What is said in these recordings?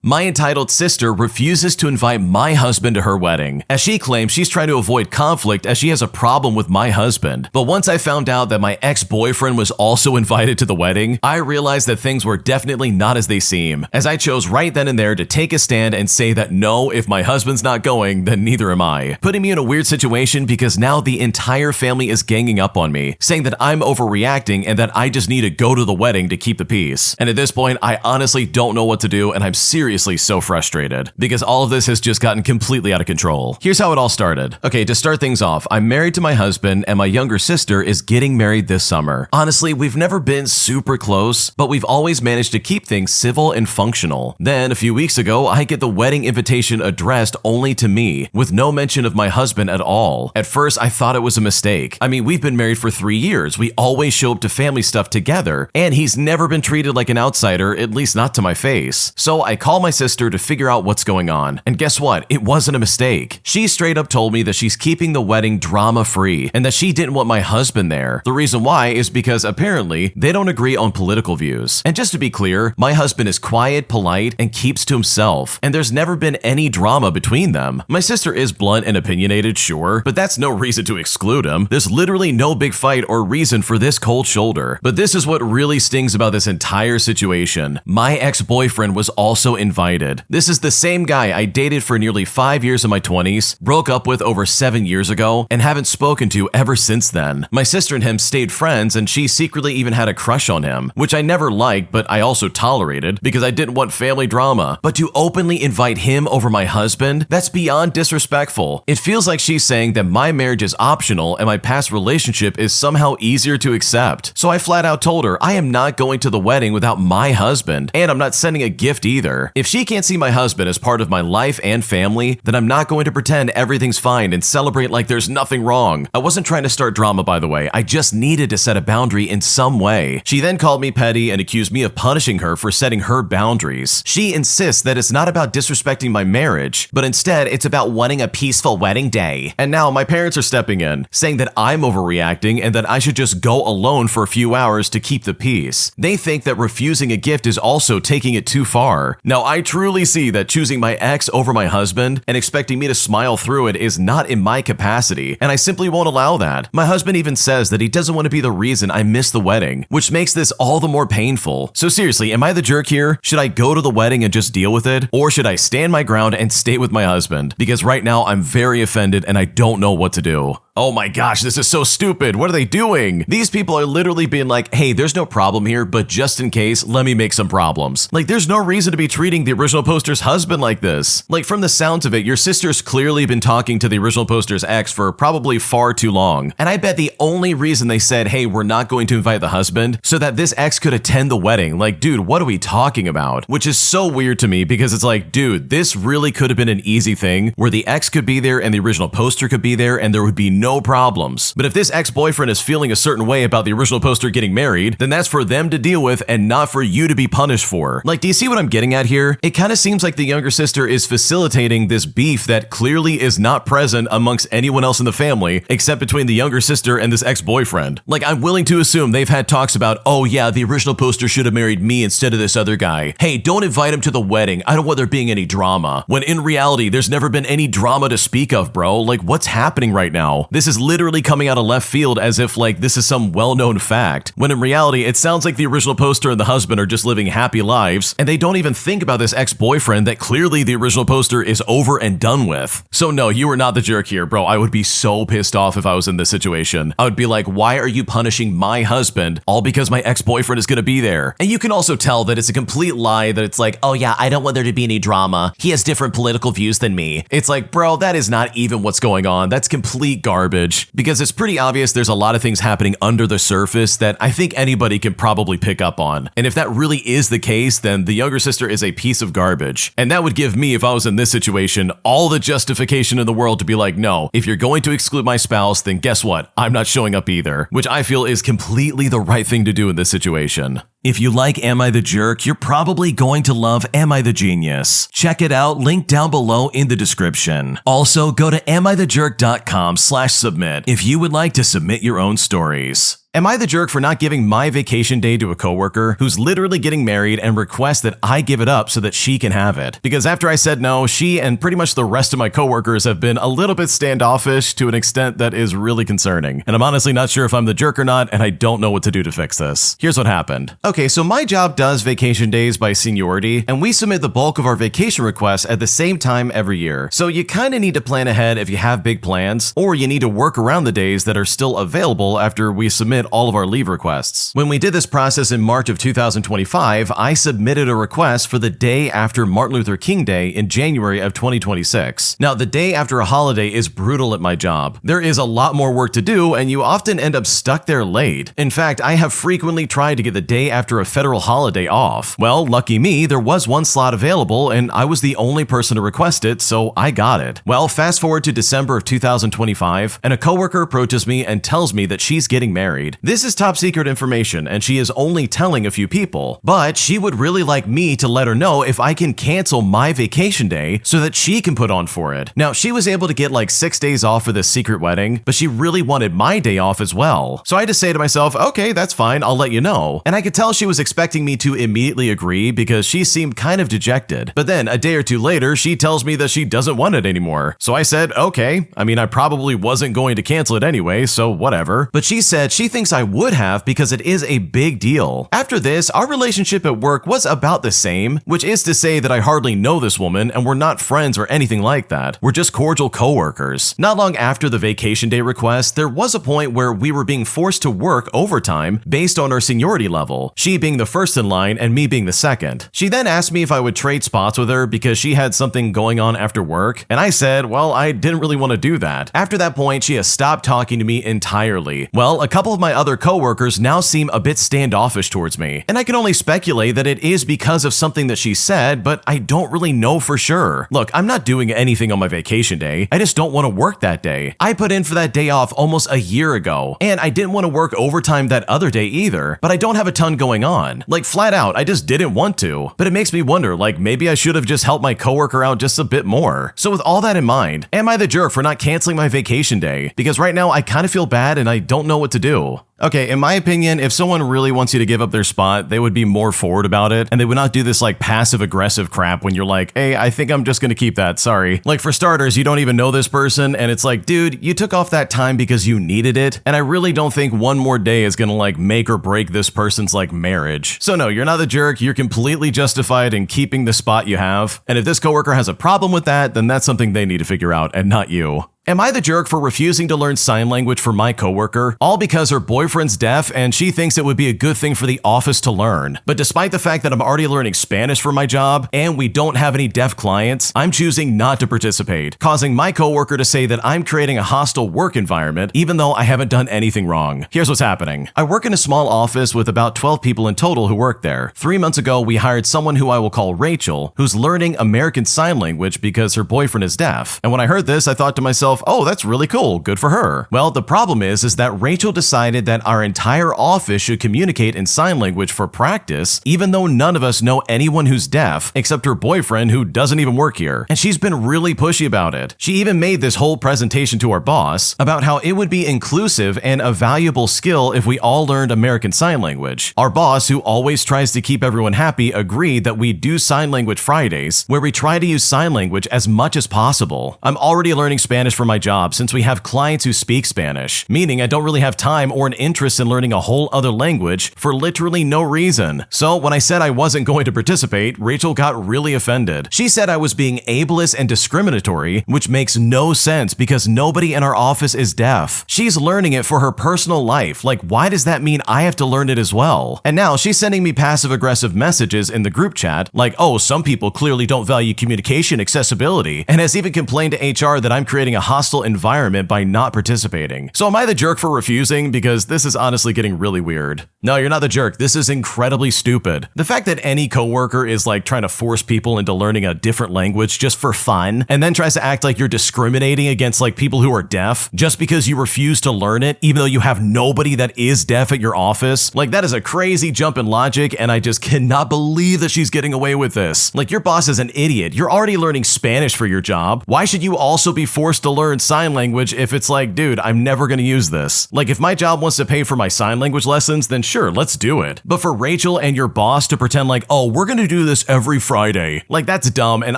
My entitled sister refuses to invite my husband to her wedding, as she claims she's trying to avoid conflict as she has a problem with my husband. But once I found out that my ex-boyfriend was also invited to the wedding, I realized that things were definitely not as they seem, as I chose right then and there to take a stand and say that no, if my husband's not going, then neither am I. Putting me in a weird situation because now the entire family is ganging up on me, saying that I'm overreacting and that I just need to go to the wedding to keep the peace. And at this point, I honestly don't know what to do, and I'm seriously so frustrated because all of this has just gotten completely out of control. Here's how it all started. Okay, to start things off, I'm married to my husband and my younger sister is getting married this summer. Honestly, we've never been super close, but we've always managed to keep things civil and functional. Then, a few weeks ago, I get the wedding invitation addressed only to me, with no mention of my husband at all. At first, I thought it was a mistake. I mean, we've been married for 3 years. We always show up to family stuff together, and he's never been treated like an outsider, at least not to my face. So I call my sister to figure out what's going on. And guess what? It wasn't a mistake. She straight up told me that she's keeping the wedding drama-free and that she didn't want my husband there. The reason why is because apparently they don't agree on political views. And just to be clear, my husband is quiet, polite, and keeps to himself, and there's never been any drama between them. My sister is blunt and opinionated, sure, but that's no reason to exclude him. There's literally no big fight or reason for this cold shoulder. But this is what really stings about this entire situation. My ex-boyfriend was also invited. This is the same guy I dated for nearly 5 years in my 20s, broke up with over 7 years ago, and haven't spoken to ever since then. My sister and him stayed friends, and she secretly even had a crush on him, which I never liked, but I also tolerated because I didn't want family drama. But to openly invite him over my husband, that's beyond disrespectful. It feels like she's saying that my marriage is optional and my past relationship is somehow easier to accept. So I flat out told her I am not going to the wedding without my husband, and I'm not sending a gift either. If she can't see my husband as part of my life and family, then I'm not going to pretend everything's fine and celebrate like there's nothing wrong. I wasn't trying to start drama, by the way. I just needed to set a boundary in some way. She then called me petty and accused me of punishing her for setting her boundaries. She insists that it's not about disrespecting my marriage, but instead it's about wanting a peaceful wedding day. And now my parents are stepping in, saying that I'm overreacting and that I should just go alone for a few hours to keep the peace. They think that refusing a gift is also taking it too far. Now, I truly see that choosing my ex over my husband and expecting me to smile through it is not in my capacity, and I simply won't allow that. My husband even says that he doesn't want to be the reason I miss the wedding, which makes this all the more painful. So seriously, am I the jerk here? Should I go to the wedding and just deal with it? Or should I stand my ground and stay with my husband? Because right now I'm very offended and I don't know what to do. Oh my gosh, this is so stupid. What are they doing? These people are literally being like, hey, there's no problem here, but just in case, let me make some problems. Like, there's no reason to be treating the original poster's husband like this. Like, from the sounds of it, your sister's clearly been talking to the original poster's ex for probably far too long. And I bet the only reason they said, hey, we're not going to invite the husband, so that this ex could attend the wedding. Like, dude, what are we talking about? Which is so weird to me because it's like, dude, this really could have been an easy thing where the ex could be there and the original poster could be there and there would be no problems. But if this ex-boyfriend is feeling a certain way about the original poster getting married, then that's for them to deal with and not for you to be punished for. Like, do you see what I'm getting at here? It kind of seems like the younger sister is facilitating this beef that clearly is not present amongst anyone else in the family except between the younger sister and this ex-boyfriend. Like, I'm willing to assume they've had talks about, oh yeah, the original poster should have married me instead of this other guy. Hey, don't invite him to the wedding. I don't want there being any drama. When in reality, there's never been any drama to speak of, bro. Like, what's happening right now? This is literally coming out of left field as if like this is some well-known fact, when in reality it sounds like the original poster and the husband are just living happy lives and they don't even think about this ex-boyfriend that clearly the original poster is over and done with. So no, you are not the jerk here, bro. I would be so pissed off if I was in this situation. I would be like, why are you punishing my husband all because my ex-boyfriend is going to be there? And you can also tell that it's a complete lie that it's like, oh yeah, I don't want there to be any drama. He has different political views than me. It's like, bro, that is not even what's going on. That's complete garbage. Because it's pretty obvious there's a lot of things happening under the surface that I think anybody can probably pick up on. And if that really is the case, then the younger sister is a piece of garbage. And that would give me, if I was in this situation, all the justification in the world to be like, no, if you're going to exclude my spouse, then guess what? I'm not showing up either. Which I feel is completely the right thing to do in this situation. If you like Am I the Jerk, you're probably going to love Am I the Genius. Check it out, link down below in the description. Also, go to amithejerk.com/submit if you would like to submit your own stories. Am I the jerk for not giving my vacation day to a coworker who's literally getting married and requests that I give it up so that she can have it? Because after I said no, she and pretty much the rest of my coworkers have been a little bit standoffish to an extent that is really concerning. And I'm honestly not sure if I'm the jerk or not, and I don't know what to do to fix this. Here's what happened. Okay, so my job does vacation days by seniority, and we submit the bulk of our vacation requests at the same time every year. So you kind of need to plan ahead if you have big plans, or you need to work around the days that are still available after we submit all of our leave requests. When we did this process in March of 2025, I submitted a request for the day after Martin Luther King Day in January of 2026. Now, the day after a holiday is brutal at my job. There is a lot more work to do, and you often end up stuck there late. In fact, I have frequently tried to get the day after a federal holiday off. Well, lucky me, there was one slot available, and I was the only person to request it, so I got it. Well, fast forward to December of 2025, and a coworker approaches me and tells me that she's getting married. This is top secret information, and she is only telling a few people, but she would really like me to let her know if I can cancel my vacation day so that she can put on for it. Now, she was able to get like 6 days off for this secret wedding, but she really wanted my day off as well. So I had to say to myself, okay, that's fine, I'll let you know. And I could tell she was expecting me to immediately agree because she seemed kind of dejected. But then a day or two later, she tells me that she doesn't want it anymore. So I said, okay, I mean, I probably wasn't going to cancel it anyway, so whatever. But she said she thinks I would have because it is a big deal. After this, our relationship at work was about the same, which is to say that I hardly know this woman and we're not friends or anything like that. We're just cordial coworkers. Not long after the vacation day request, there was a point where we were being forced to work overtime based on our seniority level, she being the first in line and me being the second. She then asked me if I would trade spots with her because she had something going on after work, and I said, well, I didn't really want to do that. After that point, she has stopped talking to me entirely. Well, a couple of my other coworkers now seem a bit standoffish towards me, and I can only speculate that it is because of something that she said, but I don't really know for sure. Look, I'm not doing anything on my vacation day. I just don't want to work that day. I put in for that day off almost a year ago, and I didn't want to work overtime that other day either, but I don't have a ton going on. Like flat out, I just didn't want to. But it makes me wonder, like maybe I should have just helped my coworker out just a bit more. So with all that in mind, am I the jerk for not canceling my vacation day? Because right now I kind of feel bad and I don't know what to do. Okay, in my opinion, if someone really wants you to give up their spot, they would be more forward about it, and they would not do this like passive-aggressive crap when you're like, hey, I think I'm just gonna keep that, sorry. Like for starters, you don't even know this person, and it's like, dude, you took off that time because you needed it, and I really don't think one more day is gonna like make or break this person's like marriage. So no, you're not the jerk, you're completely justified in keeping the spot you have, and if this coworker has a problem with that, then that's something they need to figure out, and not you. Am I the jerk for refusing to learn sign language for my coworker, all because her boyfriend's deaf and she thinks it would be a good thing for the office to learn? But despite the fact that I'm already learning Spanish for my job and we don't have any deaf clients, I'm choosing not to participate, causing my coworker to say that I'm creating a hostile work environment even though I haven't done anything wrong. Here's what's happening. I work in a small office with about 12 people in total who work there. 3 months ago, we hired someone who I will call Rachel, who's learning American Sign Language because her boyfriend is deaf. And when I heard this, I thought to myself, oh, that's really cool. Good for her. Well, the problem is that Rachel decided that our entire office should communicate in sign language for practice, even though none of us know anyone who's deaf except her boyfriend who doesn't even work here. And she's been really pushy about it. She even made this whole presentation to our boss about how it would be inclusive and a valuable skill if we all learned American Sign Language. Our boss, who always tries to keep everyone happy, agreed that we do Sign Language Fridays, where we try to use sign language as much as possible. I'm already learning Spanish for my job since we have clients who speak Spanish, meaning I don't really have time or an interest in learning a whole other language for literally no reason. So when I said I wasn't going to participate, Rachel got really offended. She said I was being ableist and discriminatory, which makes no sense because nobody in our office is deaf. She's learning it for her personal life. Like, why does that mean I have to learn it as well? And now she's sending me passive-aggressive messages in the group chat like, oh, some people clearly don't value communication accessibility, and has even complained to HR that I'm creating a hostile environment by not participating. So am I the jerk for refusing? Because this is honestly getting really weird. No, you're not the jerk. This is incredibly stupid. The fact that any coworker is like trying to force people into learning a different language just for fun, and then tries to act like you're discriminating against like people who are deaf just because you refuse to learn it, even though you have nobody that is deaf at your office, like that is a crazy jump in logic, and I just cannot believe that she's getting away with this. Like, your boss is an idiot. You're already learning Spanish for your job. Why should you also be forced to learn learn sign language if it's like, dude, I'm never gonna use this. Like, if my job wants to pay for my sign language lessons, then sure, let's do it. But for Rachel and your boss to pretend like, oh, we're gonna do this every Friday, like, that's dumb, and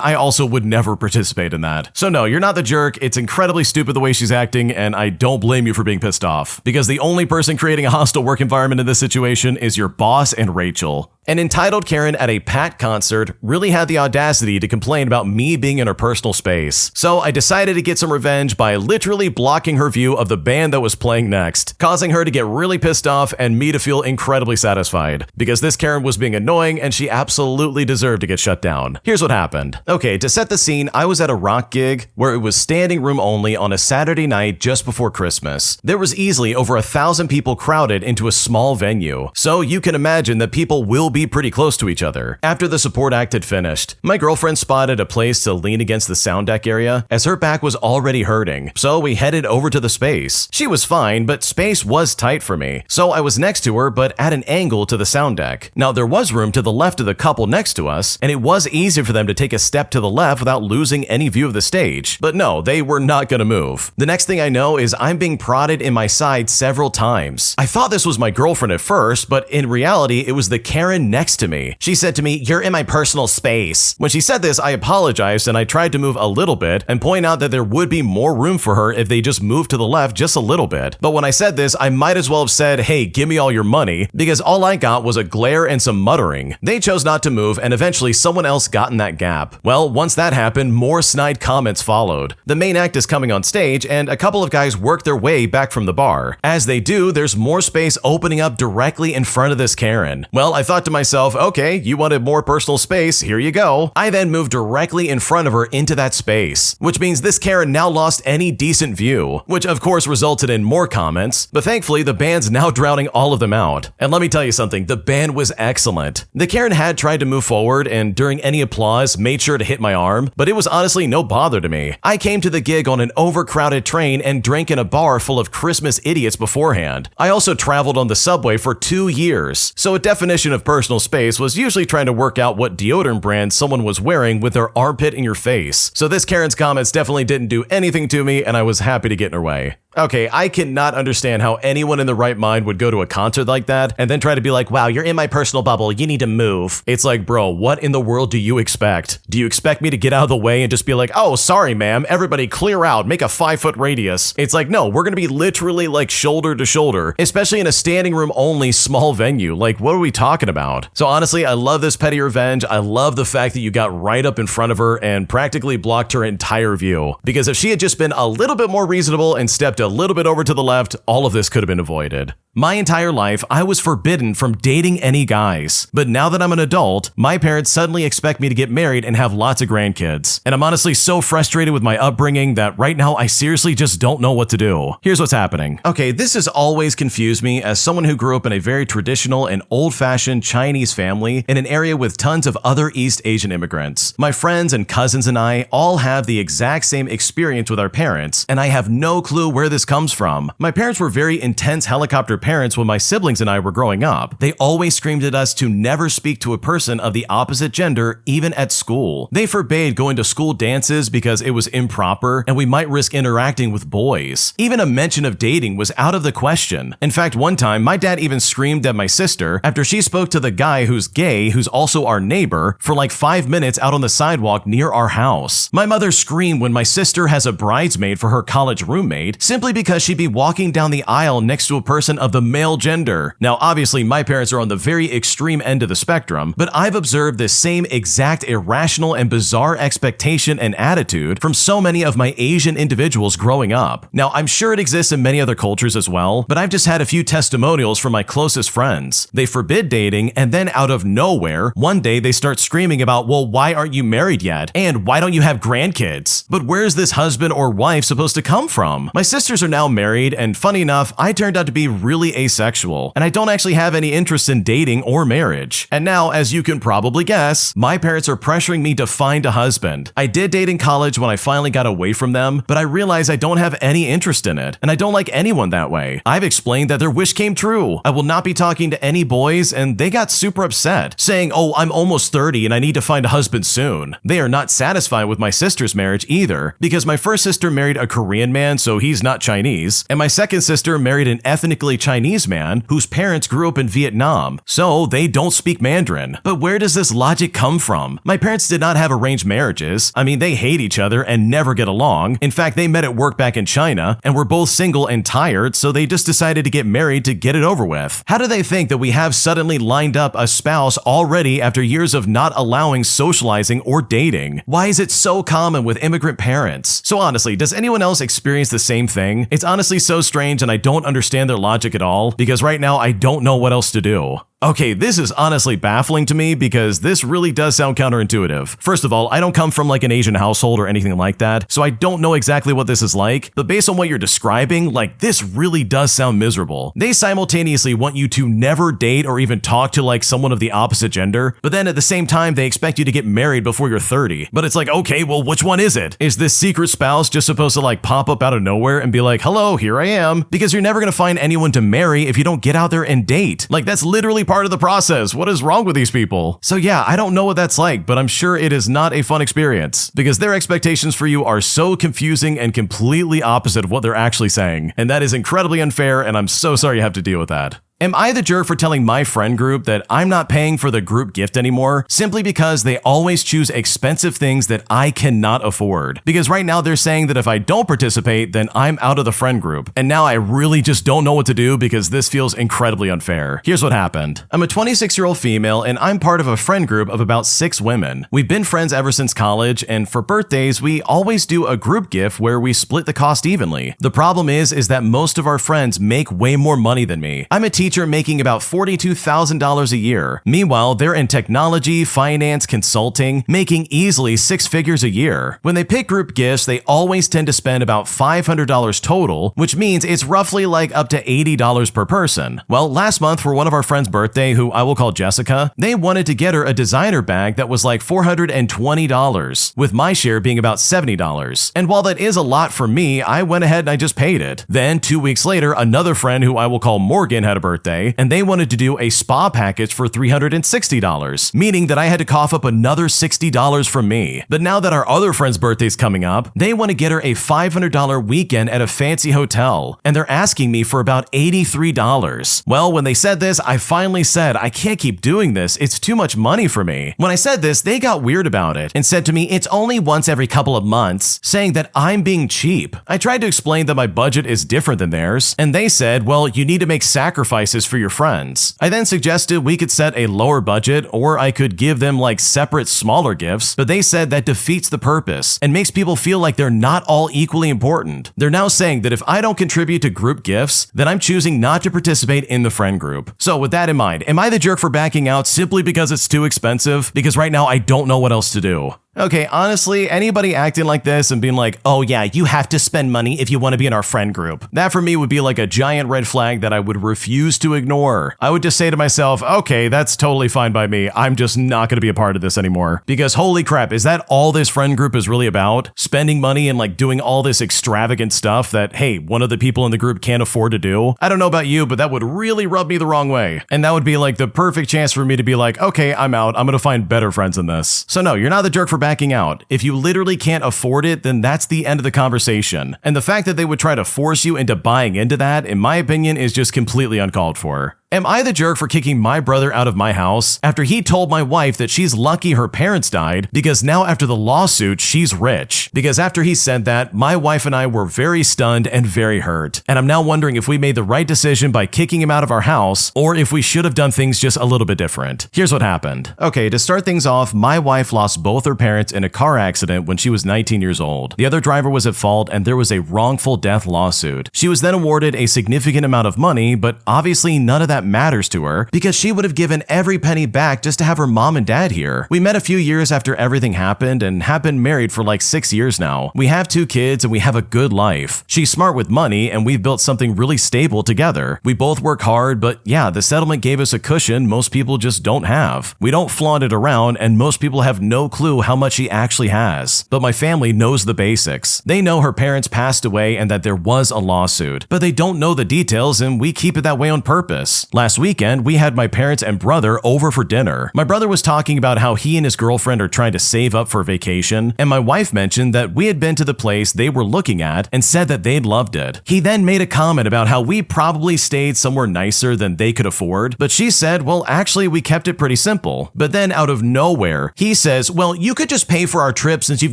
I also would never participate in that. So no, you're not the jerk. It's incredibly stupid the way she's acting, and I don't blame you for being pissed off. Because the only person creating a hostile work environment in this situation is your boss and Rachel. An entitled Karen at a Pat concert really had the audacity to complain about me being in her personal space. So I decided to get some revenge by literally blocking her view of the band that was playing next, causing her to get really pissed off and me to feel incredibly satisfied. Because this Karen was being annoying and she absolutely deserved to get shut down. Here's what happened. Okay, to set the scene, I was at a rock gig where it was standing room only on a Saturday night just before Christmas. There was easily over 1,000 people crowded into a small venue. So you can imagine that people will be pretty close to each other. After the support act had finished, my girlfriend spotted a place to lean against the sound deck area as her back was already hurting, so we headed over to the space. She was fine, but space was tight for me, so I was next to her but at an angle to the sound deck. Now there was room to the left of the couple next to us, and it was easy for them to take a step to the left without losing any view of the stage, but no, they were not gonna move. The next thing I know is I'm being prodded in my side several times. I thought this was my girlfriend at first, but in reality it was the Karen next to me. She said to me, "You're in my personal space." When she said this, I apologized and I tried to move a little bit and point out that there would be more room for her if they just moved to the left just a little bit. But when I said this, I might as well have said, "Hey, give me all your money," because all I got was a glare and some muttering. They chose not to move and eventually someone else got in that gap. Well, once that happened, more snide comments followed. The main act is coming on stage and a couple of guys work their way back from the bar. As they do, there's more space opening up directly in front of this Karen. Well, I thought to myself, okay, you wanted more personal space, here you go. I then moved directly in front of her into that space, which means this Karen now lost any decent view, which of course resulted in more comments, but thankfully the band's now drowning all of them out. And let me tell you something, the band was excellent. The Karen had tried to move forward and during any applause made sure to hit my arm, but it was honestly no bother to me. I came to the gig on an overcrowded train and drank in a bar full of Christmas idiots beforehand. I also traveled on the subway for 2 years, so a definition of personal space was usually trying to work out what deodorant brand someone was wearing with their armpit in your face. So this Karen's comments definitely didn't do anything to me and I was happy to get in her way. Okay, I cannot understand how anyone in the right mind would go to a concert like that and then try to be like, wow, you're in my personal bubble, you need to move. It's like, bro, what in the world do you expect? Do you expect me to get out of the way and just be like, oh, sorry, ma'am, everybody clear out, make a 5-foot radius? It's like, no, we're gonna be literally like shoulder to shoulder, especially in a standing room only small venue. Like, what are we talking about? So honestly, I love this petty revenge. I love the fact that you got right up in front of her and practically blocked her entire view. Because if she had just been a little bit more reasonable and stepped a little bit over to the left, all of this could have been avoided. My entire life, I was forbidden from dating any guys. But now that I'm an adult, my parents suddenly expect me to get married and have lots of grandkids. And I'm honestly so frustrated with my upbringing that right now I seriously just don't know what to do. Here's what's happening. Okay, this has always confused me as someone who grew up in a very traditional and old-fashioned Chinese family in an area with tons of other East Asian immigrants. My friends and cousins and I all have the exact same experience with our parents, and I have no clue where this comes from. My parents were very intense helicopter parents when my siblings and I were growing up. They always screamed at us to never speak to a person of the opposite gender, even at school. They forbade going to school dances because it was improper and we might risk interacting with boys. Even a mention of dating was out of the question. In fact, one time, my dad even screamed at my sister after she spoke to the guy who's gay, who's also our neighbor, for like 5 minutes out on the sidewalk near our house. My mother screamed when my sister has a bridesmaid for her college roommate simply because she'd be walking down the aisle next to a person of the male gender. Now, obviously, my parents are on the very extreme end of the spectrum, but I've observed this same exact irrational and bizarre expectation and attitude from so many of my Asian individuals growing up. Now, I'm sure it exists in many other cultures as well, but I've just had a few testimonials from my closest friends. They forbid dating, and then out of nowhere, one day they start screaming about, well, why aren't you married yet? And why don't you have grandkids? But where's this husband or wife supposed to come from? My sisters are now married, and funny enough, I turned out to be really really asexual, and I don't actually have any interest in dating or marriage. And now, as you can probably guess, my parents are pressuring me to find a husband. I did date in college when I finally got away from them, but I realized I don't have any interest in it, and I don't like anyone that way. I've explained that their wish came true. I will not be talking to any boys, and they got super upset, saying, "Oh, I'm almost 30 and I need to find a husband soon." They are not satisfied with my sister's marriage either, because my first sister married a Korean man, so he's not Chinese, and my second sister married an ethnically Chinese man whose parents grew up in Vietnam, so they don't speak Mandarin. But where does this logic come from? My parents did not have arranged marriages. I mean, they hate each other and never get along. In fact, they met at work back in China and were both single and tired, so they just decided to get married to get it over with. How do they think that we have suddenly lined up a spouse already after years of not allowing socializing or dating? Why is it so common with immigrant parents? So honestly, does anyone else experience the same thing? It's honestly so strange, and I don't understand their logic at all, because right now I don't know what else to do. Okay, this is honestly baffling to me because this really does sound counterintuitive. First of all, I don't come from like an Asian household or anything like that, so I don't know exactly what this is like, but based on what you're describing, like this really does sound miserable. They simultaneously want you to never date or even talk to like someone of the opposite gender, but then at the same time they expect you to get married before you're 30. But it's like, okay, well, which one is it? Is this secret spouse just supposed to like pop up out of nowhere and be like, "Hello, here I am"? Because you're never gonna find anyone to marry if you don't get out there and date. Like that's literally part of the process. What is wrong with these people? So yeah, I don't know what that's like, but I'm sure it is not a fun experience because their expectations for you are so confusing and completely opposite of what they're actually saying. And that is incredibly unfair, and I'm so sorry you have to deal with that. Am I the jerk for telling my friend group that I'm not paying for the group gift anymore simply because they always choose expensive things that I cannot afford? Because right now they're saying that if I don't participate, then I'm out of the friend group. And now I really just don't know what to do because this feels incredibly unfair. Here's what happened. I'm a 26-year-old female and I'm part of a friend group of about 6 women. We've been friends ever since college, and for birthdays, we always do a group gift where we split the cost evenly. The problem is that most of our friends make way more money than me. I'm a teacher making about $42,000 a year. Meanwhile, they're in technology, finance, consulting, making easily 6 figures a year. When they pick group gifts, they always tend to spend about $500 total, which means it's roughly like up to $80 per person. Well, last month for one of our friends' birthday, who I will call Jessica, they wanted to get her a designer bag that was like $420, with my share being about $70. And while that is a lot for me, I went ahead and I just paid it. Then 2 weeks later, another friend who I will call Morgan had a birthday, and they wanted to do a spa package for $360, meaning that I had to cough up another $60 from me. But now that our other friend's birthday's coming up, they want to get her a $500 weekend at a fancy hotel, and they're asking me for about $83. Well, when they said this, I finally said, I can't keep doing this, it's too much money for me. When I said this, they got weird about it and said to me, it's only once every couple of months, saying that I'm being cheap. I tried to explain that my budget is different than theirs, and they said, well, you need to make sacrifices for your friends. I then suggested we could set a lower budget, or I could give them like separate smaller gifts, but they said that defeats the purpose and makes people feel like they're not all equally important. They're now saying that if I don't contribute to group gifts, then I'm choosing not to participate in the friend group. So with that in mind, am I the jerk for backing out simply because it's too expensive? Because right now I don't know what else to do. Okay, honestly, anybody acting like this and being like, oh yeah, you have to spend money if you want to be in our friend group, that for me would be like a giant red flag that I would refuse to ignore. I would just say to myself, okay, that's totally fine by me. I'm just not going to be a part of this anymore. Because holy crap, is that all this friend group is really about? Spending money and like doing all this extravagant stuff that, hey, one of the people in the group can't afford to do? I don't know about you, but that would really rub me the wrong way. And that would be like the perfect chance for me to be like, okay, I'm out. I'm going to find better friends than this. So no, you're not the jerk for backing out. If you literally can't afford it, then that's the end of the conversation. And the fact that they would try to force you into buying into that, in my opinion, is just completely uncalled for. Am I the jerk for kicking my brother out of my house after he told my wife that she's lucky her parents died because now after the lawsuit, she's rich? Because after he said that, my wife and I were very stunned and very hurt. And I'm now wondering if we made the right decision by kicking him out of our house or if we should have done things just a little bit different. Here's what happened. Okay, to start things off, my wife lost both her parents in a car accident when she was 19 years old. The other driver was at fault and there was a wrongful death lawsuit. She was then awarded a significant amount of money, but obviously none of that that matters to her because she would have given every penny back just to have her mom and dad here. We met a few years after everything happened and have been married for like 6 years now. We have 2 kids and we have a good life. She's smart with money and we've built something really stable together. We both work hard, but yeah, the settlement gave us a cushion most people just don't have. We don't flaunt it around and most people have no clue how much she actually has. But my family knows the basics. They know her parents passed away and that there was a lawsuit, but they don't know the details and we keep it that way on purpose. Last weekend, we had my parents and brother over for dinner. My brother was talking about how he and his girlfriend are trying to save up for vacation, and my wife mentioned that we had been to the place they were looking at and said that they'd loved it. He then made a comment about how we probably stayed somewhere nicer than they could afford, but she said, well, actually, we kept it pretty simple. But then out of nowhere, he says, well, you could just pay for our trip since you've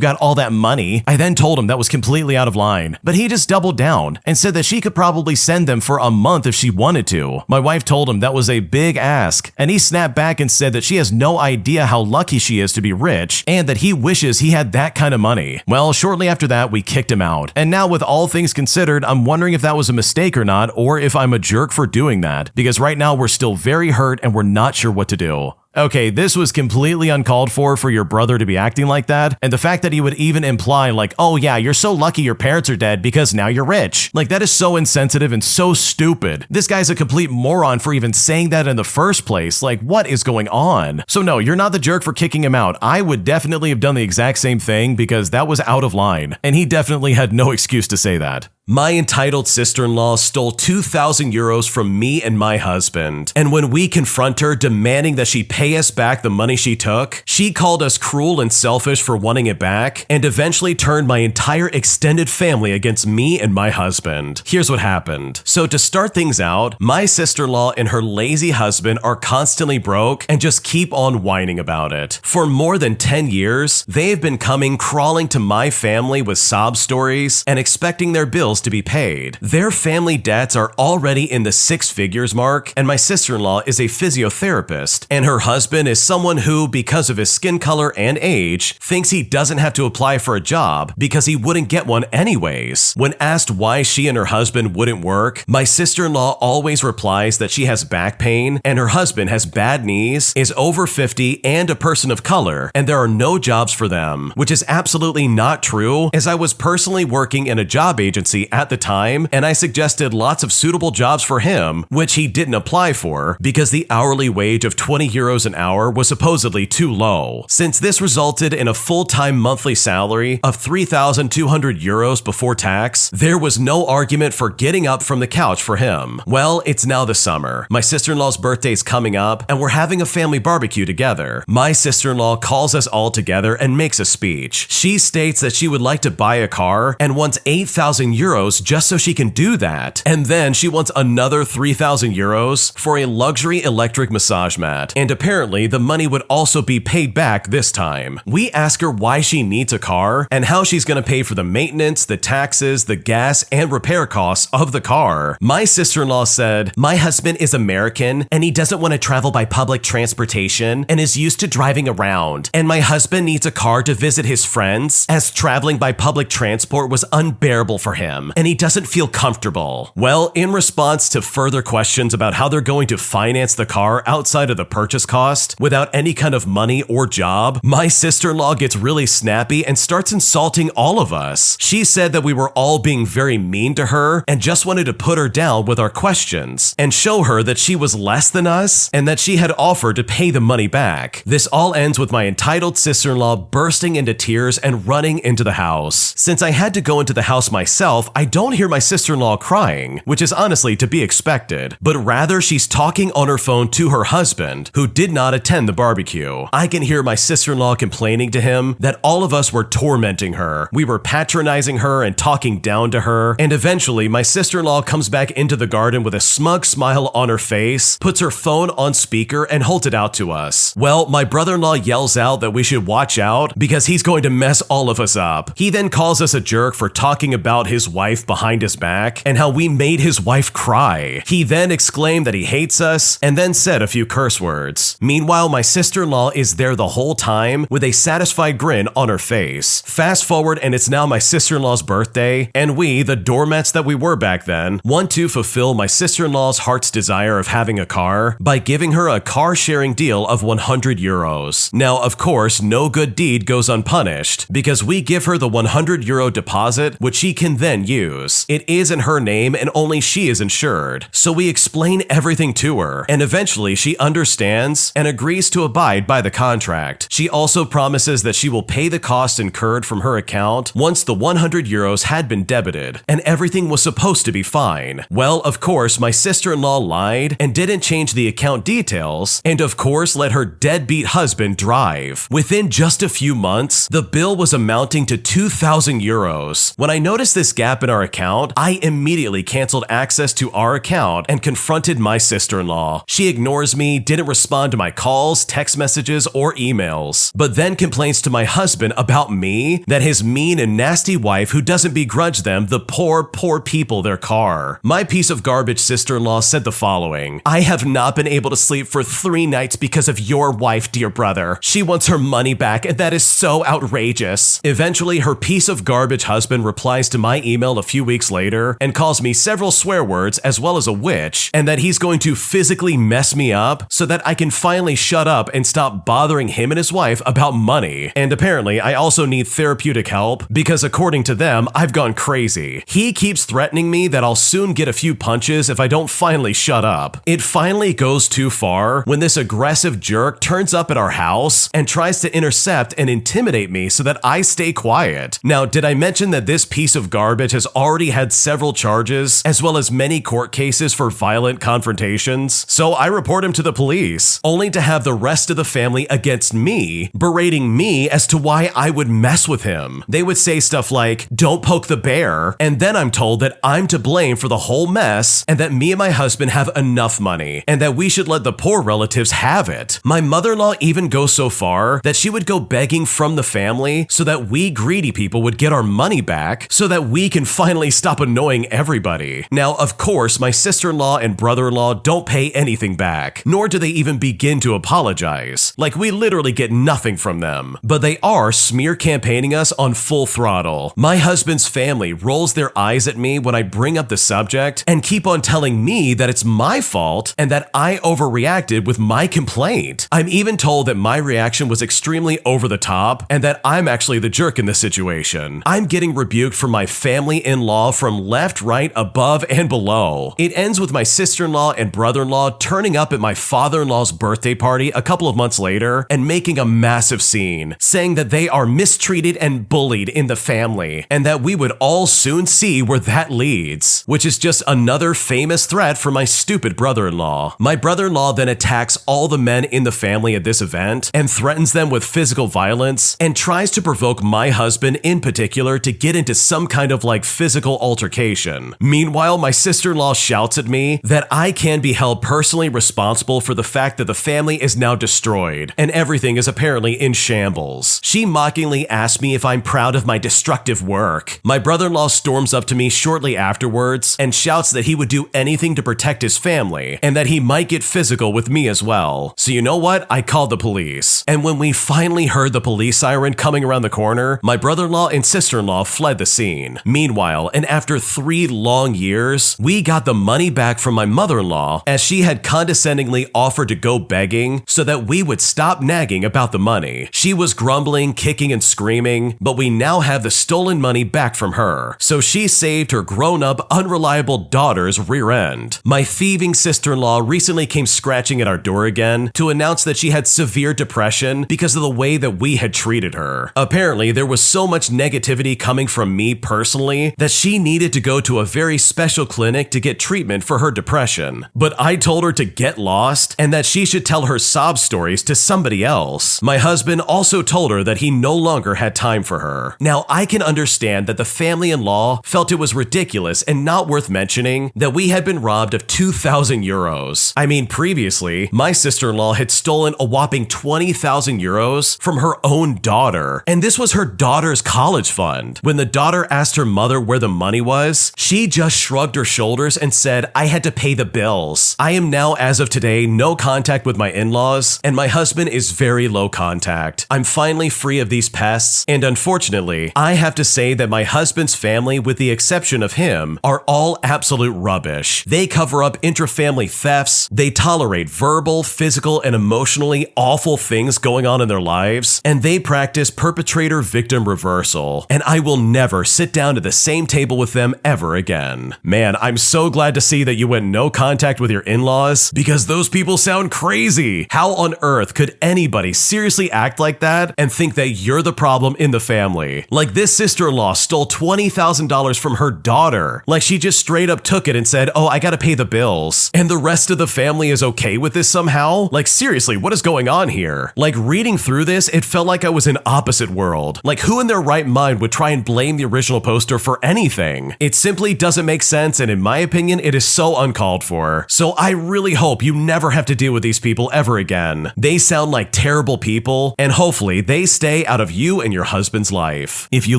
got all that money. I then told him that was completely out of line, but he just doubled down and said that she could probably send them for a month if she wanted to. My wife told him that was a big ask, and he snapped back and said that she has no idea how lucky she is to be rich and that he wishes he had that kind of money. Well, shortly after that, we kicked him out. And now with all things considered, I'm wondering if that was a mistake or not, or if I'm a jerk for doing that, because right now we're still very hurt and we're not sure what to do. Okay, this was completely uncalled for your brother to be acting like that, and the fact that he would even imply like, oh yeah, you're so lucky your parents are dead because now you're rich. Like, that is so insensitive and so stupid. This guy's a complete moron for even saying that in the first place. Like, what is going on? So no, you're not the jerk for kicking him out. I would definitely have done the exact same thing because that was out of line, and he definitely had no excuse to say that. My entitled sister-in-law stole 2,000 euros from me and my husband, and when we confront her demanding that she pay us back the money she took, she called us cruel and selfish for wanting it back, and eventually turned my entire extended family against me and my husband. Here's what happened. So to start things out, my sister-in-law and her lazy husband are constantly broke and just keep on whining about it. For more than 10 years, they've been coming crawling to my family with sob stories and expecting their bills to be paid. Their family debts are already in the 6 figures mark, and my sister-in-law is a physiotherapist, and her husband is someone who, because of his skin color and age, thinks he doesn't have to apply for a job because he wouldn't get one anyways. When asked why she and her husband wouldn't work, my sister-in-law always replies that she has back pain and her husband has bad knees, is over 50 and a person of color, and there are no jobs for them, which is absolutely not true, as I was personally working in a job agency at the time, and I suggested lots of suitable jobs for him, which he didn't apply for because the hourly wage of 20 euros an hour was supposedly too low. Since this resulted in a full-time monthly salary of 3,200 euros before tax, there was no argument for getting up from the couch for him. Well, it's now the summer. My sister-in-law's birthday is coming up, and we're having a family barbecue together. My sister-in-law calls us all together and makes a speech. She states that she would like to buy a car and wants 8,000 euros just so she can do that. And then she wants another 3,000 euros for a luxury electric massage mat. And apparently the money would also be paid back this time. We ask her why she needs a car and how she's going to pay for the maintenance, the taxes, the gas, and repair costs of the car. My sister-in-law said, my husband is American and he doesn't want to travel by public transportation and is used to driving around. And my husband needs a car to visit his friends as traveling by public transport was unbearable for him and he doesn't feel comfortable. Well, in response to further questions about how they're going to finance the car outside of the purchase cost without any kind of money or job, my sister-in-law gets really snappy and starts insulting all of us. She said that we were all being very mean to her and just wanted to put her down with our questions and show her that she was less than us and that she had offered to pay the money back. This all ends with my entitled sister-in-law bursting into tears and running into the house. Since I had to go into the house myself, I don't hear my sister-in-law crying, which is honestly to be expected, but rather she's talking on her phone to her husband, who did not attend the barbecue. I can hear my sister-in-law complaining to him that all of us were tormenting her. We were patronizing her and talking down to her, and eventually my sister-in-law comes back into the garden with a smug smile on her face, puts her phone on speaker, and holds it out to us. Well, my brother-in-law yells out that we should watch out because he's going to mess all of us up. He then calls us a jerk for talking about his wife wife behind his back and how we made his wife cry. He then exclaimed that he hates us and then said a few curse words. Meanwhile, my sister-in-law is there the whole time with a satisfied grin on her face. Fast forward and it's now my sister-in-law's birthday, and we, the doormats that we were back then, want to fulfill my sister-in-law's heart's desire of having a car by giving her a car-sharing deal of 100 euros. Now, of course, no good deed goes unpunished, because we give her the 100 euro deposit, which she can then use. It is in her name and only she is insured. So we explain everything to her, and eventually she understands and agrees to abide by the contract. She also promises that she will pay the costs incurred from her account once the 100 euros had been debited, and everything was supposed to be fine. Well, of course, my sister-in-law lied and didn't change the account details, and of course let her deadbeat husband drive. Within just a few months, the bill was amounting to 2,000 euros. When I noticed this gap in our account, I immediately canceled access to our account and confronted my sister-in-law. She ignores me, didn't respond to my calls, text messages, or emails, but then complains to my husband about me, that his mean and nasty wife who doesn't begrudge them, the poor people, their car. My piece of garbage sister-in-law said the following: "I have not been able to sleep for 3 nights because of your wife, dear brother. She wants her money back, and that is so outrageous." Eventually, her piece of garbage husband replies to my email a few weeks later and calls me several swear words as well as a witch, and that he's going to physically mess me up so that I can finally shut up and stop bothering him and his wife about money. And apparently, I also need therapeutic help because according to them, I've gone crazy. He keeps threatening me that I'll soon get a few punches if I don't finally shut up. It finally goes too far when this aggressive jerk turns up at our house and tries to intercept and intimidate me so that I stay quiet. Now, did I mention that this piece of garbage has already had several charges as well as many court cases for violent confrontations? So I report him to the police, only to have the rest of the family against me, berating me as to why I would mess with him. They would say stuff like, "Don't poke the bear," and then I'm told that I'm to blame for the whole mess and that me and my husband have enough money and that we should let the poor relatives have it. My mother-in-law even goes so far that she would go begging from the family so that we greedy people would get our money back so that we can finally stop annoying everybody. Now, of course, my sister-in-law and brother-in-law don't pay anything back, nor do they even begin to apologize. Like, we literally get nothing from them. But they are smear campaigning us on full throttle. My husband's family rolls their eyes at me when I bring up the subject and keep on telling me that it's my fault and that I overreacted with my complaint. I'm even told that my reaction was extremely over the top and that I'm actually the jerk in this situation. I'm getting rebuked from my family-in-law from left, right, above, and below. It ends with my sister-in-law and brother-in-law turning up at my father-in-law's birthday party a couple of months later and making a massive scene, saying that they are mistreated and bullied in the family and that we would all soon see where that leads, which is just another famous threat for my stupid brother-in-law. My brother-in-law then attacks all the men in the family at this event and threatens them with physical violence and tries to provoke my husband in particular to get into some kind of physical altercation. Meanwhile, my sister-in-law shouts at me that I can be held personally responsible for the fact that the family is now destroyed and everything is apparently in shambles. She mockingly asks me if I'm proud of my destructive work. My brother-in-law storms up to me shortly afterwards and shouts that he would do anything to protect his family and that he might get physical with me as well. So you know what? I called the police. And when we finally heard the police siren coming around the corner, my brother-in-law and sister-in-law fled the scene. Meanwhile, and after 3 long years, we got the money back from my mother-in-law as she had condescendingly offered to go begging so that we would stop nagging about the money. She was grumbling, kicking, and screaming, but we now have the stolen money back from her. So she saved her grown-up, unreliable daughter's rear end. My thieving sister-in-law recently came scratching at our door again to announce that she had severe depression because of the way that we had treated her. Apparently, there was so much negativity coming from me personally that she needed to go to a very special clinic to get treatment for her depression. But I told her to get lost and that she should tell her sob stories to somebody else. My husband also told her that he no longer had time for her. Now, I can understand that the family-in-law felt it was ridiculous and not worth mentioning that we had been robbed of 2,000 euros. I mean, previously, my sister-in-law had stolen a whopping 20,000 euros from her own daughter, and this was her daughter's college fund. When the daughter asked her mother brother where the money was, she just shrugged her shoulders and said I had to pay the bills. I am now, as of today, no contact with my in-laws, and my husband is very low contact. I'm finally free of these pests, and unfortunately, I have to say that my husband's family, with the exception of him, are all absolute rubbish. They cover up intra-family thefts, they tolerate verbal, physical, and emotionally awful things going on in their lives, and they practice perpetrator-victim reversal, and I will never sit down at the same table with them ever again. Man, I'm so glad to see that you went no contact with your in-laws, because those people sound crazy. How on earth could anybody seriously act like that and think that you're the problem in the family? Like, this sister-in-law stole $20,000 from her daughter. Like, she just straight up took it and said, oh, I gotta pay the bills. And the rest of the family is okay with this somehow? Like, seriously, what is going on here? Like, reading through this, it felt like I was in opposite world. Like, who in their right mind would try and blame the original poster for anything? It simply doesn't make sense, and in my opinion, it is so uncalled for. So I really hope you never have to deal with these people ever again. They sound like terrible people, and hopefully they stay out of you and your husband's life. If you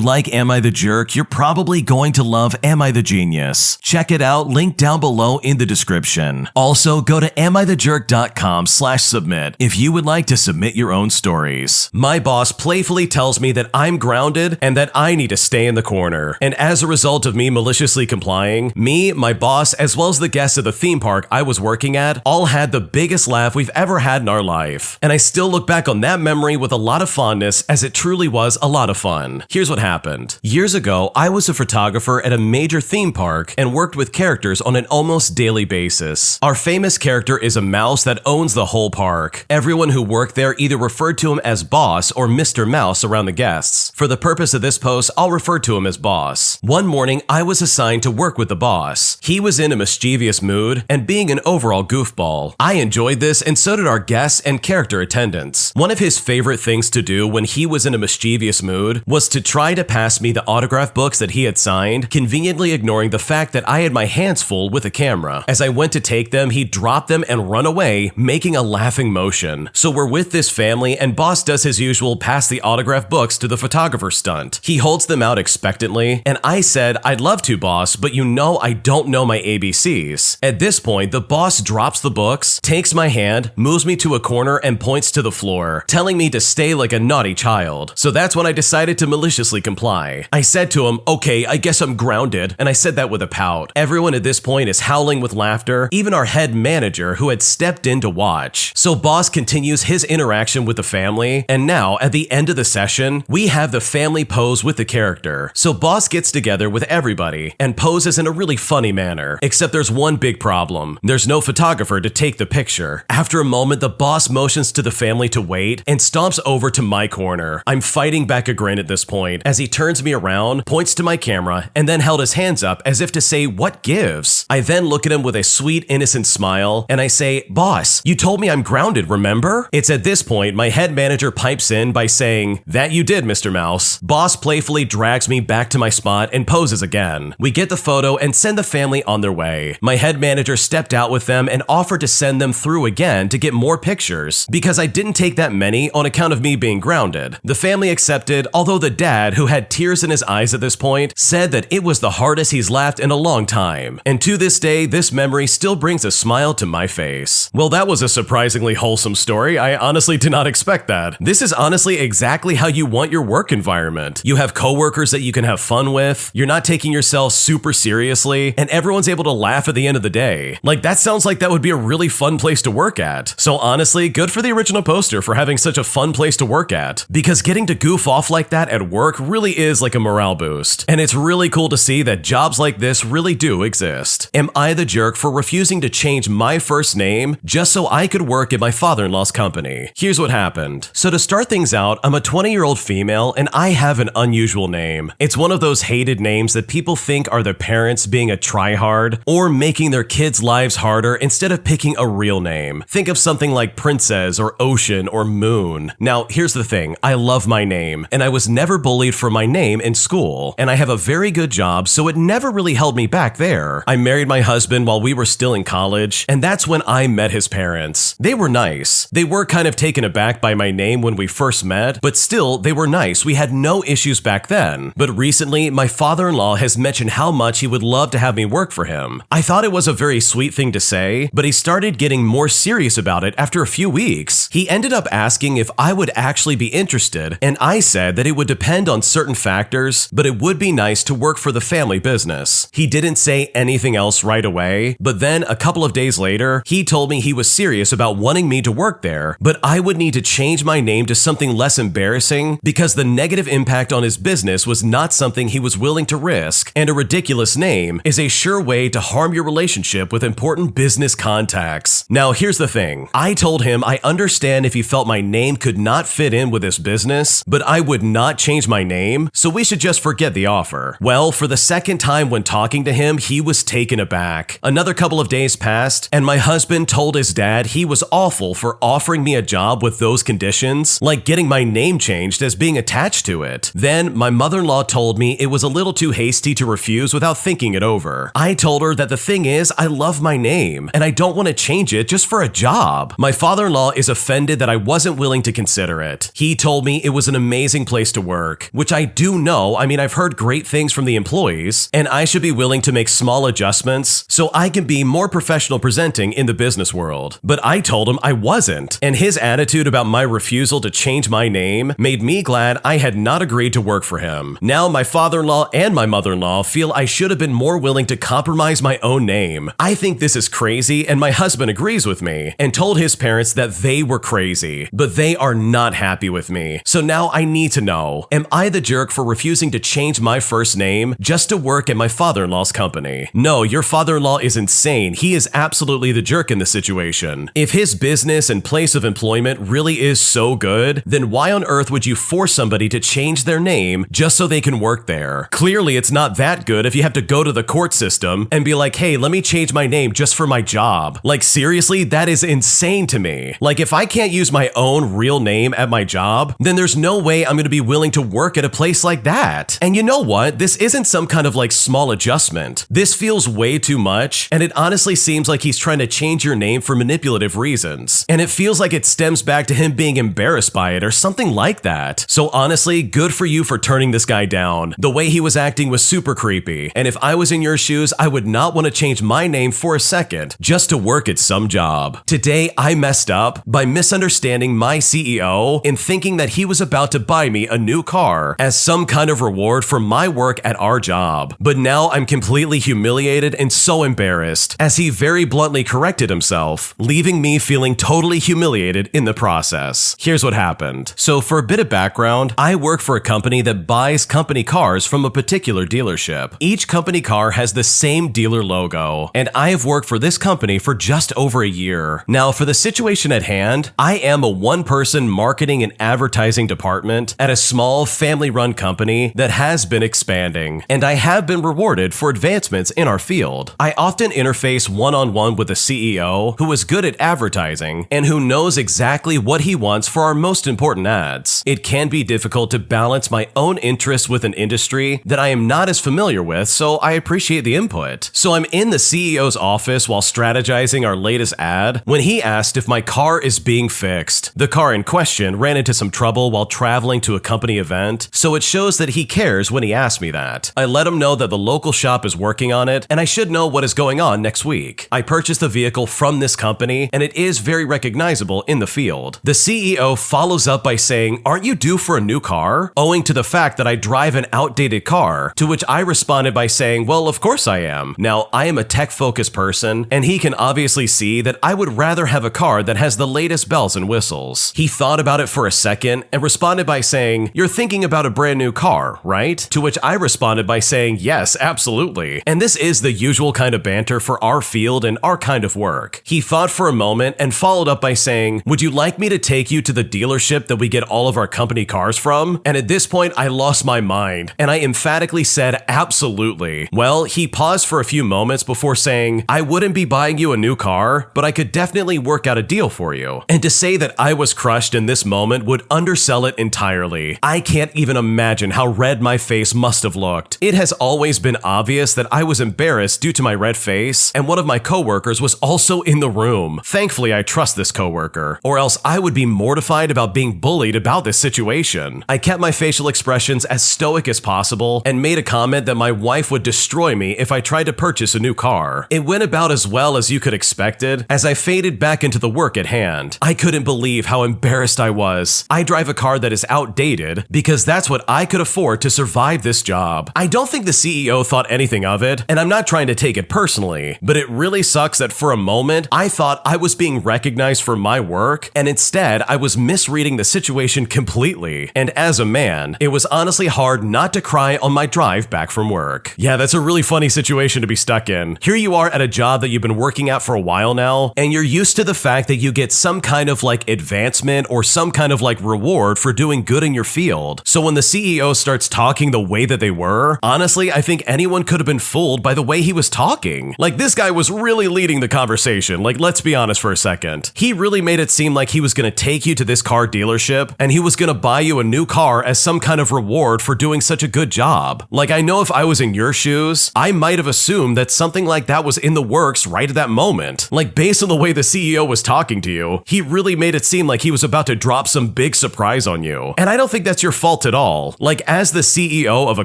like Am I the Jerk, you're probably going to love Am I the Genius. Check it out, link down below in the description. Also, go to amithejerk.com/submit if you would like to submit your own stories. My boss playfully tells me that I'm grounded and that I need to stay in the corner. And as a result of me maliciously complying, me, my boss, as well as the guests at the theme park I was working at, all had the biggest laugh we've ever had in our life. And I still look back on that memory with a lot of fondness, as it truly was a lot of fun. Here's what happened. Years ago, I was a photographer at a major theme park and worked with characters on an almost daily basis. Our famous character is a mouse that owns the whole park. Everyone who worked there either referred to him as Boss or Mr. Mouse around the guests. For the purpose of this post, I'll refer to him as Boss. One morning, I was assigned to work with the boss. He was in a mischievous mood and being an overall goofball. I enjoyed this, and so did our guests and character attendants. One of his favorite things to do when he was in a mischievous mood was to try to pass me the autograph books that he had signed, conveniently ignoring the fact that I had my hands full with a camera. As I went to take them, he dropped them and run away, making a laughing motion. So we're with this family, and Boss does his usual pass the autograph books to the photographer stunt. He holds them out expectantly, and I said, I'd love to, boss, but you know I don't know my ABCs. At this point, the boss drops the books, takes my hand, moves me to a corner, and points to the floor, telling me to stay like a naughty child. So that's when I decided to maliciously comply. I said to him, okay, I guess I'm grounded, and I said that with a pout. Everyone at this point is howling with laughter, even our head manager who had stepped in to watch. So boss continues his interaction with the family, and now, at the end of the session, we have the family pose with the character. So boss gets together with everybody and poses in a really funny manner, except there's one big problem. There's no photographer to take the picture. After a moment, the boss motions to the family to wait and stomps over to my corner. I'm fighting back a grin at this point as he turns me around, points to my camera, and then held his hands up as if to say, what gives? I then look at him with a sweet, innocent smile, and I say, boss, you told me I'm grounded, remember? It's at this point my head manager pipes in by saying, that you did, Mr. Mouse. Boss playfully drags me back to my spot and poses again. We get the photo and send the family on their way. My head manager stepped out with them and offered to send them through again to get more pictures because I didn't take that many on account of me being grounded. The family accepted, although the dad, who had tears in his eyes at this point, said that it was the hardest he's laughed in a long time. And to this day, this memory still brings a smile to my face. Well, that was a surprisingly wholesome story. I honestly did not expect that. This is honestly exactly how you want your work environment. You have coworkers that you can have fun with, you're not taking yourself super seriously, and everyone's able to laugh at the end of the day. Like, that sounds like that would be a really fun place to work at. So honestly, good for the original poster for having such a fun place to work at, because getting to goof off like that at work really is like a morale boost. And it's really cool to see that jobs like this really do exist. Am I the jerk for refusing to change my first name just so I could work at my father-in-law's company? Here's what happened. So to start things out, I'm a 20-year-old female and I have an unusual name. It's one of those hated names that people think are their parents being a tryhard or making their kids' lives harder instead of picking a real name. Think of something like Princess or Ocean or Moon. Now, here's the thing. I love my name, and I was never bullied for my name in school, and I have a very good job, so it never really held me back there. I married my husband while we were still in college, and that's when I met his parents. They were nice. They were kind of taken aback by my name when we first met, but still, they were nice. We had no issues back then. But recently, my father-in-law has mentioned how much he would love to have me work for him. I thought it was a very sweet thing to say, but he started getting more serious about it after a few weeks. He ended up asking if I would actually be interested, and I said that it would depend on certain factors, but it would be nice to work for the family business. He didn't say anything else right away, but then a couple of days later, he told me he was serious about wanting me to work there, but I would need to change my name to something less embarrassing because the negative impact on his business was not something he was willing to risk, and a ridiculous name is a sure way to harm your relationship with important business contacts. Now, here's the thing. I told him I understand if he felt my name could not fit in with his business, but I would not change my name, so we should just forget the offer. Well, for the second time when talking to him, he was taken aback. Another couple of days passed, and my husband told his dad he was awful for offering me a job with those conditions, like getting my name changed as being attached to it. Then, my mother-in-law told me it was a little too hasty to refuse without thinking it over. I told her that the thing is, I love my name, and I don't want to change it just for a job. My father-in-law is offended that I wasn't willing to consider it. He told me it was an amazing place to work, which I do know. I mean, I've heard great things from the employees, and I should be willing to make small adjustments so I can be more professional presenting in the business world. But I told him I wasn't, and his attitude about my refusal to change my name made me glad I had not agreed to work for him. Now my father-in-law and my mother-in-law feel I should have been more willing to compromise my own name. I think this is crazy, and my husband agrees with me and told his parents that they were crazy, but they are not happy with me. So now I need to know, am I the jerk for refusing to change my first name just to work at my father-in-law's company? No, your father-in-law is insane. He is absolutely the jerk in this situation. If his business and place of employment really is so good, then why on earth would you force somebody to change their name just so they can work there? Clearly, it's not that good if you have to go to the court system and be like, hey, let me change my name just for my job. Like, seriously, that is insane to me. Like, if I can't use my own real name at my job, then there's no way I'm going to be willing to work at a place like that. And you know what? This isn't some kind of like small adjustment. This feels way too much, and it honestly seems like he's trying to change your name for manipulative reasons. And it feels like it stems back to him being embarrassed by it or something like that. So honestly, good for you for turning this guy down. The way he was acting was super creepy, and if I was in your shoes, I would not want to change my name for a second just to work at some job. Today, I messed up by misunderstanding my CEO in thinking that he was about to buy me a new car as some kind of reward for my work at our job. But now I'm completely humiliated and so embarrassed, as he very bluntly corrected himself, leaving me feeling totally humiliated in the process. Here's what happened. So for a bit of background, I work for a company that buys company cars from a particular dealership. Each company car has the same dealer logo, and I have worked for this company for just over a year. Now, for the situation at hand, I am a one-person marketing and advertising department at a small family-run company that has been expanding, and I have been rewarded for advancements in our field. I often interface one-on-one with the CEO who is good at advertising and who knows exactly what he wants for our most important ads. It can be difficult to balance my own interests with an industry that I am not as familiar with, so I appreciate the input. So I'm in the CEO's office while strategizing our latest ad when he asked if my car is being fixed. The car in question ran into some trouble while traveling to a company event, so it shows that he cares when he asked me that. I let him know that the local shop is working on it and I should know what is going on next week. I purchased the vehicle from this company and it is very recognizable in the field. The CEO follows up by saying, "Aren't you due for a new car?" owing to the fact that I drive an outdated car, to which I responded by saying, "Well, of course I am." Now, I am a tech-focused person, and he can obviously see that I would rather have a car that has the latest bells and whistles. He thought about it for a second and responded by saying, "You're thinking about a brand new car, right?" To which I responded by saying, "Yes, absolutely." And this is the usual kind of banter for our field and our kind of work. He thought for a moment and followed up by saying, "Would you like me to take you to the dealership that we get all of our company cars from?" And at this point, I lost my mind, and I emphatically said, "Absolutely." Well, he paused for a few moments before saying, "I wouldn't be buying you a new car, but I could definitely work out a deal for you." And to say that I was crushed in this moment would undersell it entirely. I can't even imagine how red my face must have looked. It has always been obvious that I was embarrassed due to my red face, and one of my coworkers was also in the room. Thankfully, I trust this coworker, or else I would be mortified about being bullied about this situation. I kept my facial expressions as stoic as possible possible and made a comment that my wife would destroy me if I tried to purchase a new car. It went about as well as you could expect it as I faded back into the work at hand. I couldn't believe how embarrassed I was. I drive a car that is outdated because that's what I could afford to survive this job. I don't think the CEO thought anything of it, and I'm not trying to take it personally, but it really sucks that for a moment I thought I was being recognized for my work, and instead I was misreading the situation completely. And as a man, it was honestly hard not to cry on my drive back from work. Yeah, that's a really funny situation to be stuck in. Here you are at a job that you've been working at for a while now, and you're used to the fact that you get some kind of like advancement or some kind of like reward for doing good in your field. So when the CEO starts talking the way that they were, honestly, I think anyone could have been fooled by the way he was talking. Like, this guy was really leading the conversation. Like, let's be honest for a second. He really made it seem like he was going to take you to this car dealership and he was going to buy you a new car as some kind of reward for doing such a good job. Like, I know if I was in your shoes, I might have assumed that something like that was in the works right at that moment. Like, based on the way the CEO was talking to you, he really made it seem like he was about to drop some big surprise on you. And I don't think that's your fault at all. Like, as the CEO of a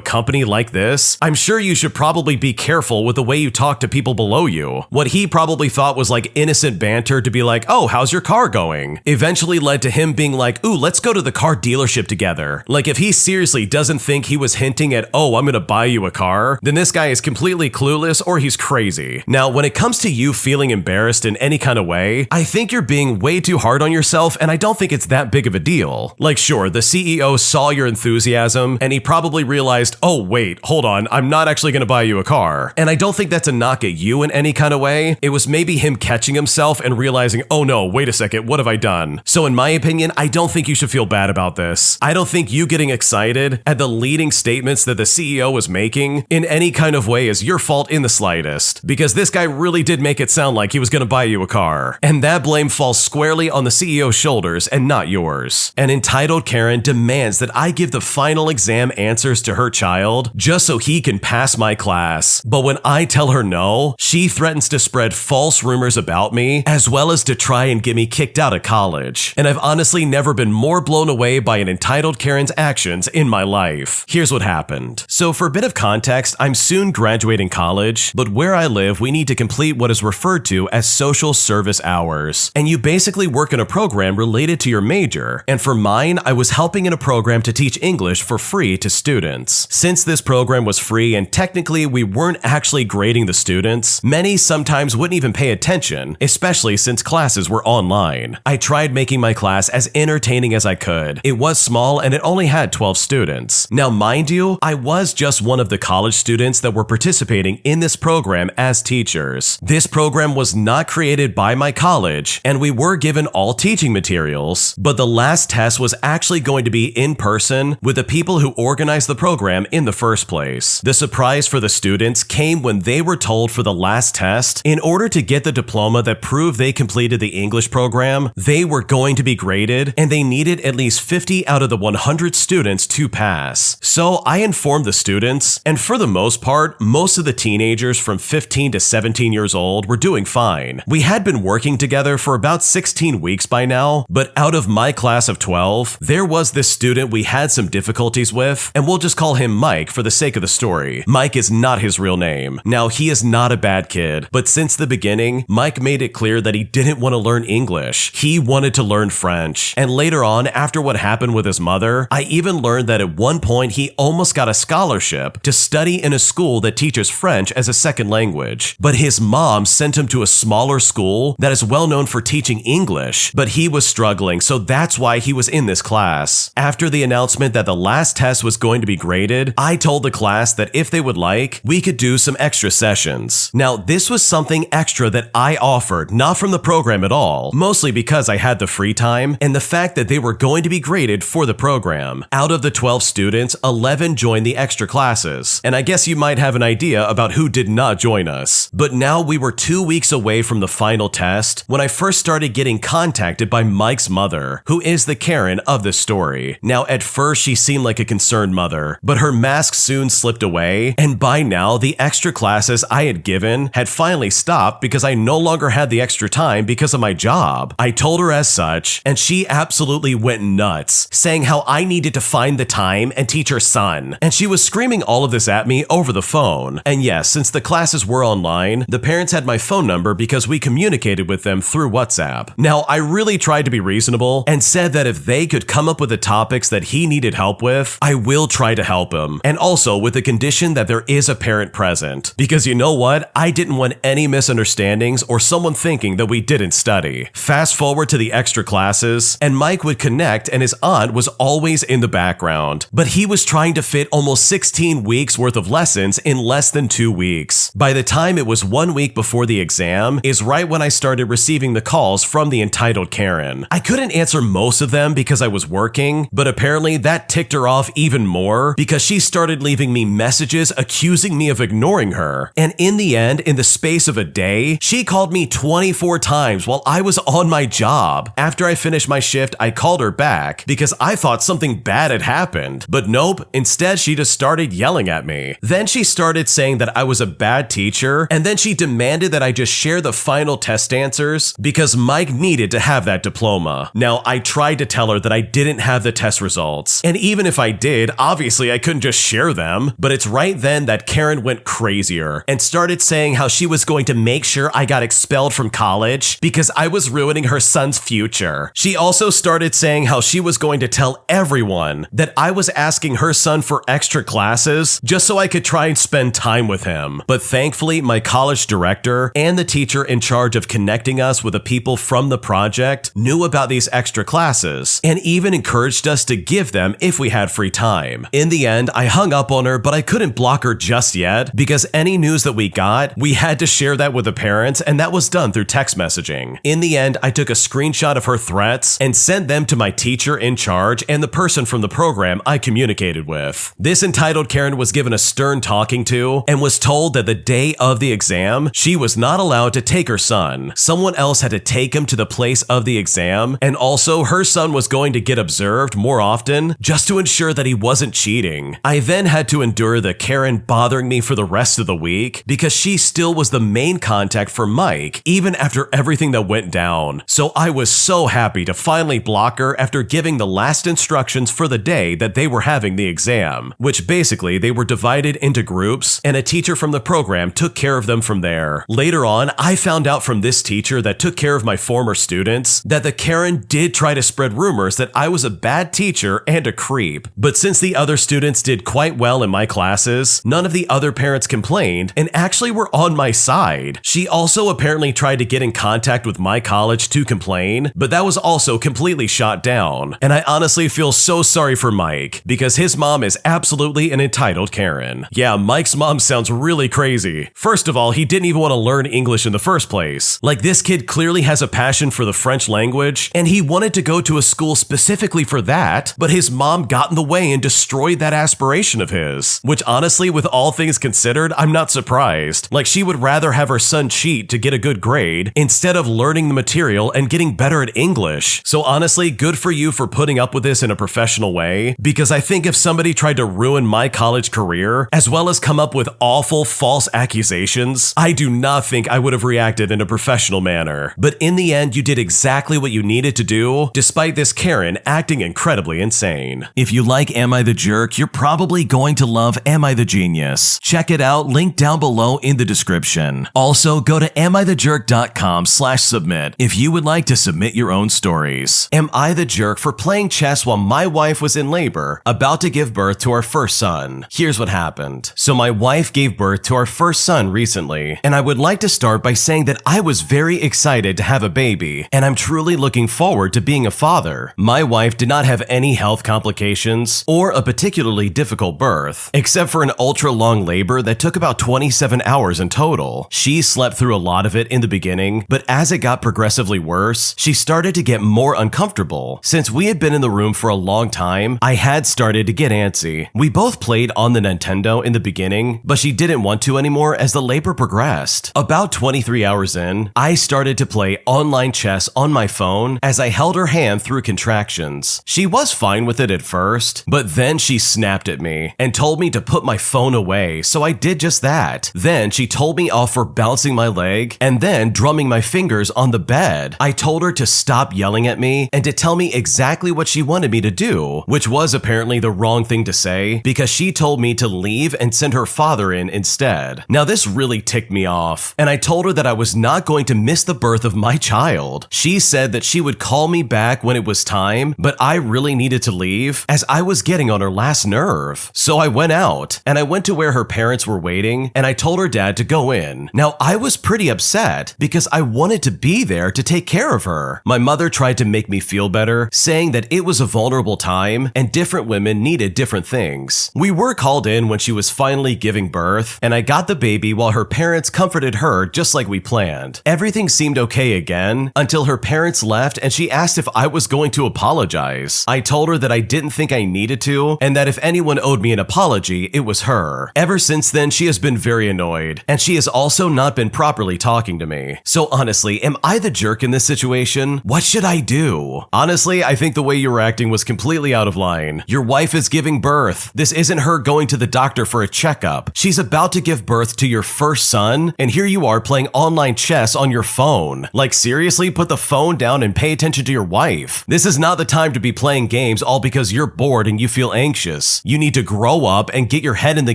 company like this, I'm sure you should probably be careful with the way you talk to people below you. What he probably thought was like innocent banter to be like, oh, how's your car going? Eventually led to him being like, ooh, let's go to the car dealership together. Like, if he seriously doesn't think he was hinting at, oh, I'm gonna buy you a car, then this guy is completely clueless or he's crazy. Now, when it comes to you feeling embarrassed in any kind of way, I think you're being way too hard on yourself, and I don't think it's that big of a deal. Like, sure, the CEO saw your enthusiasm and he probably realized, oh wait, hold on, I'm not actually gonna buy you a car. And I don't think that's a knock at you in any kind of way. It was maybe him catching himself and realizing, oh no, wait a second, what have I done? So in my opinion, I don't think you should feel bad about this. I don't think you getting excited at the leading statements that the CEO was making in any kind of way is your fault in the slightest, because this guy really did make it sound like he was gonna buy you a car. And that blame falls squarely on the CEO's shoulders and not yours. An entitled Karen demands that I give the final exam answers to her child just so he can pass my class. But when I tell her no, she threatens to spread false rumors about me, as well as to try and get me kicked out of college. And I've honestly never been more blown away by an entitled Karen's actions in my life. Here's what happened. So for a bit of context, I'm soon graduating college, but where I live, we need to complete what is referred to as social service hours. And you basically work in a program related to your major. And for mine, I was helping in a program to teach English for free to students. Since this program was free and technically we weren't actually grading the students, many sometimes wouldn't even pay attention, especially since classes were online. I tried making my class as entertaining as I could. It was small and it only had 12 students. Now mind you, I was just one of the college students that were participating in this program as teachers. This program was not created by my college, and we were given all teaching materials, but the last test was actually going to be in person with the people who organized the program in the first place. The surprise for the students came when they were told for the last test, in order to get the diploma that proved they completed the English program, they were going to be graded and they needed at least 50 out of the 100 students to pass. So I informed the students, and for the most part, most of the teenagers from 15 to 17 years old were doing fine. We had been working together for about 16 weeks by now, but out of my class of 12, there was this student we had some difficulties with, and we'll just call him Mike for the sake of the story. Mike is not his real name. Now, he is not a bad kid, but since the beginning, Mike made it clear that he didn't want to learn English. He wanted to learn French. And later on, after what happened with his mother, I even learned that at one point he almost got a scholarship to study in a school that teaches French as a second language. But his mom sent him to a smaller school that is well known for teaching English, but he was struggling, so that's why he was in this class. After the announcement that the last test was going to be graded, I told the class that if they would like, we could do some extra sessions. Now, this was something extra that I offered, not from the program at all, mostly because I had the free time and the fact that they were going to be graded for the program. Out of the 12 students, 11 joined the extra classes, and I guess you might have an idea about who did not join us. But now we were 2 weeks away from the final test when I first started getting contacted by Mike's mother, who is the Karen of this story. Now, at first she seemed like a concerned mother, but her mask soon slipped away, and by now the extra classes I had given had finally stopped because I no longer had the extra time because of my job. I told her as such, and she absolutely went nuts, saying how I needed to find the time and teach her science done. And she was screaming all of this at me over the phone. And yes, since the classes were online, the parents had my phone number because we communicated with them through WhatsApp. Now, I really tried to be reasonable and said that if they could come up with the topics that he needed help with, I will try to help him. And also with the condition that there is a parent present. Because you know what? I didn't want any misunderstandings or someone thinking that we didn't study. Fast forward to the extra classes, and Mike would connect and his aunt was always in the background. But he was trying to fit almost 16 weeks worth of lessons in less than 2 weeks. By the time it was 1 week before the exam is right when I started receiving the calls from the entitled Karen. I couldn't answer most of them because I was working, but apparently that ticked her off even more because she started leaving me messages accusing me of ignoring her. And in the end, in the space of a day, she called me 24 times while I was on my job. After I finished my shift, I called her back because I thought something bad had happened. But nope, instead she just started yelling at me. Then she started saying that I was a bad teacher, and then she demanded that I just share the final test answers because Mike needed to have that diploma. Now, I tried to tell her that I didn't have the test results, and even if I did, obviously I couldn't just share them. But it's right then that Karen went crazier and started saying how she was going to make sure I got expelled from college because I was ruining her son's future. She also started saying how she was going to tell everyone that I was asking her son for extra classes just so I could try and spend time with him. But thankfully, my college director and the teacher in charge of connecting us with the people from the project knew about these extra classes and even encouraged us to give them if we had free time. In the end, I hung up on her, but I couldn't block her just yet because any news that we got, we had to share that with the parents, and that was done through text messaging. In the end, I took a screenshot of her threats and sent them to my teacher in charge and the person from the program I communicated with. This entitled Karen was given a stern talking to and was told that the day of the exam, she was not allowed to take her son. Someone else had to take him to the place of the exam, and also her son was going to get observed more often just to ensure that he wasn't cheating. I then had to endure the Karen bothering me for the rest of the week because she still was the main contact for Mike, even after everything that went down. So I was so happy to finally block her after giving the last instructions for the day that they were having the exam, which basically they were divided into groups and a teacher from the program took care of them from there. Later on, I found out from this teacher that took care of my former students that the Karen did try to spread rumors that I was a bad teacher and a creep. But since the other students did quite well in my classes, none of the other parents complained and actually were on my side. She also apparently tried to get in contact with my college to complain, but that was also completely shot down. And I honestly feel so sorry for Mike because his mom is absolutely an entitled Karen. Yeah, Mike's mom sounds really crazy. First of all, he didn't even want to learn English in the first place. Like, this kid clearly has a passion for the French language and he wanted to go to a school specifically for that, but his mom got in the way and destroyed that aspiration of his. Which honestly, with all things considered, I'm not surprised. Like, she would rather have her son cheat to get a good grade instead of learning the material and getting better at English. So honestly, good for you for putting up with this in a professional way, because I think if somebody tried to ruin my college career, as well as come up with awful false accusations, I do not think I would have reacted in a professional manner. But in the end, you did exactly what you needed to do, despite this Karen acting incredibly insane. If you like Am I the Jerk, you're probably going to love Am I the Genius. Check it out, link down below in the description. Also, go to amithejerk.com/submit if you would like to submit your own stories. Am I the jerk for playing chess while my wife was in labor, about to give birth to our first son? Here's what happened. So my wife gave birth to our first son recently, and I would like to start by saying that I was very excited to have a baby, and I'm truly looking forward to being a father. My wife did not have any health complications or a particularly difficult birth, except for an ultra-long labor that took about 27 hours in total. She slept through a lot of it in the beginning, but as it got progressively worse, she started to get more uncomfortable. Since we had been in the room for a long time, I had started to get antsy. We both played on the Nintendo in the beginning, but she didn't want to anymore as the labor progressed. About 23 hours in, I started to play online chess on my phone as I held her hand through contractions. She was fine with it at first, but then she snapped at me and told me to put my phone away, so I did just that. Then she told me off for bouncing my leg and then drumming my fingers on the bed. I told her to stop yelling at me and to tell me exactly what she wanted me to do, which was apparently the wrong thing thing to say because she told me to leave and send her father in instead. Now this really ticked me off, and I told her that I was not going to miss the birth of my child. She said that she would call me back when it was time, but I really needed to leave as I was getting on her last nerve. So I went out, and I went to where her parents were waiting, and I told her dad to go in. Now I was pretty upset because I wanted to be there to take care of her. My mother tried to make me feel better, saying that it was a vulnerable time and different women needed different things. We were called in when she was finally giving birth, and I got the baby while her parents comforted her just like we planned. Everything seemed okay again until her parents left and she asked if I was going to apologize. I told her that I didn't think I needed to, and that if anyone owed me an apology, it was her. Ever since then, she has been very annoyed, and she has also not been properly talking to me. So honestly, am I the jerk in this situation? What should I do? Honestly, I think the way you were acting was completely out of line. Your wife is giving birth. This isn't her going to the doctor for a checkup. She's about to give birth to your first son, and here you are playing online chess on your phone. Like seriously, put the phone down and pay attention to your wife. This is not the time to be playing games all because you're bored and you feel anxious. You need to grow up and get your head in the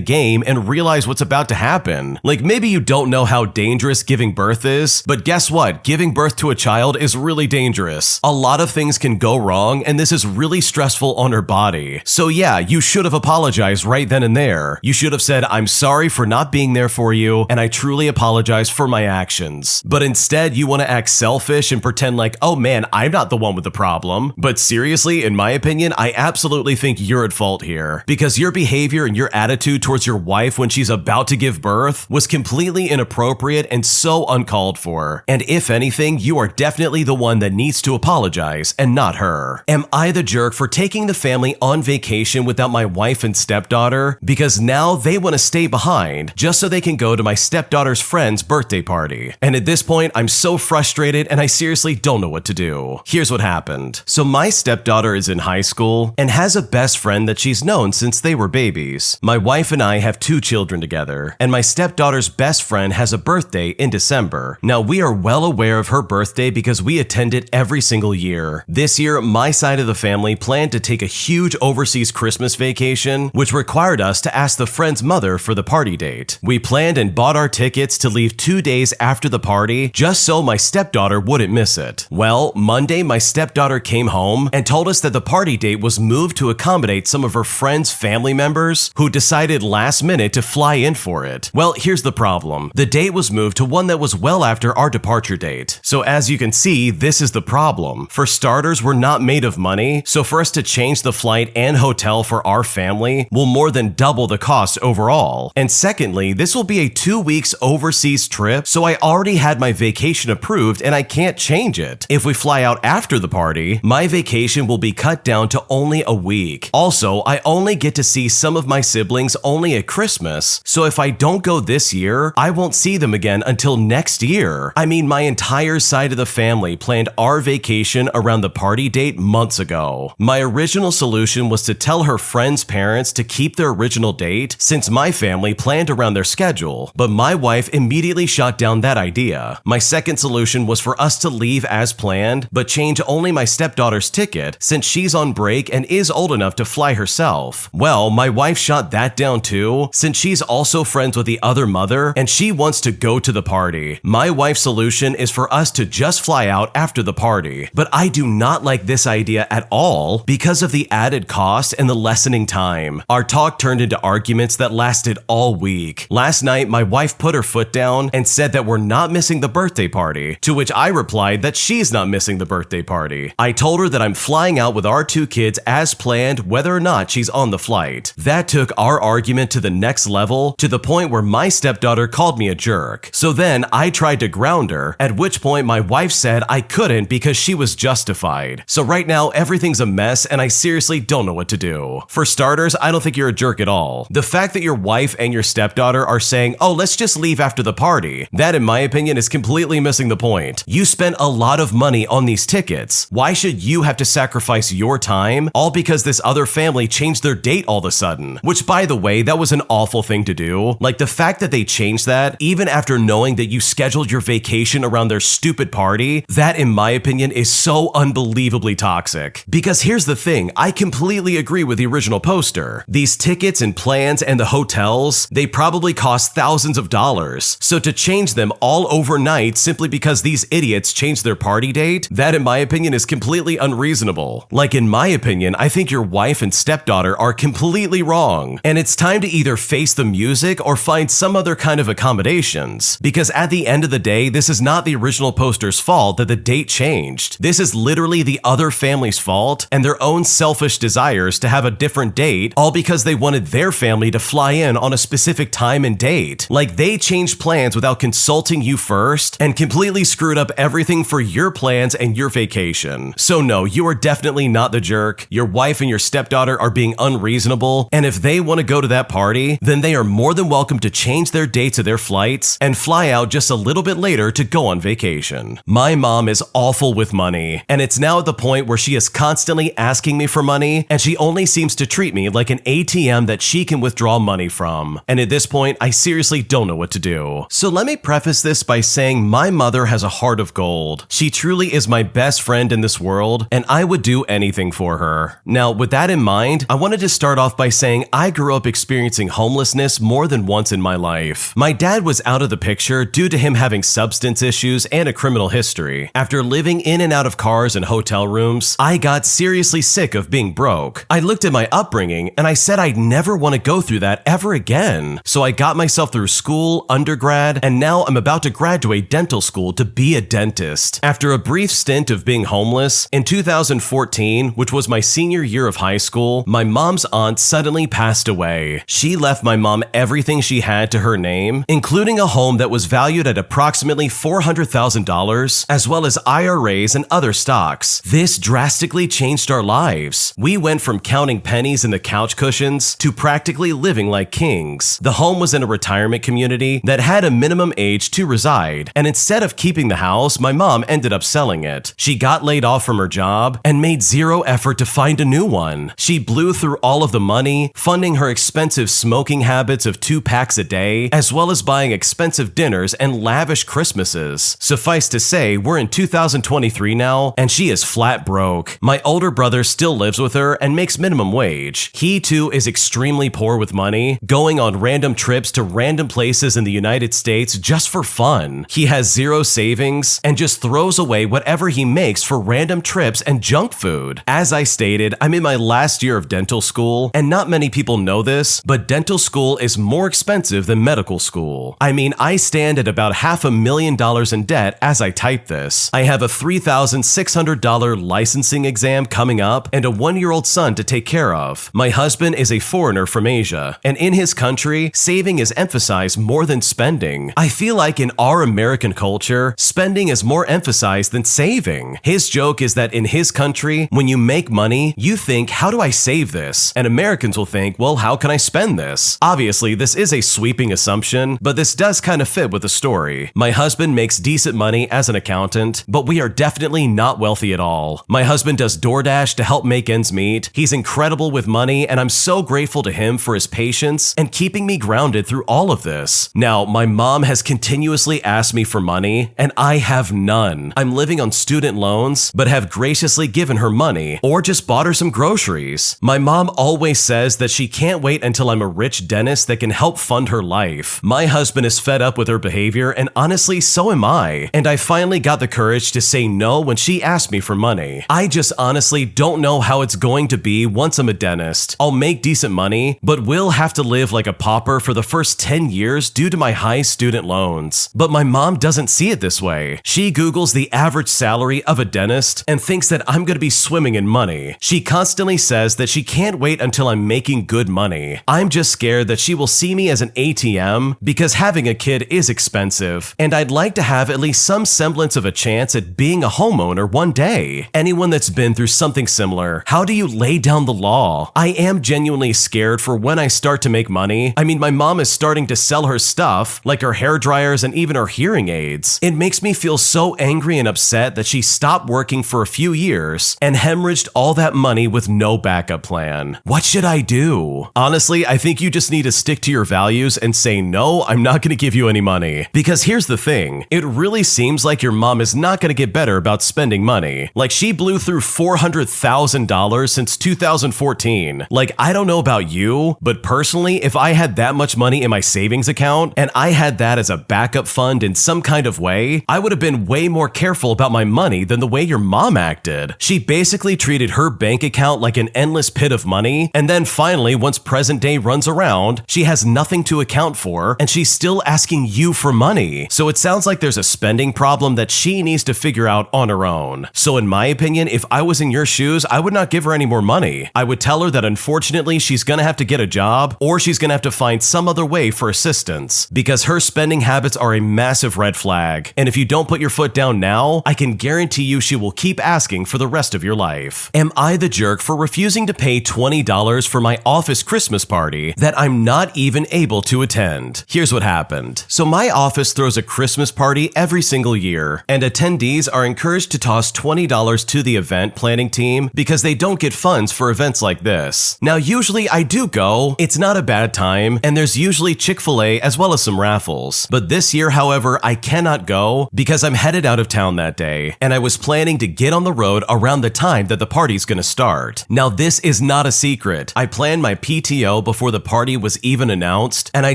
game and realize what's about to happen. Like maybe you don't know how dangerous giving birth is, but guess what? Giving birth to a child is really dangerous. A lot of things can go wrong, and this is really stressful on her body. So yeah, you should have apologized right then and there. You should have said, I'm sorry for not being there for you, and I truly apologize for my actions. But instead, you want to act selfish and pretend like, oh man, I'm not the one with the problem. But seriously, in my opinion, I absolutely think you're at fault here, because your behavior and your attitude towards your wife when she's about to give birth was completely inappropriate and so uncalled for. And if anything, you are definitely the one that needs to apologize and not her. Am I the jerk for taking the family on vacation without my wife and stepdaughter? Because now they want to stay behind just so they can go to my stepdaughter's friend's birthday party. And at this point, I'm so frustrated and I seriously don't know what to do. Here's what happened. So my stepdaughter is in high school and has a best friend that she's known since they were babies. My wife and I have 2 children together, and my stepdaughter's best friend has a birthday in December. Now we are well aware of her birthday because we attend it every single year. This year, my side of the family planned to take a huge overseas Christmas vacation, which required us to ask the friend's mother for the party date. We planned and bought our tickets to leave 2 days after the party just so my stepdaughter wouldn't miss it. Well, Monday my stepdaughter came home and told us that the party date was moved to accommodate some of her friends' family members who decided last minute to fly in for it. Well, here's the problem. The date was moved to one that was well after our departure date. So as you can see, this is the problem. For starters, we're not made of money, so for us to change the flight and hotel for our family will more than double the cost overall. And secondly, this will be a 2 weeks overseas trip, so I already had my vacation approved and I can't change it. If we fly out after the party, my vacation will be cut down to only a week. Also, I only get to see some of my siblings only at Christmas, so if I don't go this year, I won't see them again until next year. I mean, my entire side of the family planned our vacation around the party date months ago. My original solution was to tell her friend's parents to keep their original date since my family planned around their schedule, but my wife immediately shot down that idea. My second solution was for us to leave as planned, but change only my stepdaughter's ticket since she's on break and is old enough to fly herself. Well, my wife shot that down too, since she's also friends with the other mother and she wants to go to the party. My wife's solution is for us to just fly out after the party, but I do not like this idea at all because of the added cost and the lessening time. Our talk turned into arguments that lasted all week. Last night, my wife put her foot down and said that we're not missing the birthday party, to which I replied that she's not missing the birthday party. I told her that I'm flying out with our 2 kids as planned whether or not she's on the flight. That took our argument to the next level, to the point where my stepdaughter called me a jerk. So then I tried to ground her, at which point my wife said I couldn't because she was justified. So right now everything's a mess and I seriously don't know what to do. For starters, I don't think you're a jerk at all. The fact that your wife and your stepdaughter are saying, oh, let's just leave after the party, that in my opinion is completely missing the point. You spent a lot of money on these tickets. Why should you have to sacrifice your time all because this other family changed their date all of a sudden? Which, by the way, that was an awful thing to do. Like the fact that they changed that even after knowing that you scheduled your vacation around their stupid party, that in my opinion is so unbelievably toxic. Because here's the thing, I completely agree with the original poster. These tickets and plans and the hotels, they probably cost thousands of dollars. So to change them all overnight simply because these idiots changed their party date, that in my opinion is completely unreasonable. Like in my opinion, I think your wife and stepdaughter are completely wrong, and it's time to either face the music or find some other kind of accommodations, because at the end of the day, this is not the original poster's fault that the date changed. This is literally the other family's fault and their own selfish desires to have a different date, all because they wanted their family to fly in on a specific time and date. Like, they changed plans without consulting you first and completely screwed up everything for your plans and your vacation. So no, you are definitely not the jerk. Your wife and your stepdaughter are being unreasonable, and if they want to go to that party, then they are more than welcome to change their dates of their flights and fly out just a little bit later to go on vacation. My mom is awful with money, and it's now at the point where she is constantly asking me for money, and she only seems to treat me like an ATM that she can withdraw money from. And at this point, I seriously don't know what to do. So let me preface this by saying my mother has a heart of gold. She truly is my best friend in this world, and I would do anything for her. Now, with that in mind, I wanted to start off by saying I grew up experiencing homelessness more than once in my life. My dad was out of the picture due to him having substance issues and a criminal history. After living in and out of cars and hotel rooms, I got seriously sick of being broke. I looked at my upbringing and I said I'd never want to go through that ever again. So I got myself through school, undergrad, and now I'm about to graduate dental school to be a dentist. After a brief stint of being homeless, in 2014, which was my senior year of high school, my mom's aunt suddenly passed away. She left my mom everything she had to her name, including a home that was valued at approximately $400,000, as well as IRAs and other stocks. This drastically changed our lives. We went from counting pennies in the couch cushions to practically living like kings. The home was in a retirement community that had a minimum age to reside, and instead of keeping the house, my mom ended up selling it. She got laid off from her job and made zero effort to find a new one. She blew through all of the money, funding her expensive smoking habits of 2 packs a day, as well as buying expensive dinners and lavish Christmases. Suffice to say, we're in 2023 now, and she is flat broke. My older brother still lives with her and makes minimum wage. He too is extremely poor with money, going on random trips to random places in the United States just for fun. He has zero savings and just throws away whatever he makes for random trips and junk food. As I stated, I'm in my last year of dental school, and not many people know this, but dental school is more expensive than medical school. I mean, I stand at about $500,000 in debt as I type this. I have a $3,600 licensing exam coming up and a 1-year-old son to take care of. My husband is a foreigner from Asia, and in his country, saving is emphasized more than spending. I feel like in our American culture, spending is more emphasized than saving. His joke is that in his country, when you make money, you think, how do I save this? And Americans will think, well, how can I spend this? Obviously, this is a sweeping assumption, but this does kind of fit with the story. My husband makes decent money as an accountant, but we are definitely not wealthy at all. My husband does DoorDash to help make ends meet. He's incredible with money, and I'm so grateful to him for his patience and keeping me grounded through all of this. Now, my mom has continuously asked me for money, and I have none. I'm living on student loans, but have graciously given her money or just bought her some groceries. My mom always says that she can't wait until I'm a rich dentist that can help fund her life. My husband is fed up with her behavior, and honestly, so am I. And I finally got the courage to say no when she asked me for money. I just honestly don't know how it's going to be once I'm a dentist. I'll make decent money, but will have to live like a pauper for the first 10 years due to my high student loans. But my mom doesn't see it this way. She Googles the average salary of a dentist and thinks that I'm going to be swimming in money. She constantly says that she can't wait until I'm making good money. I'm just scared that she will see me as an ATM because having a kid is expensive, and I'd like to have at least some semblance of a chance at being a homeowner one day. Anyone that's been through something similar, how do you lay down the law? I am genuinely scared for when I start to make money. I mean, my mom is starting to sell her stuff, like her hair dryers and even her hearing aids. It makes me feel so angry and upset that she stopped working for a few years and hemorrhaged all that money with no backup plan. What should I do? Honestly, I think you just need to stick to your values and say, no, I'm not going to give you any money. Because here's the thing, it really seems like your mom is not going to get better about spending money. Like, she blew through $400,000 since 2014 2014. Like, I don't know about you, but personally, if I had that much money in my savings account and I had that as a backup fund in some kind of way, I would have been way more careful about my money than the way your mom acted. She basically treated her bank account like an endless pit of money, and then finally, once present day runs around, she has nothing to account for, and she's still asking you for money. So it sounds like there's a spending problem that she needs to figure out on her own. So in my opinion, if I was in your shoes, I would not give her any more money. I would tell her that unfortunately she's gonna have to get a job, or she's gonna have to find some other way for assistance, because her spending habits are a massive red flag. And if you don't put your foot down now, I can guarantee you she will keep asking for the rest of your life. Am I the jerk for refusing to pay $20 for my office Christmas party that I'm not even able to attend? Here's what happened. So my office throws a Christmas party every single year, and attendees are encouraged to toss $20 to the event planning team because they don't get funds for events like this. Now, usually I do go, it's not a bad time, and there's usually Chick-fil-A as well as some raffles. But this year, however, I cannot go because I'm headed out of town that day, and I was planning to get on the road around the time that the party's gonna start. Now, this is not a secret. I planned my PTO before the party was even announced, and I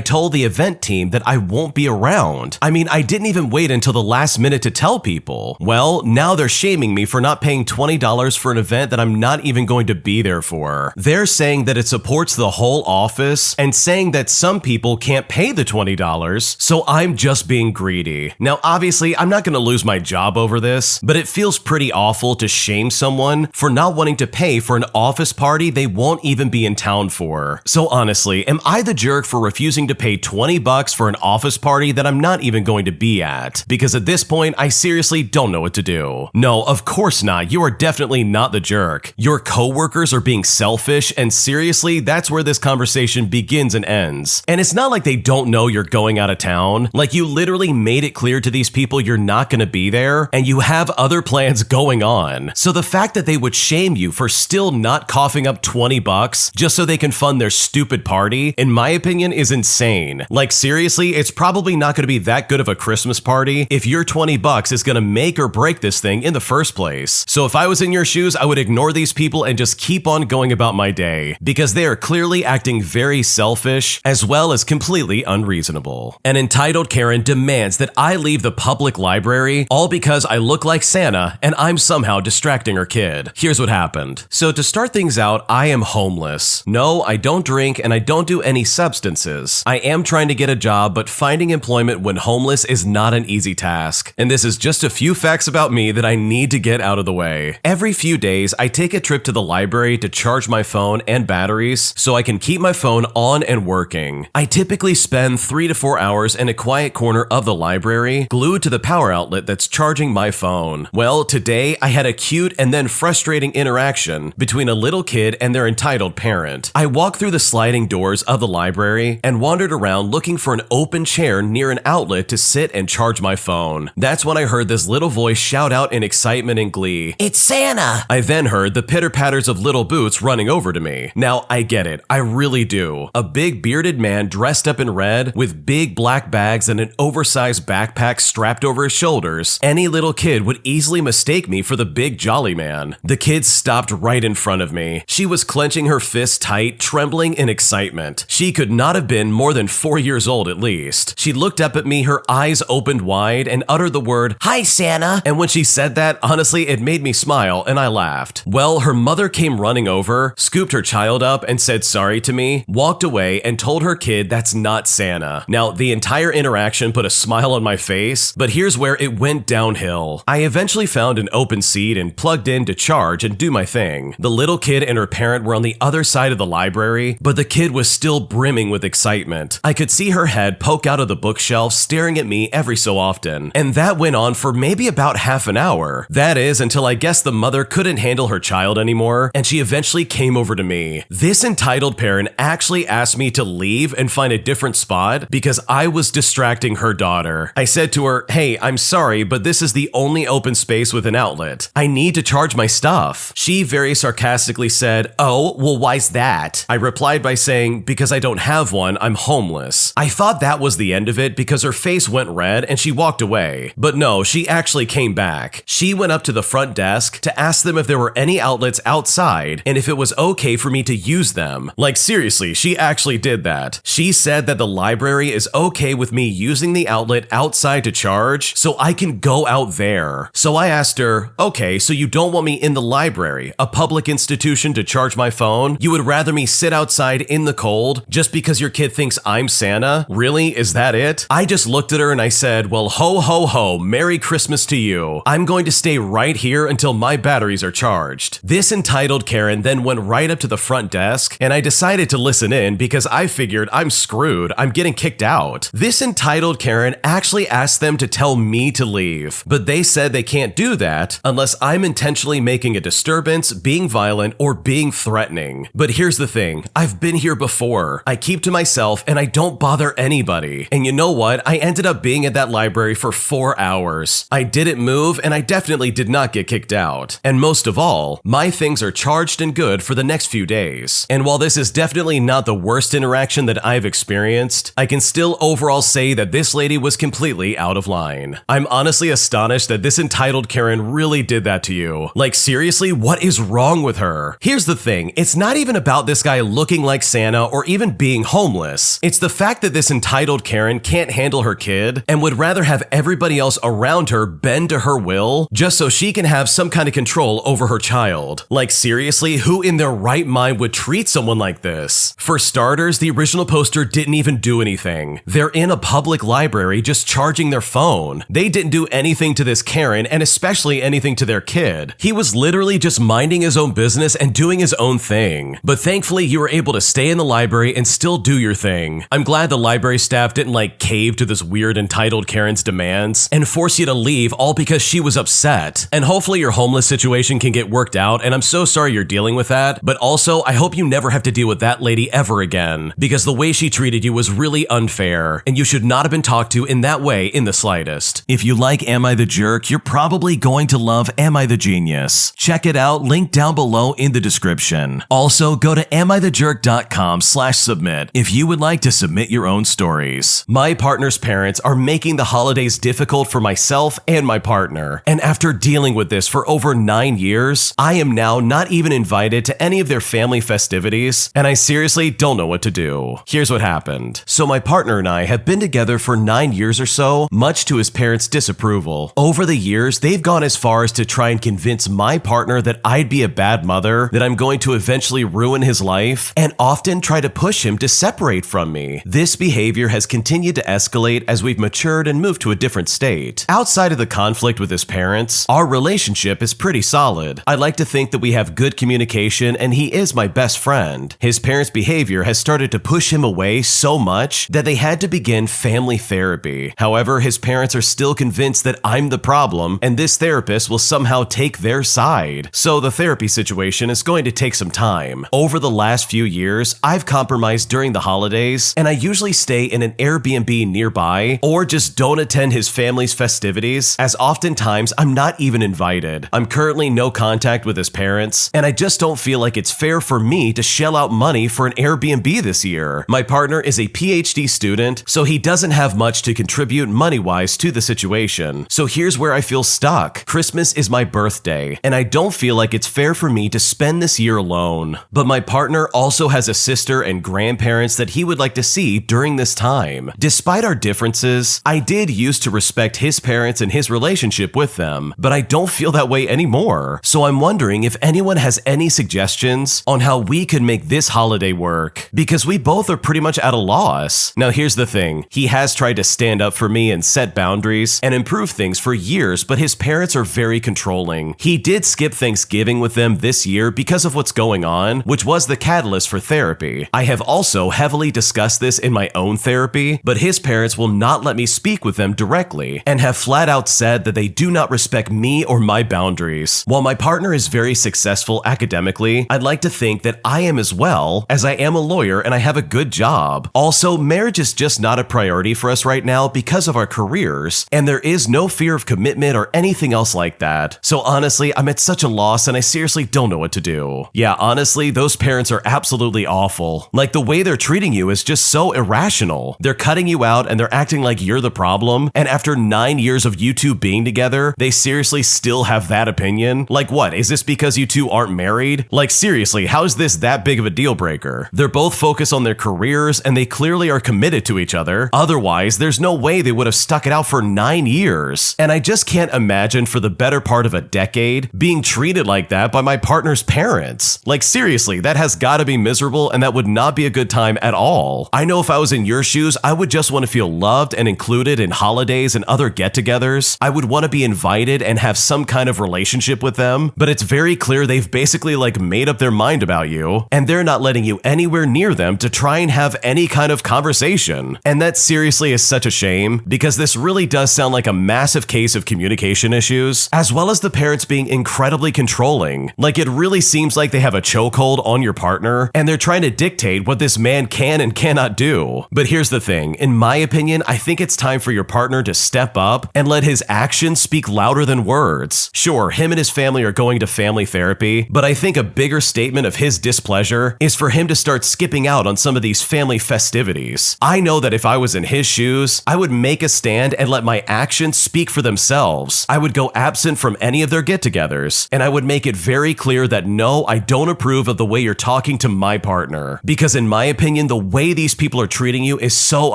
told the event team that I won't be around. I mean, I didn't even wait until the last minute to tell people. Well, now they're shaming me for not paying $20 for an event that I'm not even going to be there for. They're saying that it supports the whole office and saying that some people can't pay the $20, so I'm just being greedy. Now, obviously, I'm not going to lose my job over this, but it feels pretty awful to shame someone for not wanting to pay for an office party they won't even be in town for. So honestly, am I the jerk for refusing to pay $20 for an office party that I'm not even going to be at? Because at this point, I seriously don't know what to do. No, of course not. You are definitely not the jerk. Your coworkers are being selfish, and seriously, that's where this conversation begins and ends. And it's not like they don't know you're going out of town. Like, you literally made it clear to these people you're not going to be there, and you have other plans going on. So the fact that they would shame you for still not coughing up $20 just so they can fund their stupid party, in my opinion, is insane. Like, seriously, it's probably not going to be that good of a Christmas party if your $20 is going to make or break this thing in the first place. So if I was in your shoes, I would ignore these people and just keep on going about my day, because they are clearly acting very selfish as well as completely unreasonable. An entitled Karen demands that I leave the public library all because I look like Santa and I'm somehow distracting her kid. Here's what happened. So to start things out, I am homeless. No, I don't drink and I don't do any substances. I am trying to get a job, but finding employment when homeless is not an easy task. And this is just a few facts about me that I need to get out of the way. Every few days, I take a trip to the library to charge my phone and batteries so I can keep my phone on and working. I typically spend 3 to 4 hours in a quiet corner of the library, glued to the power outlet that's charging my phone. Well, today I had a cute and then frustrating interaction between a little kid and their entitled parent. I walked through the sliding doors of the library and wandered around looking for an open chair near an outlet to sit and charge my phone. That's when I heard this little voice shout out in excitement and glee, "It's Santa!" I then heard the pitter-patters of little boots running over to me. Now, I get it. I really do. A big bearded man dressed up in red with big black bags and an oversized backpack strapped over his shoulders. Any little kid would easily mistake me for the big jolly man. The kid stopped right in front of me. She was clenching her fists tight, trembling in excitement. She could not have been more than 4 years old at least. She looked up at me, her eyes opened wide, and uttered the word, "Hi, Santa." And when she said that, honestly, it made me smile and I laughed. Well, her mother came running over, scooped her child up and said sorry to me, walked away and told her kid that's not Santa. Now, the entire interaction put a smile on my face, but here's where it went downhill. I eventually found an open seat and plugged in to charge and do my thing. The little kid and her parent were on the other side of the library, but the kid was still brimming with excitement. I could see her head poke out of the bookshelf, staring at me every so often. And that went on for maybe about half an hour. That is, until I guess the mother couldn't handle her child anymore, and she eventually came over to me. This entitled parent actually asked me to leave and find a different spot because I was distracting her daughter. I said to her, "Hey, I'm sorry, but this is the only open space with an outlet. I need to charge my stuff." She very sarcastically said, "Oh, well, why's that?" I replied by saying, "Because I don't have one, I'm homeless." I thought that was the end of it because her face went red and she walked away. But no, she actually came back. She went up to the front desk to ask them if there were any outlets outside and if it was okay for me to use them. Like seriously, she actually did that. She said that the library is okay with me using the outlet outside to charge, so I can go out there. So I asked her, okay, so you don't want me in the library, a public institution, to charge my phone? You would rather me sit outside in the cold just because your kid thinks I'm Santa? Really? Is that it? I just looked at her and I said, well, ho ho ho, Merry Christmas to you. I'm going to stay right here until my batteries are charged. This entitled Karen then went right up to the front desk, and I decided to listen in because I figured I'm screwed. I'm getting kicked out. This entitled Karen actually asked them to tell me to leave, but they said they can't do that unless I'm intentionally making a disturbance, being violent, or being threatening. But here's the thing, I've been here before. I keep to myself and I don't bother anybody. And you know what? I ended up being at that library for 4 hours. I didn't move and I definitely did not get kicked out. And most of all, my things are charged and good for the next few days. And while this is definitely not the worst interaction that I've experienced, I can still overall say that this lady was completely out of line. I'm honestly astonished that this entitled Karen really did that to you. Like seriously, what is wrong with her? Here's the thing, it's not even about this guy looking like Santa or even being homeless. It's the fact that this entitled Karen can't handle her kid and would rather have everybody else around her bend to her will just so she can have some kind of control over her child. Like seriously, who in their right mind would treat someone like this? For starters, the original poster didn't even do anything. They're in a public library just charging their phone. They didn't do anything to this Karen, and especially anything to their kid. He was literally just minding his own business and doing his own thing. But thankfully, you were able to stay in the library and still do your thing. I'm glad the library staff didn't like cave to this weird entitled Karen's demands and force you to leave all because she was upset. And hopefully your homeless situation can get worked out, and I'm so sorry you're dealing with that, but also I hope you never have to deal with that lady ever again, because the way she treated you was really unfair, and you should not have been talked to in that way in the slightest. If you like Am I the Jerk, you're probably going to love Am I the Genius. Check it out, link down below in the description. Also, go to amithejerk.com/submit if you would like to submit your own stories. My partner's parents are making the holidays difficult for myself and my partner, and after dealing with this for over 9 years, I am now not even invited to any of their family festivities, and I seriously don't know what to do. Here's what happened. So my partner and I have been together for 9 years or so, much to his parents' disapproval. Over the years, they've gone as far as to try and convince my partner that I'd be a bad mother, that I'm going to eventually ruin his life, and often try to push him to separate from me. This behavior has continued to escalate as we've matured and moved to a different state. Outside of the conflict with his parents, our relationship is pretty solid. I like to think that we have good communication and he is my best friend. His parents' behavior has started to push him away so much that they had to begin family therapy. However, his parents are still convinced that I'm the problem and this therapist will somehow take their side. So the therapy situation is going to take some time. Over the last few years, I've compromised during the holidays, and I usually stay in an Airbnb nearby or just don't attend his family's festivities, as oftentimes I'm not even invited. I'm currently no contact with his parents, and I just don't feel like it's fair for me to shell out money for an Airbnb this year. My partner is a PhD student, so he doesn't have much to contribute money-wise to the situation. So here's where I feel stuck. Christmas is my birthday, and I don't feel like it's fair for me to spend this year alone. But my partner also has a sister and grandparents that he would like to see during this time. Despite our differences, I did used to respect his parents and his relationship with them, but I don't feel that way anymore. So I'm wondering if anyone has any suggestions on how we could make this holiday work, because we both are pretty much at a loss. Now here's the thing, he has tried to stand up for me and set boundaries and improve things for years, but his parents are very controlling. He did skip Thanksgiving with them this year because of what's going on, which was the catalyst for therapy. I have also heavily discussed this in my own therapy, but his parents will not let me speak with them directly and have flat out said that they do not respect me or my boundaries. While my partner is very successful academically, I'd like to think that I am as well, as I am a lawyer and I have a good job. Also, marriage is just not a priority for us right now because of our careers, and there is no fear of commitment or anything else like that. So honestly, I'm at such a loss and I seriously don't know what to do. Yeah, honestly, those parents are absolutely awful. Like, the way they're treating you is just so irrational. They're cutting you out and they're acting like you're the problem, and after 9 years of you two being together, they seriously still have that opinion? Like what, is this because you two aren't married? married? Like seriously, how is this that big of a deal breaker? They're both focused on their careers and they clearly are committed to each other. Otherwise, there's no way they would have stuck it out for 9 years. And I just can't imagine for the better part of a decade being treated like that by my partner's parents. Like seriously, that has got to be miserable and that would not be a good time at all. I know if I was in your shoes, I would just want to feel loved and included in holidays and other get-togethers. I would want to be invited and have some kind of relationship with them, but it's very clear they've basically like made up their mind about you and they're not letting you anywhere near them to try and have any kind of conversation. And that seriously is such a shame because this really does sound like a massive case of communication issues, as well as the parents being incredibly controlling. Like it really seems like they have a chokehold on your partner and they're trying to dictate what this man can and cannot do. But here's the thing, in my opinion, I think it's time for your partner to step up and let his actions speak louder than words. Sure, him and his family are going to family therapy, but I think a bigger statement of his displeasure is for him to start skipping out on some of these family festivities. I know that if I was in his shoes, I would make a stand and let my actions speak for themselves. I would go absent from any of their get-togethers, and I would make it very clear that no, I don't approve of the way you're talking to my partner. Because in my opinion, the way these people are treating you is so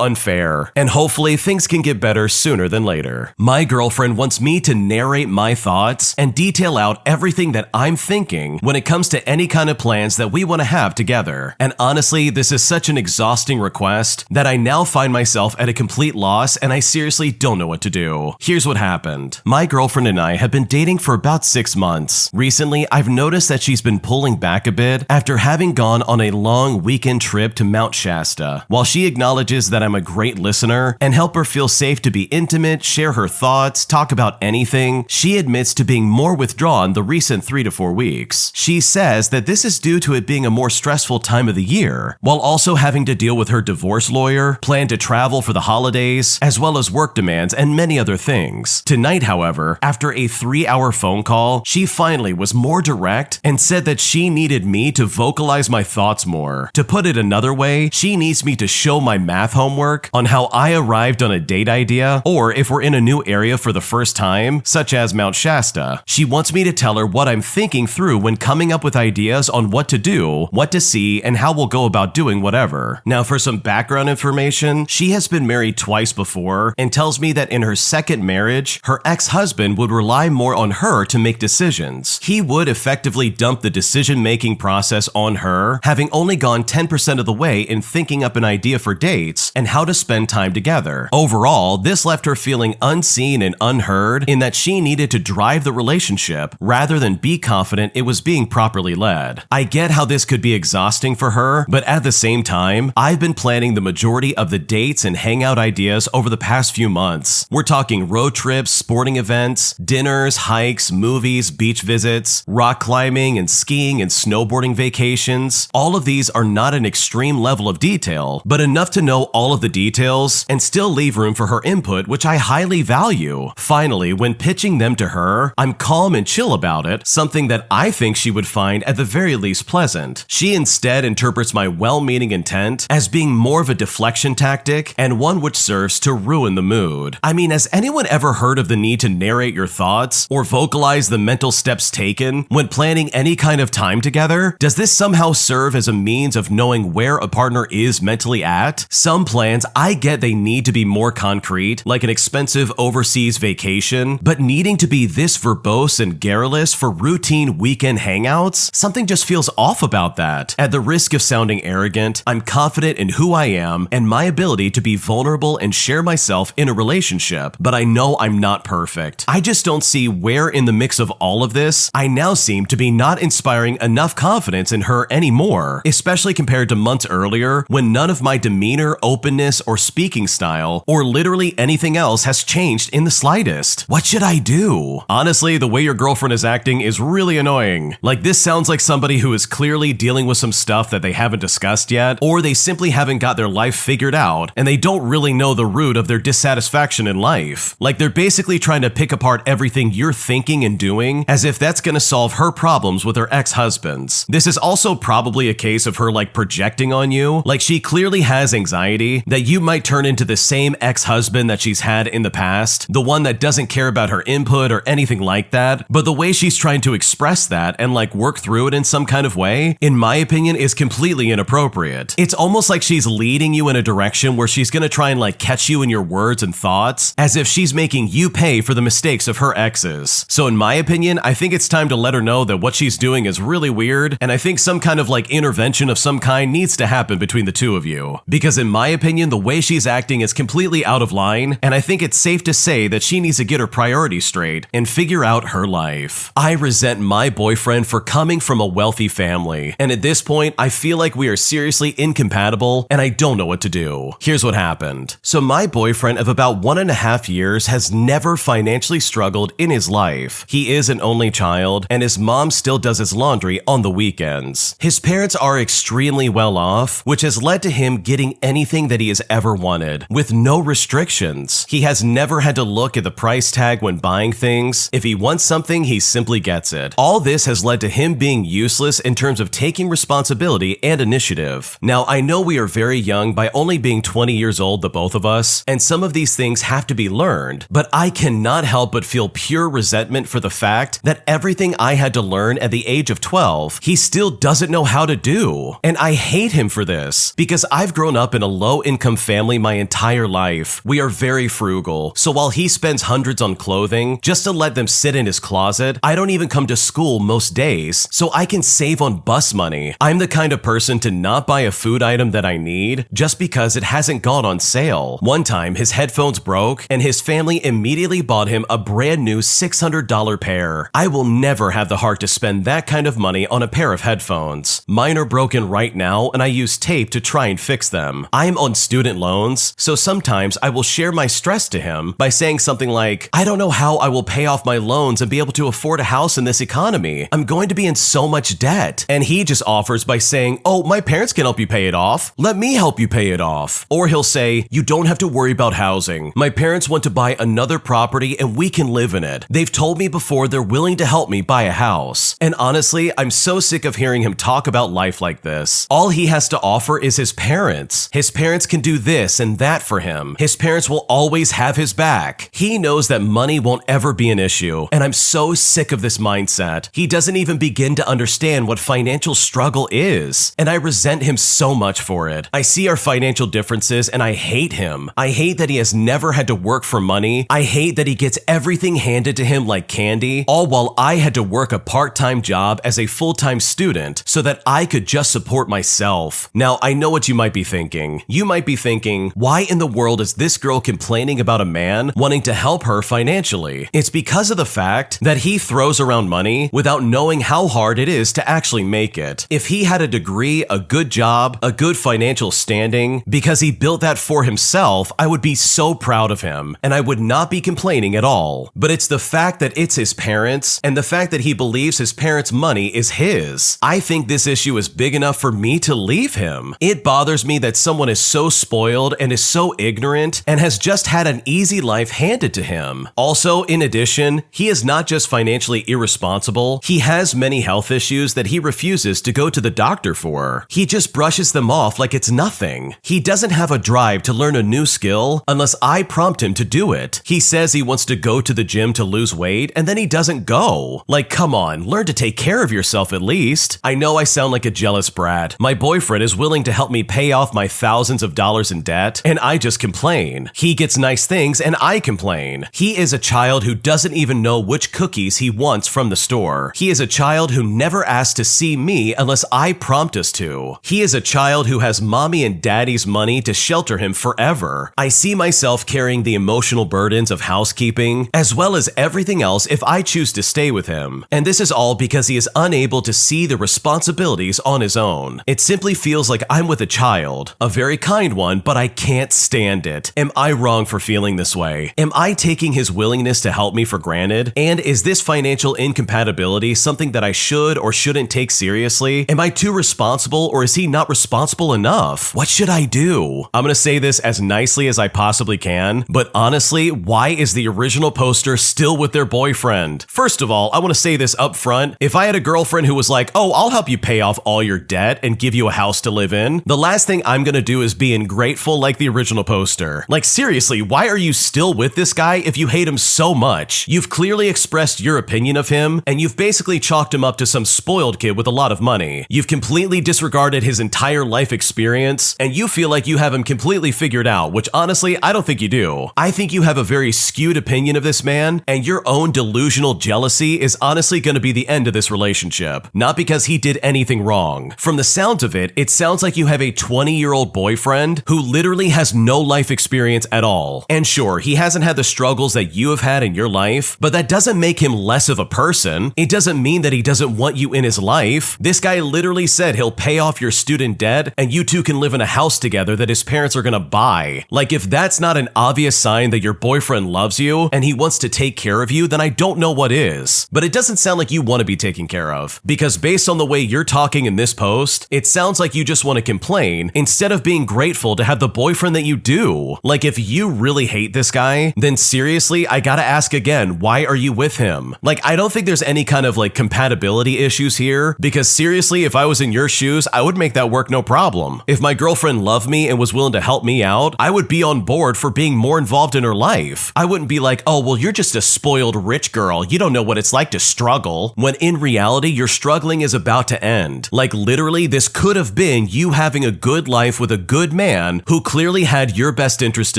unfair, and hopefully things can get better sooner than later. My girlfriend wants me to narrate my thoughts and detail out everything that I'm thinking when it comes to any kind of plans that we want to have together. And honestly, this is such an exhausting request that I now find myself at a complete loss and I seriously don't know what to do. Here's what happened. My girlfriend and I have been dating for about 6 months. Recently, I've noticed that she's been pulling back a bit after having gone on a long weekend trip to Mount Shasta. While she acknowledges that I'm a great listener and help her feel safe to be intimate, share her thoughts, talk about anything, she admits to being more withdrawn the recent 3 to 4 weeks. She says that this is due to it being a more stressful time of the year, while also having to deal with her divorce lawyer, plan to travel for the holidays, as well as work demands and many other things. Tonight, however, after a 3-hour phone call, she finally was more direct and said that she needed me to vocalize my thoughts more. To put it another way, she needs me to show my math homework on how I arrived on a date idea, or if we're in a new area for the first time, such as Mount Shasta. She wants me to tell her what I'm thinking through when coming up with ideas on what to do, what to see, and how we'll go about doing whatever. Now, for some background information, she has been married twice before and tells me that in her second marriage, her ex-husband would rely more on her to make decisions. He would effectively dump the decision-making process on her, having only gone 10% of the way in thinking up an idea for dates and how to spend time together. Overall, this left her feeling unseen and unheard in that she needed to drive the relationship rather than be confident it was being properly led. I get how this could be exhausting for her, but at the same time, I've been planning the majority of the dates and hangout ideas over the past few months. We're talking road trips, sporting events, dinners, hikes, movies, beach visits, rock climbing and skiing and snowboarding vacations. All of these are not an extreme level of detail, but enough to know all of the details and still leave room for her input, which I highly value. Finally, when pitching them to her, I'm calm and chill about it, something that I think she would find at the very least pleasant. She instead interprets my well-meaning intent as being more of a deflection tactic and one which serves to ruin the mood. I mean, has anyone ever heard of the need to narrate your thoughts or vocalize the mental steps taken when planning any kind of time together? Does this somehow serve as a means of knowing where a partner is mentally at? Some plans, I get they need to be more concrete, like an expensive overseas vacation, but needing to be this verbose and garrulous for routine weekend hangouts? Something just feels off about that. At the risk of sounding arrogant, I'm confident in who I am and my ability to be vulnerable and share myself in a relationship, but I know I'm not perfect. I just don't see where in the mix of all of this, I now seem to be not inspiring enough confidence in her anymore, especially compared to months earlier when none of my demeanor, openness, or speaking style, or literally anything else has changed in the slightest. What should I do? Honestly, the way your girlfriend is acting is really annoying. Like, this sounds like somebody who is clearly dealing with some stuff that they haven't discussed yet, or they simply haven't got their life figured out, and they don't really know the root of their dissatisfaction in life. Like, they're basically trying to pick apart everything you're thinking and doing as if that's gonna solve her problems with her ex-husbands. This is also probably a case of her like projecting on you. Like, she clearly has anxiety that you might turn into the same ex-husband that she's had in the past, the one that doesn't care about her input or anything like that, but the way she's trying to express that and like work through it in some kind of way, in my opinion, is completely inappropriate. It's almost like she's leading you in a direction where she's gonna try and like catch you in your words and thoughts, as if she's making you pay for the mistakes of her exes. So in my opinion, I think it's time to let her know that what she's doing is really weird, and I think some kind of like intervention of some kind needs to happen between the two of you. Because in my opinion, the way she's acting is completely out of line, and I think it's safe to say that she needs to get her priorities straight and figure out her life. I resent my boyfriend for coming from a wealthy family, and at this point, I feel like we are seriously incompatible and I don't know what to do. Here's what happened. So my boyfriend of about 1.5 years has never financially struggled in his life. He is an only child, and his mom still does his laundry on the weekends. His parents are extremely well off, which has led to him getting anything that he has ever wanted, with no restrictions. He has never had to look at the price tag when buying things. If he wants something, he simply gets it. All this has led to him being useless in terms of taking responsibility and initiative. Now, I know we are very young by only being 20 years old, the both of us, and some of these things have to be learned, but I cannot help but feel pure resentment for the fact that everything I had to learn at the age of 12, he still doesn't know how to do. And I hate him for this, because I've grown up in a low-income family my entire life. We are very frugal, so while he spends hundreds on clothing just to let them sit in his closet, I don't even come to school most days, so I can save on bus money. I'm the kind of person to not buy a food item that I need just because it hasn't gone on sale. One time, his headphones broke, and his family immediately bought him a brand new $600 pair. I will never have the heart to spend that kind of money on a pair of headphones. Mine are broken right now, and I use tape to try and fix them. I'm on student loans, so sometimes I will share my stress to him by saying something like, I don't know how I will pay off my loans and be able to afford a house in this economy. I'm going to be in so much debt. And he just offers by saying, oh, my parents can help you pay it off. Let me help you pay it off. Or he'll say, you don't have to worry about housing. My parents want to buy another property and we can live in it. They've told me before they're willing to help me buy a house. And honestly, I'm so sick of hearing him talk about life like this. All he has to offer is his parents. His parents can do this and that for him. His parents will always have his back. He knows that money won't ever be an issue, and I'm so sick of this mindset. He doesn't even begin to understand what financial struggle is, and I resent him so much for it. I see our financial differences and I hate him. I hate that he has never had to work for money. I hate that he gets everything handed to him like candy, all while I had to work a part-time job as a full-time student so that I could just support myself. Now, I know what you might be thinking. You might be thinking, why in the world is this girl complaining about a man wanting to help her financially? It's because of the fact that he throws around money without knowing how hard it is to actually make it. If he had a degree, a good job, a good financial standing, because he built that for himself, I would be so proud of him, and I would not be complaining at all. But it's the fact that it's his parents, and the fact that he believes his parents' money is his. I think this issue is big enough for me to leave him. It bothers me that someone is so spoiled and is so ignorant and has just had an easy life handed to him. Also, in addition, he is not just financially irresponsible, he has many health issues that he refuses to go to the doctor for. He just brushes them off like it's nothing. He doesn't have a drive to learn a new skill unless I prompt him to do it. He says he wants to go to the gym to lose weight, and then he doesn't go. Like, come on, learn to take care of yourself at least. I know I sound like a jealous brat. My boyfriend is willing to help me pay off my thousands of dollars in debt, and I just complain. He gets nice things, and I complain. He is a child who doesn't even know which cookies he wants from the store. He is a child who never asks to see me unless I prompt us to. He is a child who has mommy and daddy's money to shelter him forever. I see myself carrying the emotional burdens of housekeeping, as well as everything else if I choose to stay with him. And this is all because he is unable to see the responsibilities on his own. It simply feels like I'm with a child, a very kind one, but I can't stand it. Am I wrong for feeling this way? Am I taking his willingness to help me for granted? And is this financial incompatibility something that I should or shouldn't take seriously? Am I too responsible, or is he not responsible enough? What should I do? I'm gonna say this as nicely as I possibly can, but honestly, why is the original poster still with their boyfriend? First of all, I want to say this up front. If I had a girlfriend who was like, oh, I'll help you pay off all your debt and give you a house to live in, the last thing I'm gonna do is be ungrateful like the original poster. Like, seriously, why are you still with this guy if you hate him so much? You've clearly expressed your opinion of him, and you've basically chalked him up to some spoiled kid with a lot of money. You've completely disregarded his entire life experience, and you feel like you have him completely figured out, which honestly, I don't think you do. I think you have a very skewed opinion of this man, and your own delusional jealousy is honestly going to be the end of this relationship, not because he did anything wrong. From the sounds of it, it sounds like you have a 20-year-old boyfriend who literally has no life experience at all. And sure, he hasn't had the struggles that you have had in your life, but that doesn't make him less of a person. It doesn't mean that he doesn't want you in his life. This guy literally said he'll pay off your student debt and you two can live in a house together that his parents are gonna buy. Like, if that's not an obvious sign that your boyfriend loves you and he wants to take care of you, then I don't know what is. But it doesn't sound like you want to be taken care of, because based on the way you're talking in this post, it sounds like you just want to complain instead of being grateful to have the boyfriend that you do. Like, if you really hate this guy, then seriously, I gotta ask again, why are you with him? Like, I don't think there's any kind of like compatibility issues here, because seriously, if I was in your shoes, I would make that work no problem. If my girlfriend loved me and was willing to help me out, I would be on board for being more involved in her life. I wouldn't be like, oh, well, you're just a spoiled rich girl. You don't know what it's like to struggle. When in reality, your struggling is about to end. Like, literally, this could have been you having a good life with a good man who clearly had your best interest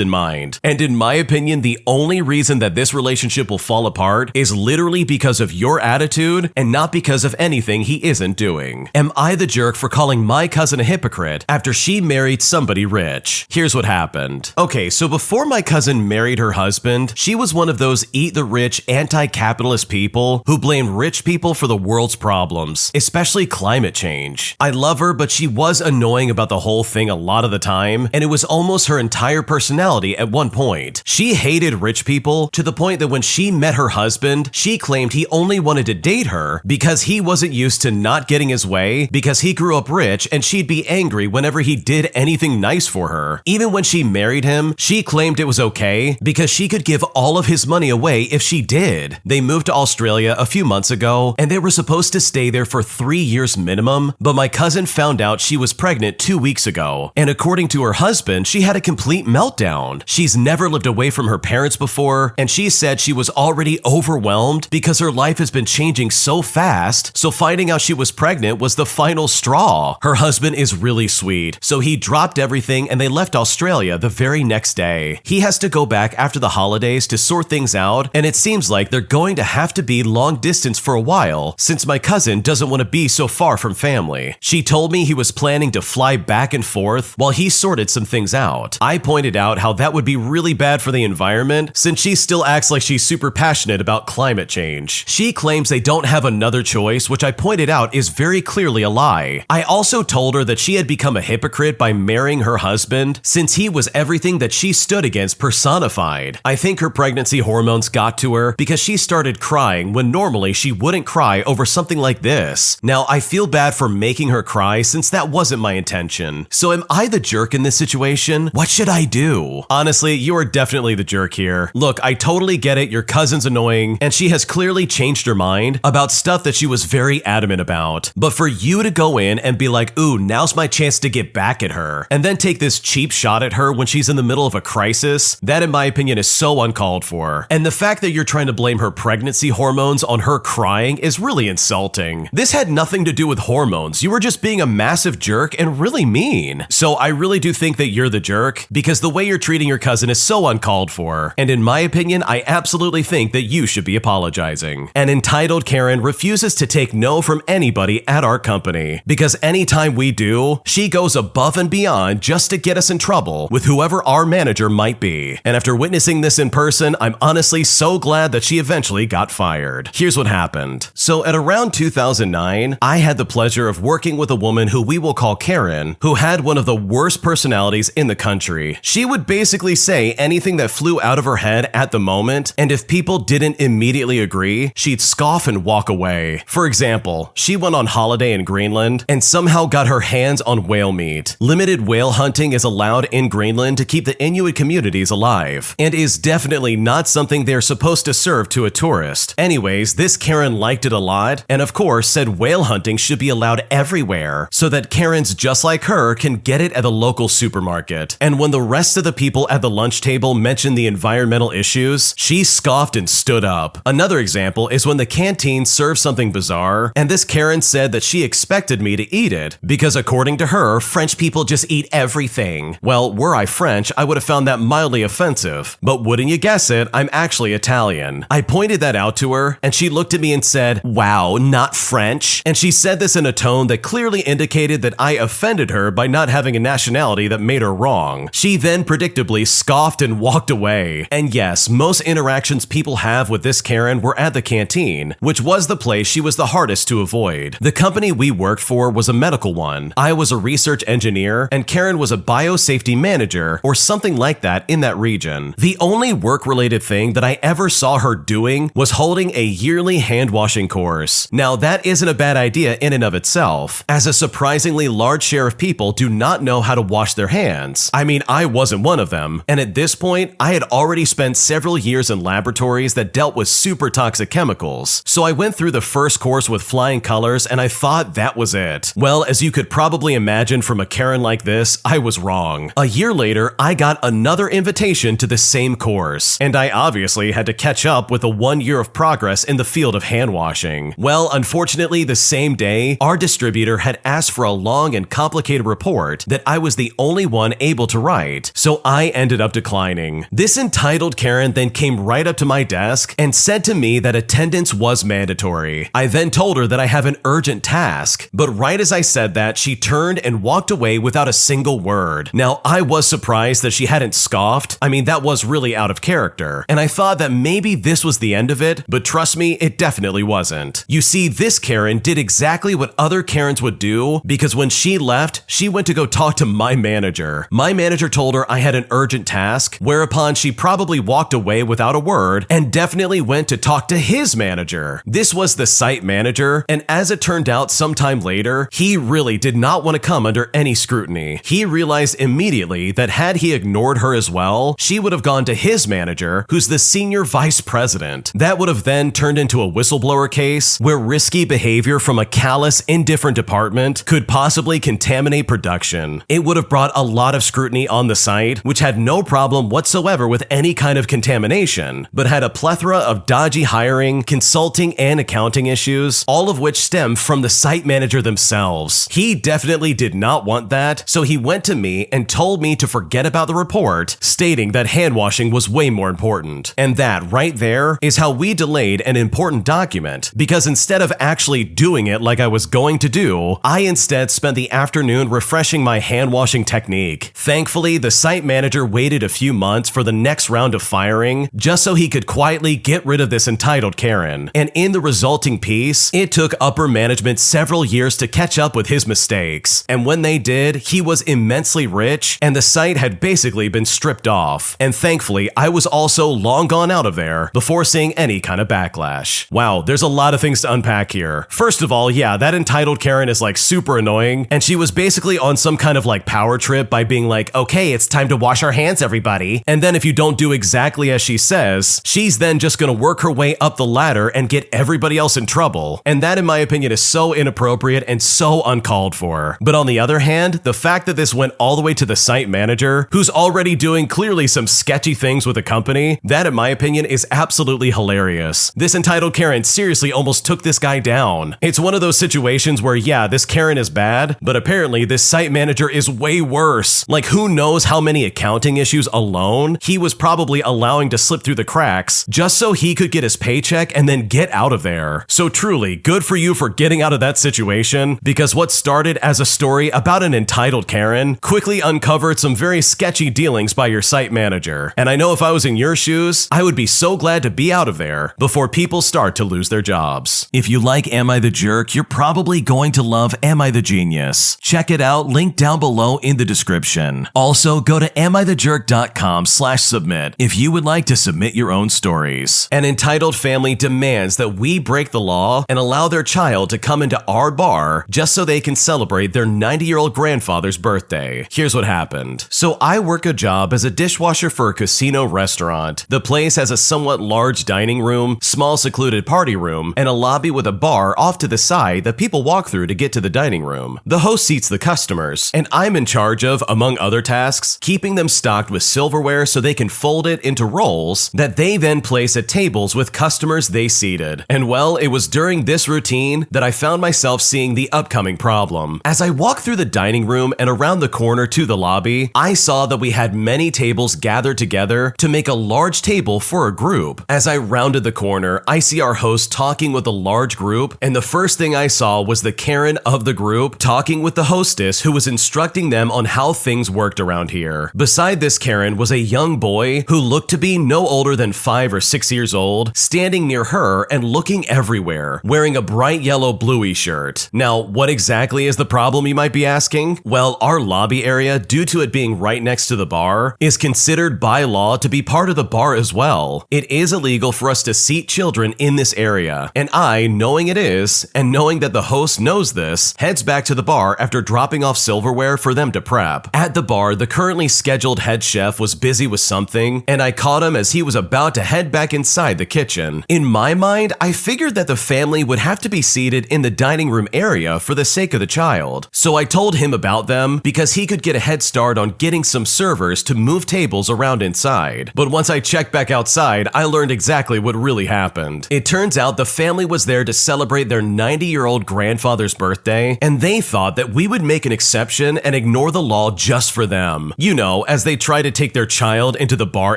in mind. And in my opinion, the only reason that this relationship will fall apart is literally because of your attitude and not because of anything he isn't doing. Am I the jerk for calling my cousin a hypocrite after she married somebody rich? Here's what happened. Okay, so before my cousin married her husband, she was one of those eat the rich, anti-capitalist people who blame rich people for the world's problems, especially climate change. I love her, but she was annoying about the whole thing a lot of the time, and it was almost her entire personality at one point. She hated rich people to the point that when she met her husband, she claimed he only wanted to date her because he wasn't used to not getting his way because he grew up rich and she'd be angry whenever he did anything nice for her. Even when she married him, she claimed it was okay because she could give all of his money away if she did. They moved to Australia a few months ago and they were supposed to stay there for 3 years minimum, but my cousin found out she was pregnant 2 weeks ago. And according to her husband, she had a complete meltdown. She's never lived away from her parents before, and she said she was already overwhelmed because her life has been changing so fast, so finding out she was pregnant was the final straw. Her husband is really sweet, so he dropped everything and they left Australia the very next day. He has to go back after the holidays to sort things out, and it seems like they're going to have to be long distance for a while since my cousin doesn't want to be so far from family. She told me he was planning to fly back and forth while he sorted some things out. I pointed out how that would be really bad for the environment since she still acts like she's super passionate about climate change. She claims they don't have another choice, which I pointed out is very clearly a lie. I also told her that she had become a hypocrite by marrying her husband since he was everything that she stood against personified. I think her pregnancy hormones got to her because she started crying when normally she wouldn't cry over something like this. Now, I feel bad for making her cry since that wasn't my intention. So am I the jerk in this situation? What should I do? Honestly, you are definitely the jerk here. Look, I totally get it, your cousin's annoying, and she has clearly changed her mind about stuff that she was very adamant about. But for you to go in and be like, ooh, now's my chance to get back at her, and then take this cheap shot at her when she's in the middle of a crisis, that in my opinion is so uncalled for. And the fact that you're trying to blame her pregnancy hormones on her crying is really insulting. This had nothing to do with hormones. You were just being a massive jerk and really mean. So I really do think that you're the jerk because the way you're treating your cousin is so uncalled for. And in my opinion, I absolutely think that you should be apologizing. An entitled Karen refuses to take no from anybody at our company because anytime we do, she goes above and beyond just to get us in trouble with whoever our manager might be. And after witnessing this in person, I'm honestly so glad that she eventually got fired. Here's what happened. So at around 2009, I had the pleasure of working with a woman who we will call Karen, who had one of the worst personalities in the country. She would basically say anything that flew out of her head at the moment, and if people didn't immediately agree, she'd scoff and walk away. For example, she went on holiday in Greenland and somehow got her hands on whale meat. Limited whale hunting is allowed in Greenland to keep the Inuit communities alive, and is definitely not something they're supposed to serve to a tourist. Anyways, this Karen liked it a lot, and of course said whale hunting should be allowed everywhere so that Karens just like her can get it at the local supermarket. And when the rest of the people at the lunch table mentioned the environmental issues, she scoffed and stood up. Another example is when the canteen served something bizarre, and this Karen said that she expected me to eat it because according to her, French people just eat everything. Well, were I French, I would have found that mildly offensive, but wouldn't you guess it, I'm actually Italian. I pointed that out to her, and she looked at me and said, "Wow, not French?" And she said this in a tone that clearly indicated that I offended her by not having a nationality that made her wrong. She then predictably scoffed and walked away. And yes, most interactions people have with this Karen were at the canteen, which was the place she was the hardest to avoid. The company we worked for was a medical one. I was a research engineer, and Karen was a biosafety manager or something like that in that region. The only work-related thing that I ever saw her doing was holding a yearly hand-washing course. Now, that isn't a bad idea in and of itself, as a surprisingly large share of people do not know how to wash their hands. I mean, I wasn't one of them, and at this point, I had already spent several years in laboratories that dealt with super toxic chemicals, so I went through the first course with flying colors and I thought that was it. Well, as you could probably imagine from a Karen like this, I was wrong. A year later, I got another invitation to the same course, and I obviously had to catch up with the 1 year of progress in the field of hand washing. Well, unfortunately, the same day, our distributor had asked for a long and complicated report that I was the only one able to write, so I ended up declining. This entitled Karen then came right up to my desk and said to me that attendance was mandatory. I then told her that I have an urgent task, but right as I said that, she turned and walked away without a single word. Now, I was surprised that she hadn't scoffed. I mean, that was really out of character, and I thought that maybe this was the end of it, but trust me, it definitely wasn't. You see, this Karen did exactly what other Karens would do, because when she left, she went to go talk to my manager. My manager told her I had an urgent task, whereupon she probably walked away without a word and definitely went to talk to his manager. This was the site manager, and as it turned out sometime later, he really did not want to come under any scrutiny. He realized immediately that had he ignored her as well, she would have gone to his manager, who's the senior vice president. That would have then turned into a whistleblower case where risky behavior from a callous, indifferent department could possibly contaminate production. It would have brought a lot of scrutiny on the site, which had no problem whatsoever with any kind of contamination, but had a plethora of dodgy hiring, consulting, and accounting issues, all of which stemmed from the site manager themselves. He definitely did not want that, so he went to me and told me to forget about the report, stating that hand washing was way more important. And that right there is how we delayed an important document, because instead of actually doing it like I was going to do, I instead spent the afternoon refreshing my hand washing technique. Thankfully, the site manager waited a few months for the next round of firing just so he could quietly get rid of this entitled Karen. And in the resulting piece, it took upper management several years to catch up with his mistakes. And when they did, he was immensely rich and the site had basically been stripped off. And thankfully, I was also long gone out of there before seeing any kind of backlash. Wow, there's a lot of things to unpack here. First of all, yeah, that entitled Karen is like super annoying, and she was basically on some kind of like power trip by being like, okay, it's time to wash our hands, everybody. And then if you don't do exactly as she says, she's then just gonna work her way up the ladder and get everybody else in trouble. And that, in my opinion, is so inappropriate and so uncalled for. But on the other hand, the fact that this went all the way to the site manager, who's already doing clearly some sketchy things with the company, that, in my opinion, is absolutely hilarious. This entitled Karen seriously almost took this guy down. It's one of those situations where, yeah, this Karen is bad, but apparently this site manager is way worse. Like, who knows how many accounting issues alone he was probably allowing to slip through the cracks just so he could get his paycheck and then get out of there. So truly, good for you for getting out of that situation, because what started as a story about an entitled Karen quickly uncovered some very sketchy dealings by your site manager. And I know if I was in your shoes, I would be so glad to be out of there before people start to lose their jobs. If you like Am I the Jerk, you're probably going to love Am I the Genius. Check it out, link down below in the description. Also, go to amithejerk.com/submit if you would like to submit your own stories. An entitled family demands that we break the law and allow their child to come into our bar just so they can celebrate their 90-year-old grandfather's birthday. Here's what happened. So I work a job as a dishwasher for a casino restaurant. The place has a somewhat large dining room, small secluded party room, and a lobby with a bar off to the side that people walk through to get to the dining room. The host seats the customers, and I'm in charge of, among other tasks, keeping them stocked with silverware so they can fold it into rolls that they then place at tables with customers they seated. And And well, it was during this routine that I found myself seeing the upcoming problem. As I walked through the dining room and around the corner to the lobby, I saw that we had many tables gathered together to make a large table for a group. As I rounded the corner, I see our host talking with a large group, and the first thing I saw was the Karen of the group talking with the hostess who was instructing them on how things worked around here. Beside this Karen was a young boy who looked to be no older than 5 or 6 years old, standing near her and looking everywhere, wearing a bright yellow bluey shirt. Now, what exactly is the problem, you might be asking? Well, our lobby area, due to it being right next to the bar, is considered by law to be part of the bar as well. It is illegal for us to seat children in this area, and I, knowing it is, and knowing that the host knows this, heads back to the bar after dropping off silverware for them to prep. At the bar, the currently scheduled head chef was busy with something, and I caught him as he was about to head back inside the kitchen. In my mind, I figured that the family would have to be seated in the dining room area for the sake of the child. So I told him about them because he could get a head start on getting some servers to move tables around inside. But once I checked back outside, I learned exactly what really happened. It turns out the family was there to celebrate their 90-year-old grandfather's birthday, and they thought that we would make an exception and ignore the law just for them. You know, as they try to take their child into the bar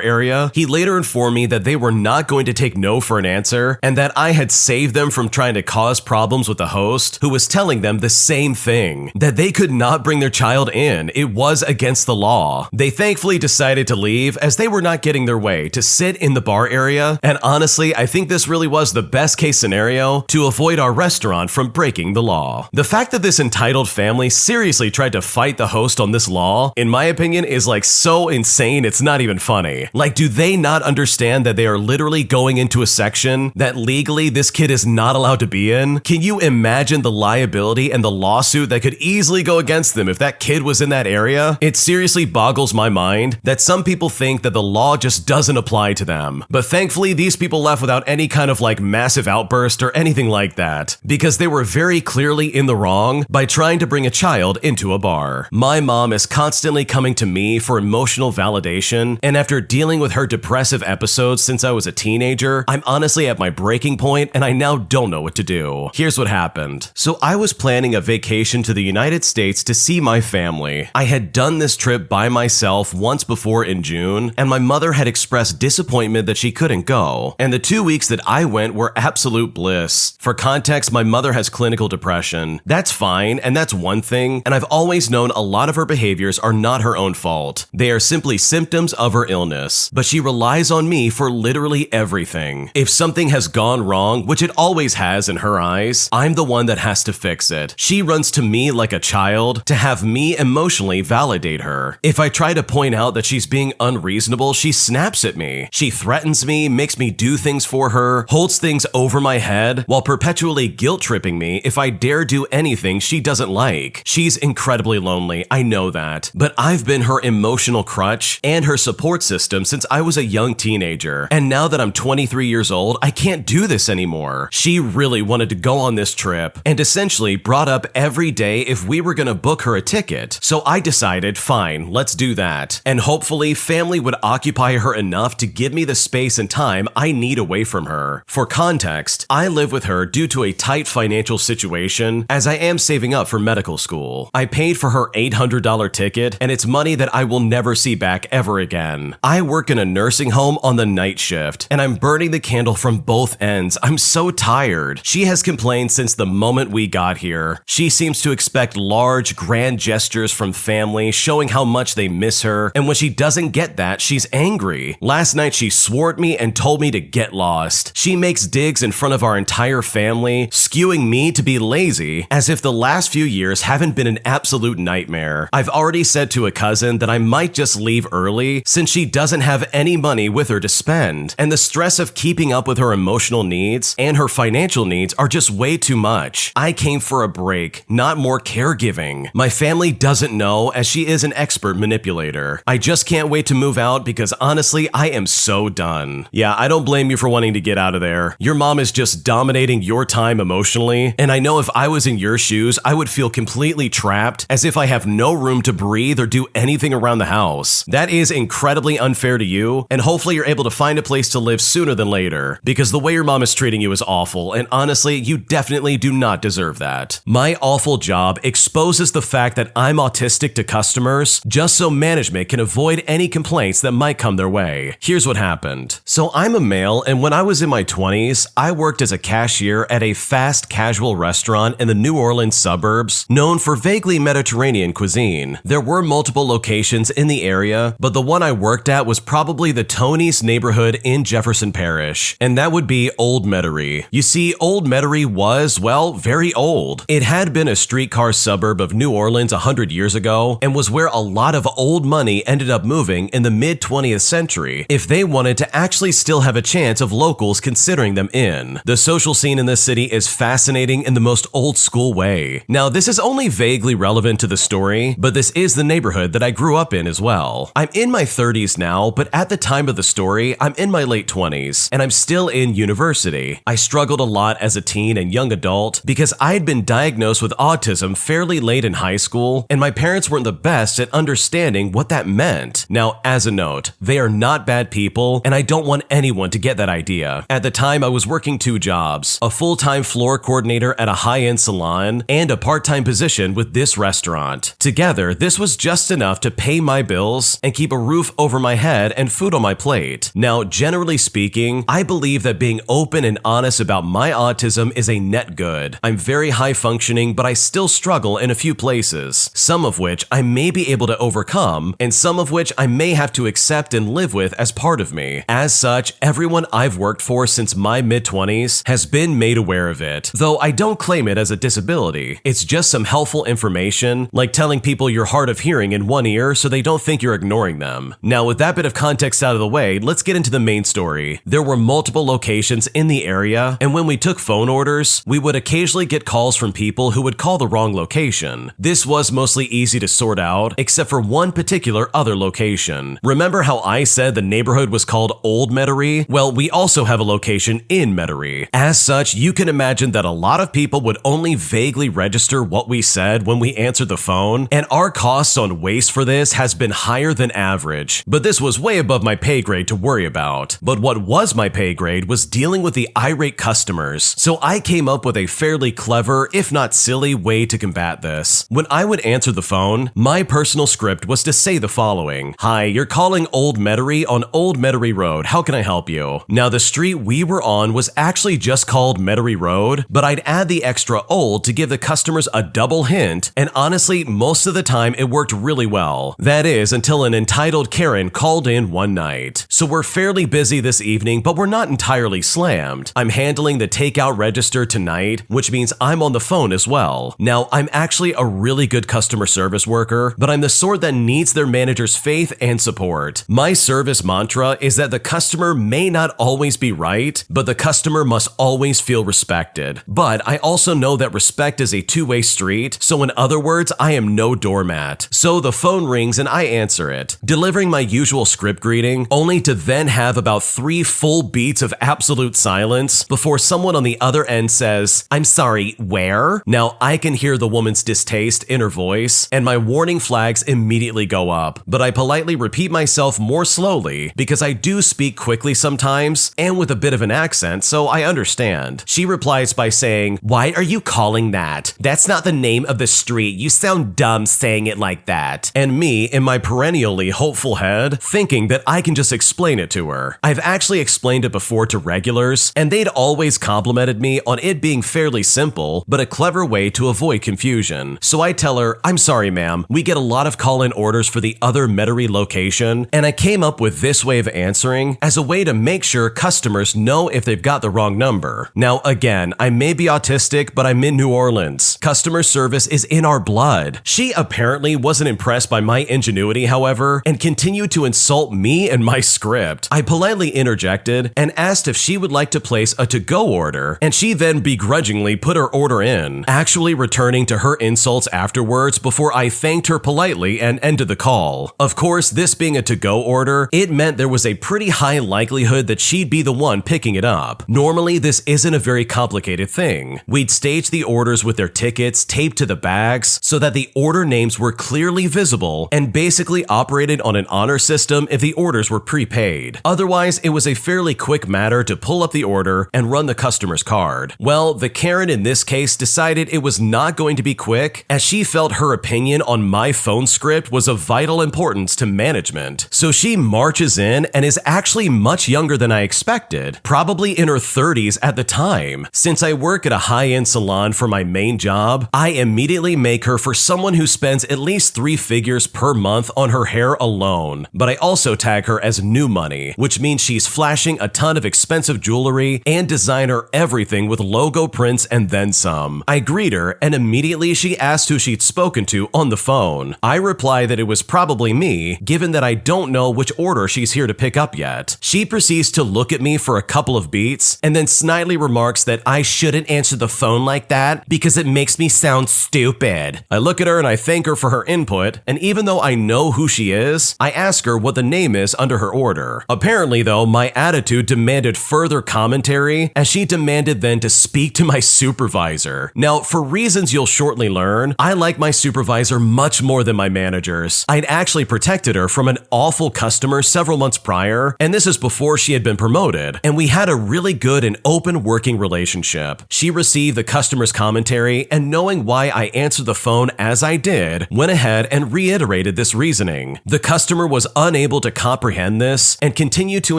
area. He later informed me that they were not going to take no for an answer, and that I had saved them from trying to cause problems with the host, who was telling them the same thing, that they could not bring their child in. It was against the law. They thankfully decided to leave as they were not getting their way to sit in the bar area, and honestly, I think this really was the best case scenario to avoid our restaurant from breaking the law. The fact that this entitled family seriously tried to fight the host on this law, in my opinion, is like so insane it's not even funny. Like, do they not understand that they are literally going into a section that legally this kid is not allowed to be in? Can you imagine the liability and the lawsuit that could easily go against them if that kid was in that area? It seriously boggles my mind that some people think that the law just doesn't apply to them. But thankfully, these people left without any kind of like massive outburst or anything like that, because they were very clearly in the wrong by trying to bring a child into a bar. My mom is constantly coming to me for emotional validation, and after dealing with her depressive episodes since I was a teenager, I'm honestly at my breaking point and I now don't know what to do. Here's what happened. So I was planning a vacation to the United States to see my family. I had done this trip by myself once before in June, and my mother had expressed disappointment that she couldn't go, and the 2 weeks that I went were absolute bliss. For context, my mother has clinical depression. That's fine, and that's one thing, and I've always known a lot of her behaviors are not her own fault. They are simply symptoms of her illness, but she relies on me for literally everything. If something has gone wrong, which it always has in her eyes, I'm the one that has to fix it. She runs to me like a child to have me emotionally validate her. If I try to point out that she's being unreasonable, she snaps at me. She threatens me, makes me do things for her, holds things over my head, while perpetually guilt-tripping me if I dare do anything she doesn't like. She's incredibly lonely, I know that, but I've been her emotional crutch and her support system since I was a young teenager, and now that I'm 23 years old, I can't do this anymore. She really wanted to go on this trip, and essentially brought up every day if we were gonna book her a ticket, so I decided, fine, let's do that, and hopefully family would occupy her enough to give me the space and time I need away from her. For context, I live with her due to a tight financial situation as I am saving up for medical school. I paid for her $800 ticket, and it's money that I will never see back ever again. I work in a nursing home on the night shift, and I'm burning the candle from both ends. I'm so tired. She has complained since the moment we got here. She seems to expect large, grand gestures from family, showing how much they miss her, and when she doesn't get that, she's angry. Last night she swore at me and told me to get lost. She makes digs in front of our entire family, skewing me to be lazy, as if the last few years haven't been an absolute nightmare. I've already said to a cousin that I might just leave early since she doesn't have any money with her to spend, and the stress of keeping up with her emotional needs and her financial needs are just way too much. I came for a break, not more caregiving. My family doesn't know, as she is an expert manipulator. I just can't wait to move out because honestly, I am so done. Yeah, I don't blame you for wanting to get out of there. Your mom is just dominating your time emotionally, and I know if I was in your shoes, I would feel completely trapped, as if I have no room to breathe or do anything around the house. That is incredibly unfair to you, and hopefully you're able to find a place to live sooner than later, because the way your mom is was treating you as awful, and honestly, you definitely do not deserve that. My awful job exposes the fact that I'm autistic to customers just so management can avoid any complaints that might come their way. Here's what happened. So I'm a male, and when I was in my 20s, I worked as a cashier at a fast casual restaurant in the New Orleans suburbs known for vaguely Mediterranean cuisine. There were multiple locations in the area, but the one I worked at was probably the Tony's neighborhood in Jefferson Parish, and that would be Old Metairie. You see, Old Metairie was, well, very old. It had been a streetcar suburb of New Orleans 100 years ago and was where a lot of old money ended up moving in the mid-20th century if they wanted to actually still have a chance of locals considering them in. The social scene in this city is fascinating in the most old-school way. Now, this is only vaguely relevant to the story, but this is the neighborhood that I grew up in as well. I'm in my 30s now, but at the time of the story, I'm in my late 20s, and I'm still in university. I struggled a lot as a teen and young adult because I had been diagnosed with autism fairly late in high school, and my parents weren't the best at understanding what that meant. Now, as a note, they are not bad people, and I don't want anyone to get that idea. At the time, I was working 2 jobs, a full-time floor coordinator at a high-end salon, and a part-time position with this restaurant. Together, this was just enough to pay my bills and keep a roof over my head and food on my plate. Now, generally speaking, I believe that being open and honest about my autism is a net good. I'm very high-functioning, but I still struggle in a few places, some of which I may be able to overcome, and some of which I may have to accept and live with as part of me. As such, everyone I've worked for since my mid-20s has been made aware of it, though I don't claim it as a disability. It's just some helpful information, like telling people you're hard of hearing in one ear so they don't think you're ignoring them. Now, with that bit of context out of the way, let's get into the main story. There were multiple locations in the area, and when we took phone orders, we would occasionally get calls from people who would call the wrong location. This was mostly easy to sort out, except for one particular other location. Remember how I said the neighborhood was called Old Metairie? Well, we also have a location in Metairie. As such, you can imagine that a lot of people would only vaguely register what we said when we answered the phone, and our costs on waste for this has been higher than average. But this was way above my pay grade to worry about. But what was my pay grade was dealing with the irate customers, so I came up with a fairly clever, if not silly, way to combat this. When I would answer the phone, my personal script was to say the following: "Hi, you're calling Old Metairie on Old Metairie Road. How can I help you?" Now, the street we were on was actually just called Metairie Road, but I'd add the extra old to give the customers a double hint, and honestly, most of the time it worked really well. That is, until an entitled Karen called in one night. So we're fairly busy this evening, but we're not entirely slammed. I'm handling the takeout register tonight, which means I'm on the phone as well. Now, I'm actually a really good customer service worker, but I'm the sort that needs their manager's faith and support. My service mantra is that the customer may not always be right, but the customer must always feel respected. But I also know that respect is a two-way street, so in other words, I am no doormat. So the phone rings and I answer it, delivering my usual script greeting, only to then have about 3 full beats of absolute silence before someone on the other end says, "I'm sorry, where?" Now, I can hear the woman's distaste in her voice, and my warning flags immediately go up, but I politely repeat myself more slowly because I do speak quickly sometimes and with a bit of an accent, so I understand. She replies by saying, "Why are you calling that? That's not the name of the street. You sound dumb saying it like that." And me, in my perennially hopeful head, thinking that I can just explain it to her. I've actually explained it before to regulars, and they'd always complimented me on it being fairly simple, but a clever way to avoid confusion. So I tell her, "I'm sorry, ma'am. We get a lot of call-in orders for the other Metairie location, and I came up with this way of answering as a way to make sure customers know if they've got the wrong number." Now, again, I may be autistic, but I'm in New Orleans. Customer service is in our blood. She apparently wasn't impressed by my ingenuity, however, and continued to insult me and my script. I politely interjected and asked if she would like to place a to-go order, and she then begrudgingly put her order in, actually returning to her insults afterwards before I thanked her politely and ended the call. Of course, this being a to-go order, it meant there was a pretty high likelihood that she'd be the one picking it up. Normally, this isn't a very complicated thing. We'd stage the orders with their tickets taped to the bags so that the order names were clearly visible and basically operated on an honor system if the orders were prepaid. Otherwise, it was a fairly quick matter to pull up the the order and run the customer's card. Well, the Karen in this case decided it was not going to be quick, as she felt her opinion on my phone script was of vital importance to management. So she marches in and is actually much younger than I expected, probably in her 30s at the time. Since I work at a high-end salon for my main job, I immediately make her for someone who spends at least 3 figures per month on her hair alone. But I also tag her as new money, which means she's flashing a ton of expensive jewelry and designer everything with logo prints and then some. I greet her and immediately she asked who she'd spoken to on the phone. I reply that it was probably me, given that I don't know which order she's here to pick up yet. She proceeds to look at me for a couple of beats and then snidely remarks that I shouldn't answer the phone like that because it makes me sound stupid. I look at her and I thank her for her input, and even though I know who she is, I ask her what the name is under her order. Apparently though, my attitude demanded further commentary, as she demanded then to speak to my supervisor. Now, for reasons you'll shortly learn, I like my supervisor much more than my managers. I'd actually protected her from an awful customer several months prior, and this is before she had been promoted, and we had a really good and open working relationship. She received the customer's commentary, and knowing why I answered the phone as I did, went ahead and reiterated this reasoning. The customer was unable to comprehend this and continued to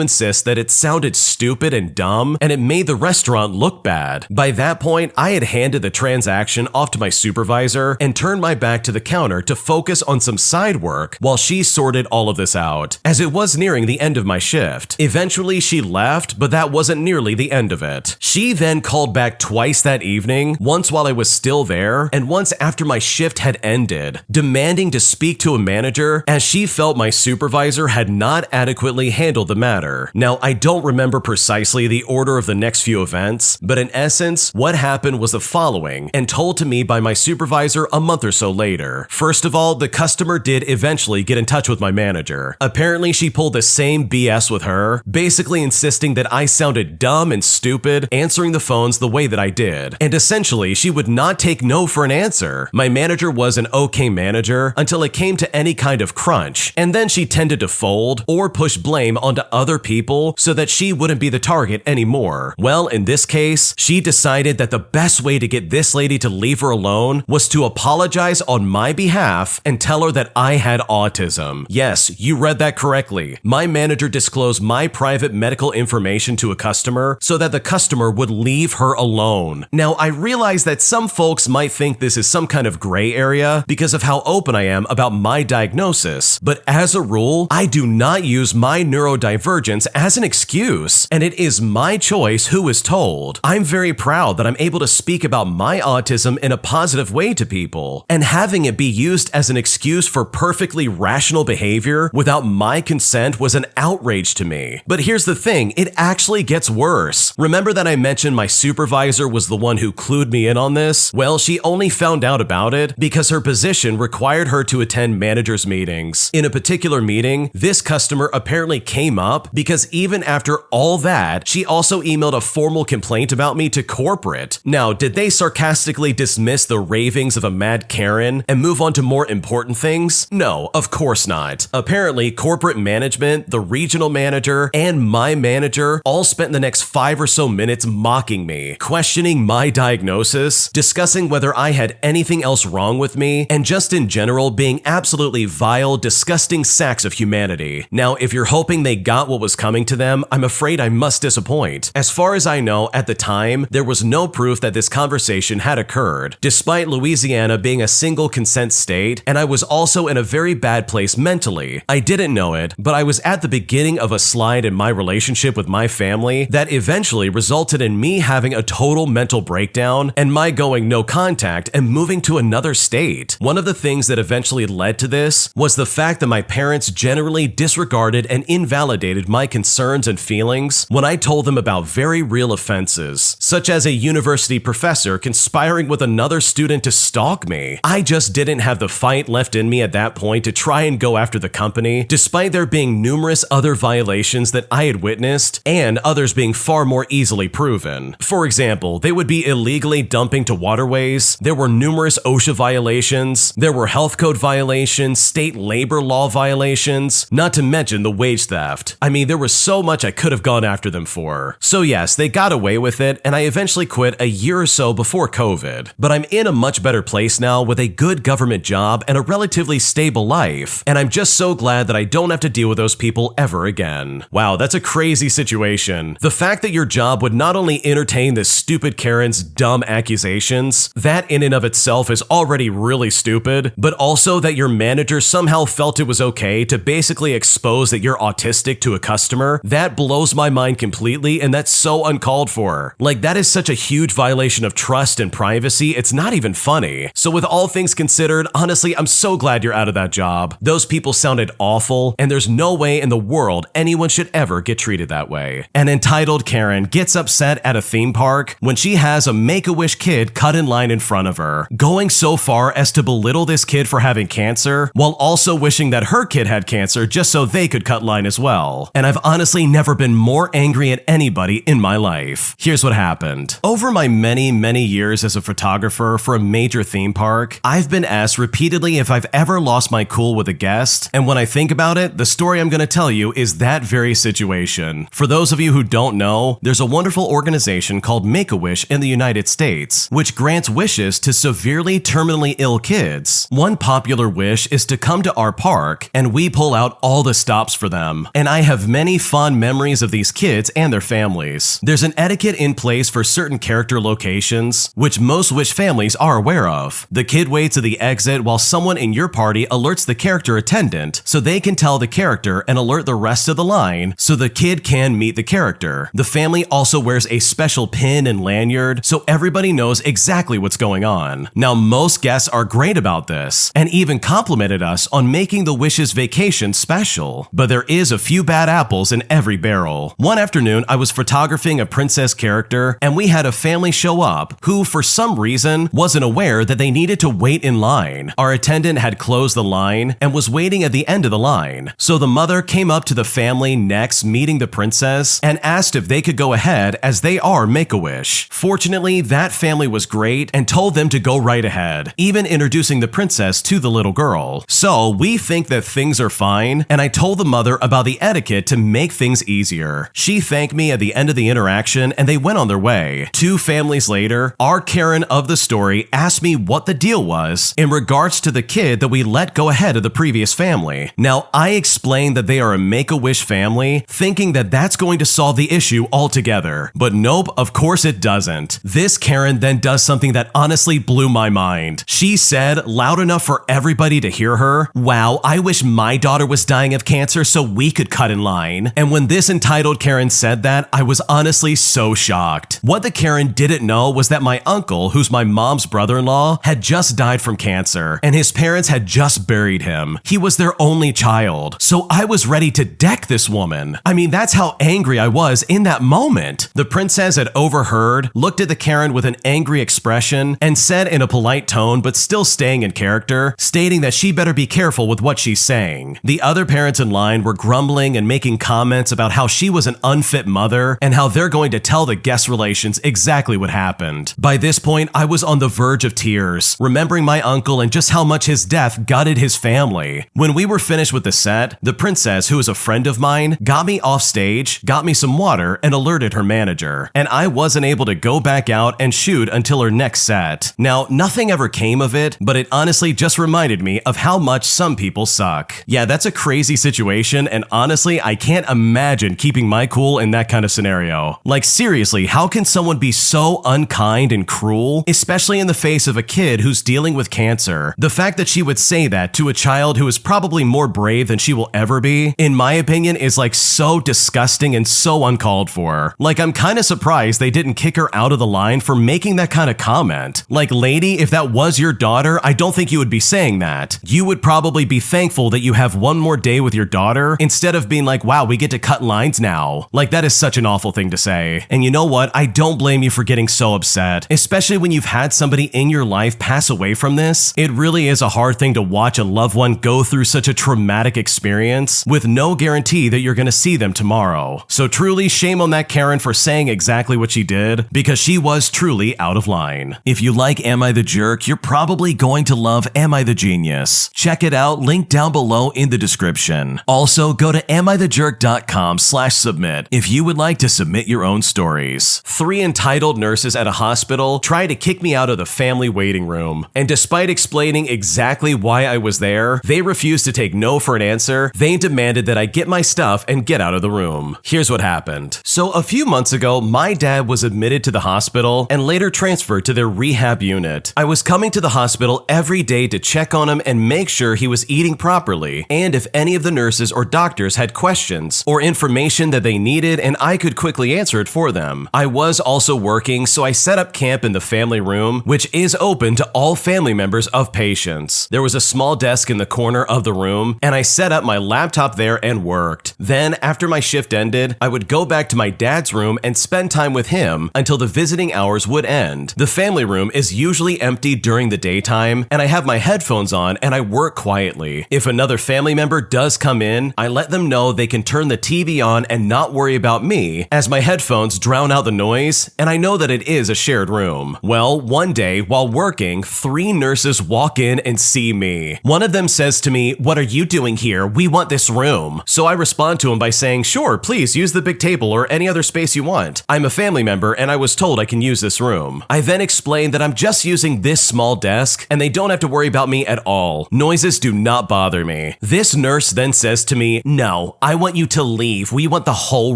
insist that it sounded stupid and dumb, and it made the restaurant look bad. By that point, I had handed the transaction off to my supervisor and turned my back to the counter to focus on some side work while she sorted all of this out, as it was nearing the end of my shift. Eventually, she left, but that wasn't nearly the end of it. She then called back twice that evening, once while I was still there, and once after my shift had ended, demanding to speak to a manager as she felt my supervisor had not adequately handled the matter. Now, I don't remember precisely the order of the next few events, but in essence, what happened was the following, and told to me by my supervisor a month or so later. First of all, the customer did eventually get in touch with my manager. Apparently, she pulled the same BS with her, basically insisting that I sounded dumb and stupid answering the phones the way that I did, and essentially, she would not take no for an answer. My manager was an okay manager until it came to any kind of crunch, and then she tended to fold or push blame onto other people so that she wouldn't be the target anymore. Well, in this case, she decided that the best way to get this lady to leave her alone was to apologize on my behalf and tell her that I had autism. Yes, you read that correctly. My manager disclosed my private medical information to a customer so that the customer would leave her alone. Now, I realize that some folks might think this is some kind of gray area because of how open I am about my diagnosis, but as a rule, I do not use my neurodivergence as an excuse, and it is my choice who is told. I'm very proud that I'm able to speak about my autism in a positive way to people, and having it be used as an excuse for perfectly rational behavior without my consent was an outrage to me. But here's the thing, it actually gets worse. Remember that I mentioned my supervisor was the one who clued me in on this? Well, she only found out about it because her position required her to attend managers' meetings. In a particular meeting, this customer apparently came up because even after all that, she also emailed a formal complaint about me to corporate. Now, did they sarcastically dismiss the ravings of a mad Karen and move on to more important things? No, of course not. Apparently, corporate management, the regional manager, and my manager all spent the next 5 or so minutes mocking me, questioning my diagnosis, discussing whether I had anything else wrong with me, and just in general being absolutely vile, disgusting sacks of humanity. Now, if you're hoping they got what was coming to them, I'm afraid I must disappoint. As far as I know, at the time, there was no proof that this conversation had occurred, despite Louisiana being a single consent state, and I was also in a very bad place mentally. I didn't know it, but I was at the beginning of a slide in my relationship with my family that eventually resulted in me having a total mental breakdown and my going no contact and moving to another state. One of the things that eventually led to this was the fact that my parents generally disregarded and invalidated my concerns and feelings when I told them about very real offenses, such as a university professor conspiring with another student to stalk me. I just didn't have the fight left in me at that point to try and go after the company, despite there being numerous other violations that I had witnessed and others being far more easily proven. For example, they would be illegally dumping to waterways, there were numerous OSHA violations, there were health code violations, state labor law violations, not to mention the wage theft. I mean, there was so much I could have gone after them for. for. So yes, they got away with it, and I eventually quit a year or so before COVID. But I'm in a much better place now with a good government job and a relatively stable life, and I'm just so glad that I don't have to deal with those people ever again. Wow, that's a crazy situation. The fact that your job would not only entertain this stupid Karen's dumb accusations, that in and of itself is already really stupid, but also that your manager somehow felt it was okay to basically expose that you're autistic to a customer, that blows my mind completely, and that's so uncalled for. Like, that is such a huge violation of trust and privacy, it's not even funny. So with all things considered, honestly, I'm so glad you're out of that job. Those people sounded awful, and there's no way in the world anyone should ever get treated that way. An entitled Karen gets upset at a theme park when she has a Make-A-Wish kid cut in line in front of her, going so far as to belittle this kid for having cancer, while also wishing that her kid had cancer just so they could cut line as well. And I've honestly never been more angry at anybody in my life. Here's what happened. Over my many years as a photographer for a major theme park, I've been asked repeatedly if I've ever lost my cool with a guest, and when I think about it, the story I'm going to tell you is that very situation. For those of you who don't know, there's a wonderful organization called Make-A-Wish in the United States, which grants wishes to severely terminally ill kids. One popular wish is to come to our park, and we pull out all the stops for them. And I have many fond memories of these kids and their families. There's an etiquette in place for certain character locations, which most Wish families are aware of. The kid waits at the exit while someone in your party alerts the character attendant so they can tell the character and alert the rest of the line so the kid can meet the character. The family also wears a special pin and lanyard so everybody knows exactly what's going on. Now, most guests are great about this and even complimented us on making the Wish's vacation special. But there is a few bad apples in every barrel. One afternoon, I was photographing a princess character and we had a family show up who, for some reason, wasn't aware that they needed to wait in line. Our attendant had closed the line and was waiting at the end of the line. So the mother came up to the family next meeting the princess and asked if they could go ahead as they are Make-A-Wish. Fortunately, that family was great and told them to go right ahead, even introducing the princess to the little girl. So we think that things are fine, and I told the mother about the etiquette to make things easier. She thanked me at the end of the interaction and they went on their way. 2 families later, our Karen of the story asked me what the deal was in regards to the kid that we let go ahead of the previous family. Now, I explained that they are a Make-A-Wish family, thinking that that's going to solve the issue altogether. But nope, of course it doesn't. This Karen then does something that honestly blew my mind. She said, loud enough for everybody to hear her, "Wow, I wish my daughter was dying of cancer so we could cut in line." And when this entitled Karen said that, I was honestly so shocked. What the Karen didn't know was that my uncle, who's my mom's brother-in-law, had just died from cancer, and his parents had just buried him. He was their only child. So I was ready to deck this woman. I mean, that's how angry I was in that moment. The princess had overheard, looked at the Karen with an angry expression, and said in a polite tone, but still staying in character, stating that she better be careful with what she's saying. The other parents in line were grumbling and making comments about how she was an unfit mother and how they're going to tell the guest relations exactly what happened. By this point, I was on the verge of tears, remembering my uncle and just how much his death gutted his family. When we were finished with the set, the princess, who is a friend of mine, got me off stage, got me some water, and alerted her manager. And I wasn't able to go back out and shoot until her next set. Now, nothing ever came of it, but it honestly just reminded me of how much some people suck. Yeah, that's a crazy situation, and honestly, I can't imagine keeping my cool in that kind of scenario. Like, seriously, how can someone be so unkind and cruel, especially in the face of a kid who's dealing with cancer? The fact that she would say that to a child who is probably more brave than she will ever be, in my opinion, is like so disgusting and so uncalled for. Like, I'm kind of surprised they didn't kick her out of the line for making that kind of comment. Like, lady, if that was your daughter, I don't think you would be saying that. You would probably be thankful that you have one more day with your daughter instead of being like, wow, we get to cut lines now. Like, that is such an awful thing to say. And you know what? I don't blame you for getting so upset, especially when you've had somebody in your life pass away from this. It really is a hard thing to watch a loved one go through such a traumatic experience with no guarantee that you're going to see them tomorrow. So truly, shame on that Karen for saying exactly what she did, because she was truly out of line. If you like Am I the Jerk, you're probably going to love Am I the Genius. Check it out, link down below in the description. Also, go to amithejerk.com/submit if you you would like to submit your own stories. 3 entitled nurses at a hospital tried to kick me out of the family waiting room, and despite explaining exactly why I was there, they refused to take no for an answer. They demanded that I get my stuff and get out of the room. Here's what happened. So a few months ago, my dad was admitted to the hospital and later transferred to their rehab unit. I was coming to the hospital every day to check on him and make sure he was eating properly, and if any of the nurses or doctors had questions or information that they needed, and I could quickly answer it for them. I was also working, so I set up camp in the family room, which is open to all family members of patients. There was a small desk in the corner of the room, and I set up my laptop there and worked. Then, after my shift ended, I would go back to my dad's room and spend time with him until the visiting hours would end. The family room is usually empty during the daytime, and I have my headphones on and I work quietly. If another family member does come in, I let them know they can turn the TV on and not worry about me, as my headphones drown out the noise, and I know that it is a shared room. Well, one day, while working, 3 nurses walk in and see me. One of them says to me, "What are you doing here? We want this room." So I respond to him by saying, "Sure, please use the big table or any other space you want. I'm a family member and I was told I can use this room." I then explain that I'm just using this small desk and they don't have to worry about me at all. Noises do not bother me. This nurse then says to me, "No, I want you to leave. We want the whole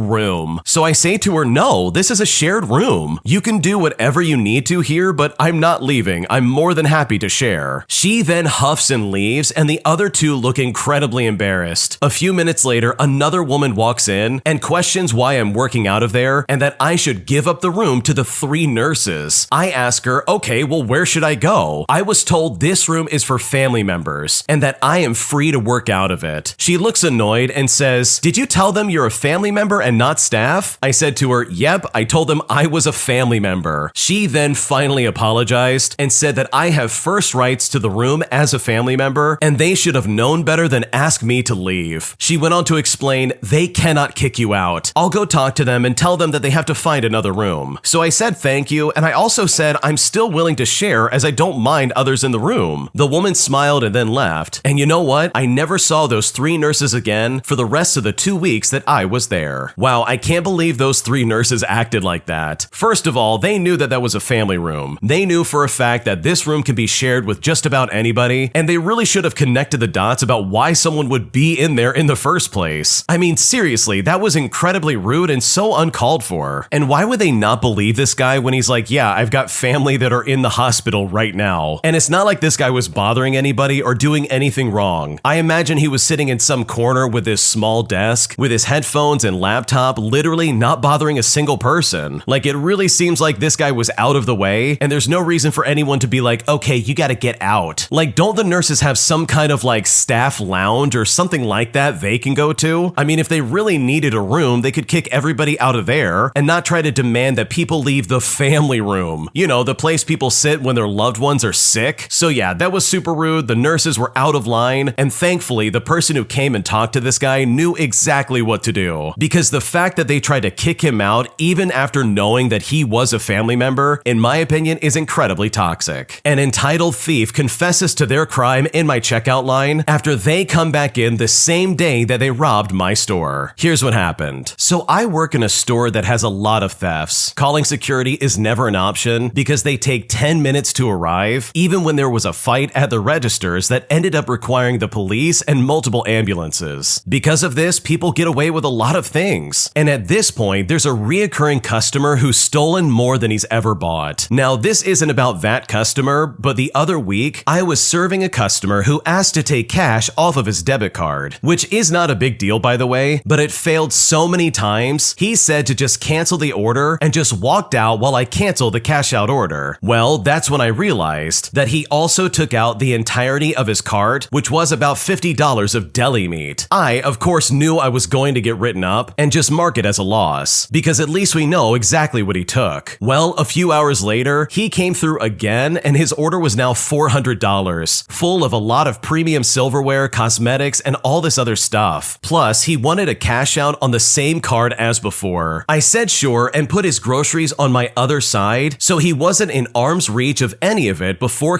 room." So I say to her, "No, this is a shared room. You can do whatever you need to here, but I'm not leaving. I'm more than happy to share." She then huffs and leaves, and the other 2 look incredibly embarrassed. A few minutes later, another woman walks in and questions why I'm working out of there and that I should give up the room to the 3 nurses. I ask her, "Okay, well, where should I go? I was told this room is for family members and that I am free to work out of it." She looks annoyed and says, "Did you tell them you're a family member and not staff?" I said to her, "Yep, I told them I was a family member." She then finally apologized and said that I have first rights to the room as a family member and they should have known better than ask me to leave. She went on to explain, "They cannot kick you out. I'll go talk to them and tell them that they have to find another room." So I said thank you, and I also said I'm still willing to share as I don't mind others in the room. The woman smiled and then left, and you know what? I never saw those 3 nurses again for the rest of the 2 weeks that I was there. Wow, I can't believe those 3 nurses acted like that. First of all, they knew that that was a family room. They knew for a fact that this room can be shared with just about anybody, and they really should have connected the dots about why someone would be in there in the first place. I mean, seriously, that was incredibly rude and so uncalled for. And why would they not believe this guy when he's like, "Yeah, I've got family that are in the hospital right now." And it's not like this guy was bothering anybody or doing anything wrong. I imagine he was sitting in some corner with his small desk, with his headphones and laptop, literally not bothering a single person. Like, it really seems like this guy was out of the way, and there's no reason for anyone to be like, "Okay, you gotta get out." Like, don't the nurses have some kind of like staff lounge or something like that they can go to? I mean, if they really needed a room, they could kick everybody out of there and not try to demand that people leave the family room. You know, the place people sit when their loved ones are sick. So yeah, that was super rude. The nurses were out of line, and thankfully, the person who came and talked to this guy knew exactly what to do. Because the fact that they tried to kick him out even after knowing that he was a family member, in my opinion, is incredibly toxic. An entitled thief confesses to their crime in my checkout line after they come back in the same day that they robbed my store. Here's what happened. So I work in a store that has a lot of thefts. Calling security is never an option because they take 10 minutes to arrive, even when there was a fight at the registers that ended up requiring the police and multiple ambulances. Because of this, people get away with a lot of things. And at this point, there's a reoccurring customer who's stolen more than he's ever bought. Now, this isn't about that customer, but the other week, I was serving a customer who asked to take cash off of his debit card, which is not a big deal, by the way, but it failed so many times, he said to just cancel the order and just walked out while I canceled the cash out order. Well, that's when I realized that he also took out the entirety of his cart, which was about $50 of deli meat. I, of course, knew I was going to get written up and just mark it as a loss, because at least we know exactly what he took. Well, a few hours later, he came through again and his order was now $400, full of a lot of premium silverware, cosmetics, and all this other stuff. Plus, he wanted a cash out on the same card as before. I said sure and put his groceries on my other side so he wasn't in arm's reach of any of it before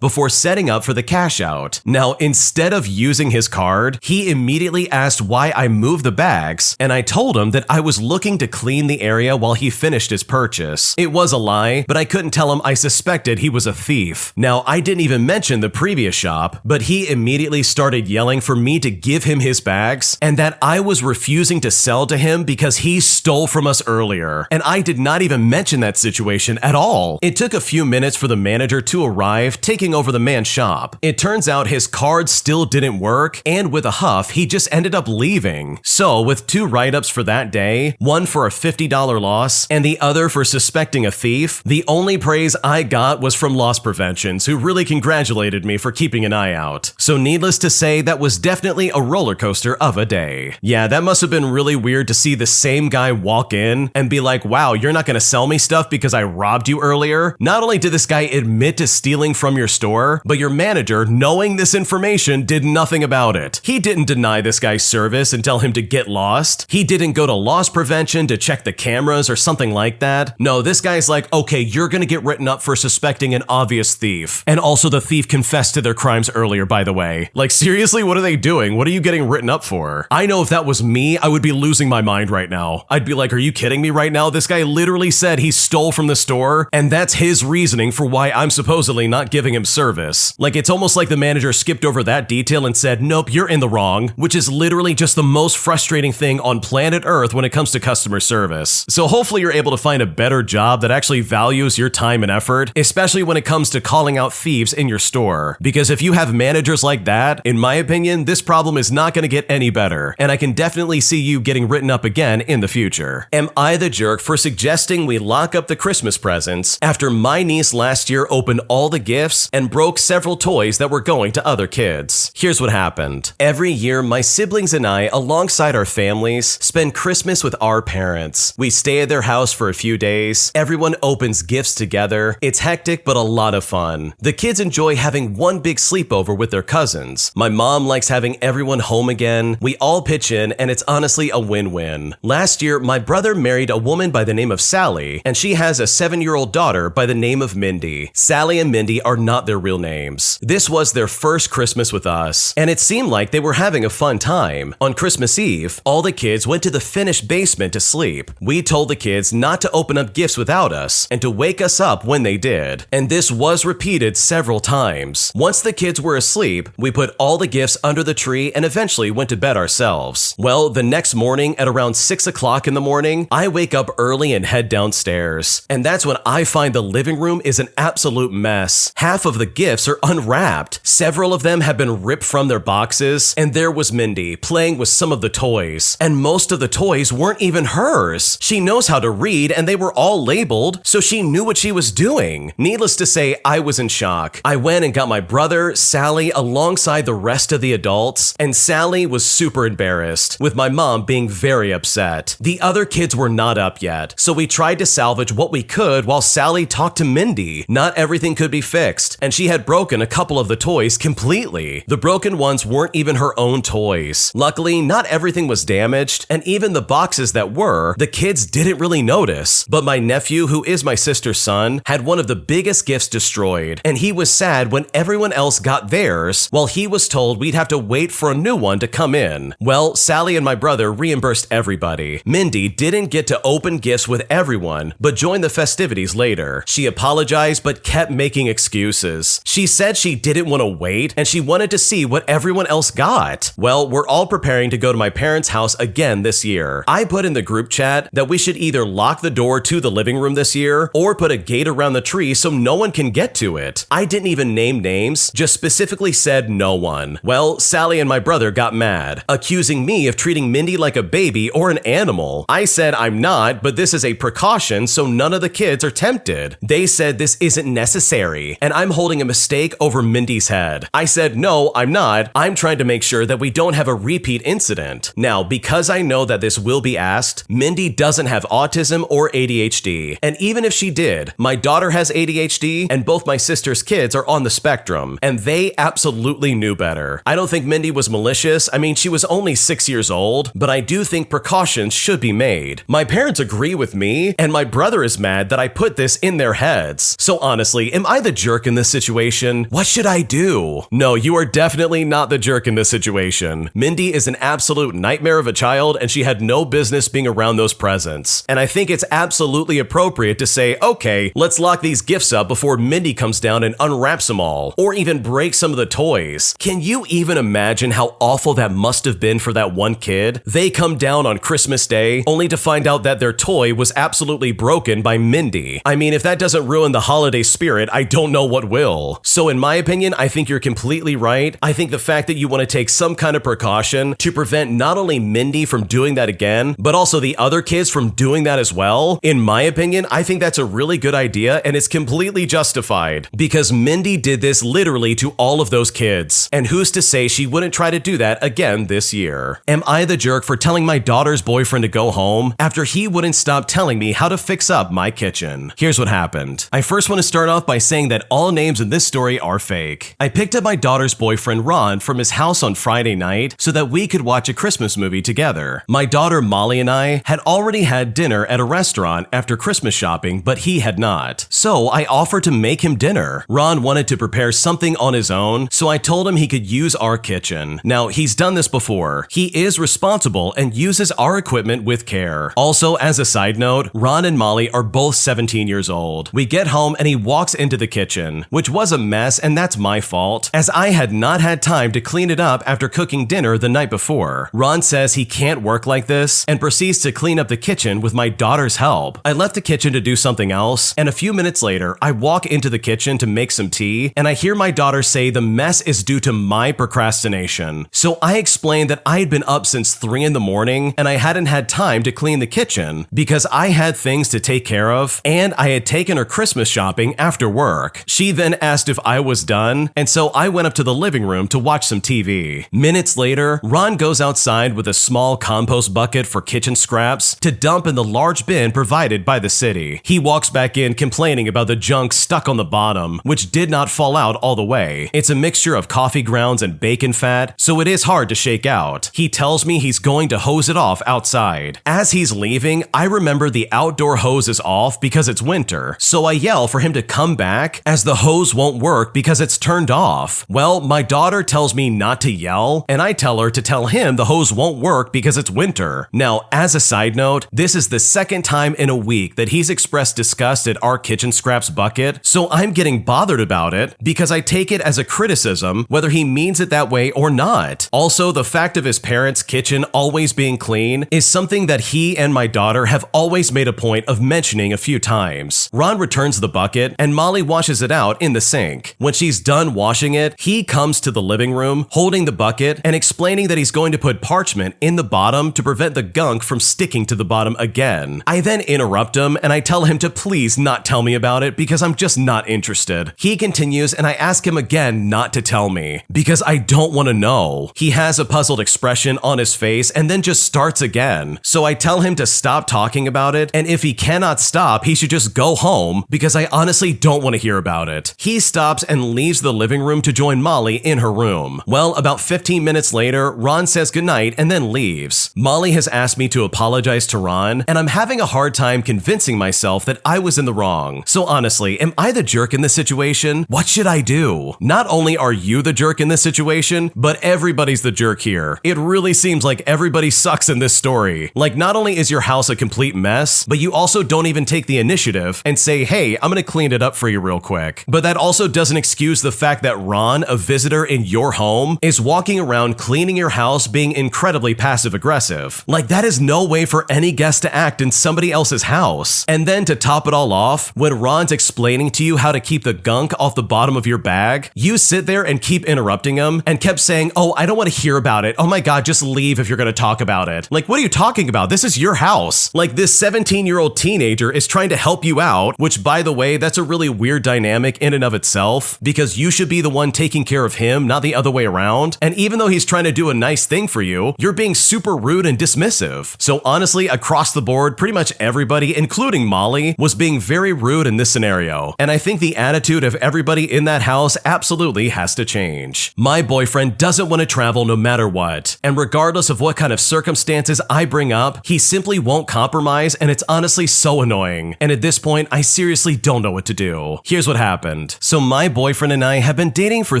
setting up for the cash out. Now, instead of using his card, he immediately asked why I moved the bags, and I told him that I was looking to clean the area while he finished his purchase. It was a lie, but I couldn't tell him I suspected he was a thief. Now, I didn't even mention the previous shop, but he immediately started yelling for me to give him his bags and that I was refusing to sell to him because he stole from us earlier. And I did not even mention that situation at all. It took a few minutes for the manager to arrive, taking over the man's shop. It turns out his card still didn't work, and with a huff, he just ended up leaving. So, with 2 write-ups for that day, one for a $50 loss and the other for suspecting a thief, the only praise I got was from Loss Preventions, who really congratulated me for keeping an eye out. So needless to say, that was definitely a roller coaster of a day. Yeah, that must have been really weird to see the same guy walk in and be like, wow, you're not gonna sell me stuff because I robbed you earlier? Not only did this guy admit to stealing from your store, but your manager, knowing this information, did nothing about it. He didn't deny this guy's service and tell him to get lost. He didn't go to Loss Prevention to check the cameras or something like that. No, this guy's like, okay, you're gonna get written up for suspecting an obvious thief. And also the thief confessed to their crimes earlier, by the way. Like, seriously, what are they doing? What are you getting written up for? I know if that was me, I would be losing my mind right now. I'd be like, are you kidding me right now? This guy literally said he stole from the store, and that's his reasoning for why I'm supposedly not giving him service. Like, it's almost like the manager skipped over that detail and said, nope, you're in the wrong, which is literally just the most frustrating thing on planet Earth when it comes to customer service. So hopefully you're able to find a better job that actually values your time and effort, especially when it comes to calling out thieves in your store. Because if you have managers like that, in my opinion, this problem is not going to get any better, and I can definitely see you getting written up again in the future. Am I the jerk for suggesting we lock up the Christmas presents after my niece last year opened all the gifts and broke several toys that were going to other kids? Here's what happened. Every year, my siblings and I, alongside our families, spend Christmas with our parents. We stay at their house for a few days. Everyone opens gifts together. It's hectic, but a lot of fun. The kids enjoy having one big sleepover with their cousins. My mom likes having everyone home again. We all pitch in, and it's honestly a win-win. Last year, my brother married a woman by the name of Sally, and she has a 7-year-old daughter by the name of Mindy. Sally and Mindy are not their real names. This was their first Christmas with us, and it seemed like they were having a fun time. On Christmas Eve, all the kids went to the finished basement to sleep. We told the kids not to open up gifts without us, and to wake us up when they did. And this was repeated several times. Once the kids were asleep, we put all the gifts under the tree and eventually went to bed ourselves. Well, the next morning at around 6 o'clock in the morning, I wake up early and head downstairs. And that's when I find the living room is an absolute mess. Half of the gifts are unwrapped. Several of them have been ripped from their boxes, and there was Mindy playing with some of the toys. And most of the toys weren't even hers. She knows how to read, and they were all labeled, so she knew what she was doing. Needless to say, I was in shock. I went and got my brother, Sally, alongside the rest of the adults, and Sally was super embarrassed, with my mom being very upset. The other kids were not up yet, so we tried to salvage what we could while Sally talked to Mindy. Not everything could be fixed, and she had broken a couple of the toys completely. The broken ones weren't even her own toys. Luckily, not everything was damaged, and even the boxes that were, the kids didn't really notice. But my nephew, who is my sister's son, had one of the biggest gifts destroyed, and he was sad when everyone else got theirs, while he was told we'd have to wait for a new one to come in. Well, Sally and my brother reimbursed everybody. Mindy didn't get to open gifts with everyone, but joined the festivities later. She apologized but kept making excuses. She said she didn't want to wait, and she wanted to see what everyone else got. Well, we're all preparing to go to my parents' house again this year. I put in the group chat that we should either lock the door to the living room this year, or put a gate around the tree so no one can get to it. I didn't even name names, just specifically said no one. Well, Sally and my brother got mad, accusing me of treating Mindy like a baby or an animal. I said I'm not, but this is a precaution so none of the kids are tempted. They said this isn't necessary, and I'm holding a mistake over Mindy's head. I said no, I'm not. I'm trying to make sure that we don't have a repeat incident. Now, because I know that this will be asked, Mindy doesn't have autism or ADHD, and even if she did, my daughter has ADHD, and both my sister's kids are on the spectrum, and they absolutely knew better. I don't think Mindy was malicious. I mean, she was only 6 years old, but I do think precautions should be made. My parents agree with me, and my brother is mad that I put this in their heads. So honestly, am I the jerk in this situation? What should I do? No, you are definitely not the jerk in this situation. Mindy is an absolute nightmare of a child, and she had no business being around those presents. And I think it's absolutely appropriate to say, okay, let's lock these gifts up before Mindy comes down and unwraps them all, or even break some of the toys. Can you even imagine how awful that must have been for that one kid? They come down on Christmas Day only to find out that their toy was absolutely broken by Mindy. I mean, if that doesn't ruin the holiday spirit, I don't know what will. So in my opinion, I think you're completely right. I think the fact that you want to take some kind of precaution to prevent not only Mindy from doing that again, but also the other kids from doing that as well, in my opinion, I think that's a really good idea and it's completely justified because Mindy did this literally to all of those kids. And who's to say she wouldn't try to do that again this year? Am I the jerk for telling my daughter's boyfriend to go home after he wouldn't stop telling me how to fix up my kitchen? Here's what happened. I first want to start off by saying that all names in this story are fake. I picked up my daughter's boyfriend Ron from his house on Friday night so that we could watch a Christmas movie together. My daughter Molly and I had already had dinner at a restaurant after Christmas shopping, but he had not. So I offered to make him dinner. Ron wanted to prepare something on his own, so I told him he could use our kitchen. Now, he's done this before. He is responsible and uses our equipment with care. Also, as a side note, Ron and Molly are both 17 years old. We get home and he walks into the kitchen, which was a mess, and that's my fault, as I had not had time to clean it up after cooking dinner the night before. Ron says he can't work like this and proceeds to clean up the kitchen with my daughter's help. I left the kitchen to do something else, and a few minutes later, I walk into the kitchen to make some tea, and I hear my daughter say the mess is due to my procrastination. So I explained that I had been up since 3 in the morning and I hadn't had time to clean the kitchen because I had things to take care of and I had taken her Christmas shopping after work. She then asked if I was done, and so I went up to the living room to watch some TV. Minutes later, Ron goes outside with a small compost bucket for kitchen scraps to dump in the large bin provided by the city. He walks back in complaining about the junk stuck on the bottom, which did not fall out all the way. It's a mixture of coffee grounds and bacon fat, so it is hard to shake out. He tells me he's going to hose it off outside. As he's leaving, I remember the outdoor hose is off because it's winter, so I yell for him to come back as the hose won't work because it's turned off. Well, my daughter tells me not to yell, and I tell her to tell him the hose won't work because it's winter. Now, as a side note, this is the second time in a week that he's expressed disgust at our kitchen scraps bucket, so I'm getting bothered about it because I take it as a criticism whether he means it that way or not. Also, the fact of his parents' kitchen always being clean is something that he and my daughter have always made a point of mentioning a few times. Ron returns the bucket and Molly washes it out in the sink. When she's done washing it, he comes to the living room holding the bucket and explaining that he's going to put parchment in the bottom to prevent the gunk from sticking to the bottom again. I then interrupt him and I tell him to please not tell me about it because I'm just not interested. He continues and I ask him again not to tell me because I don't want to know. He has a puzzled expression on his face and then just starts again. So I tell him to stop talking about it, and if he cannot stop, he should just go home because I honestly don't want to hear about it. He stops and leaves the living room to join Molly in her room. Well, about 15 minutes later, Ron says goodnight and then leaves. Molly has asked me to apologize to Ron, and I'm having a hard time convincing myself that I was in the wrong. So honestly, am I the jerk in this situation? What should I do? Not only are you the jerk in this situation, but everybody's the jerk here. It really seems like everybody sucks in this story. Like, not only is your house a complete mess, but you also don't even take the initiative and say, hey, I'm gonna clean it up for you real quick. But that also doesn't excuse the fact that Ron, a visitor in your home, is walking around cleaning your house being incredibly passive aggressive. Like, that is no way for any guest to act in somebody else's house. And then to top it all off, when Ron's explaining to you how to keep the gunk off the bottom of your bag, you sit there and keep interrupting him and kept saying, oh, I don't want to hear about it. Oh my God, just leave if you're going to talk about it. Like, what are you talking about? This is your house. Like, this 17-year-old teenager is trying to help you out, which, by the way, that's a really weird dynamic in and of itself because you should be the one taking care of him, not the other way around. And even though he's trying to do a nice thing for you, you're being super rude and dismissive. So honestly, across the board, pretty much everybody, including Molly, was being very rude in this scenario. And I think the attitude of everybody in that house absolutely has to change. My boyfriend doesn't want to travel no matter what. And regardless of what kind of circumstances I bring up, he simply won't compromise, and it's honestly so annoying. And at this point, I seriously don't know what to do. Here's what happened. So my boyfriend and I have been dating for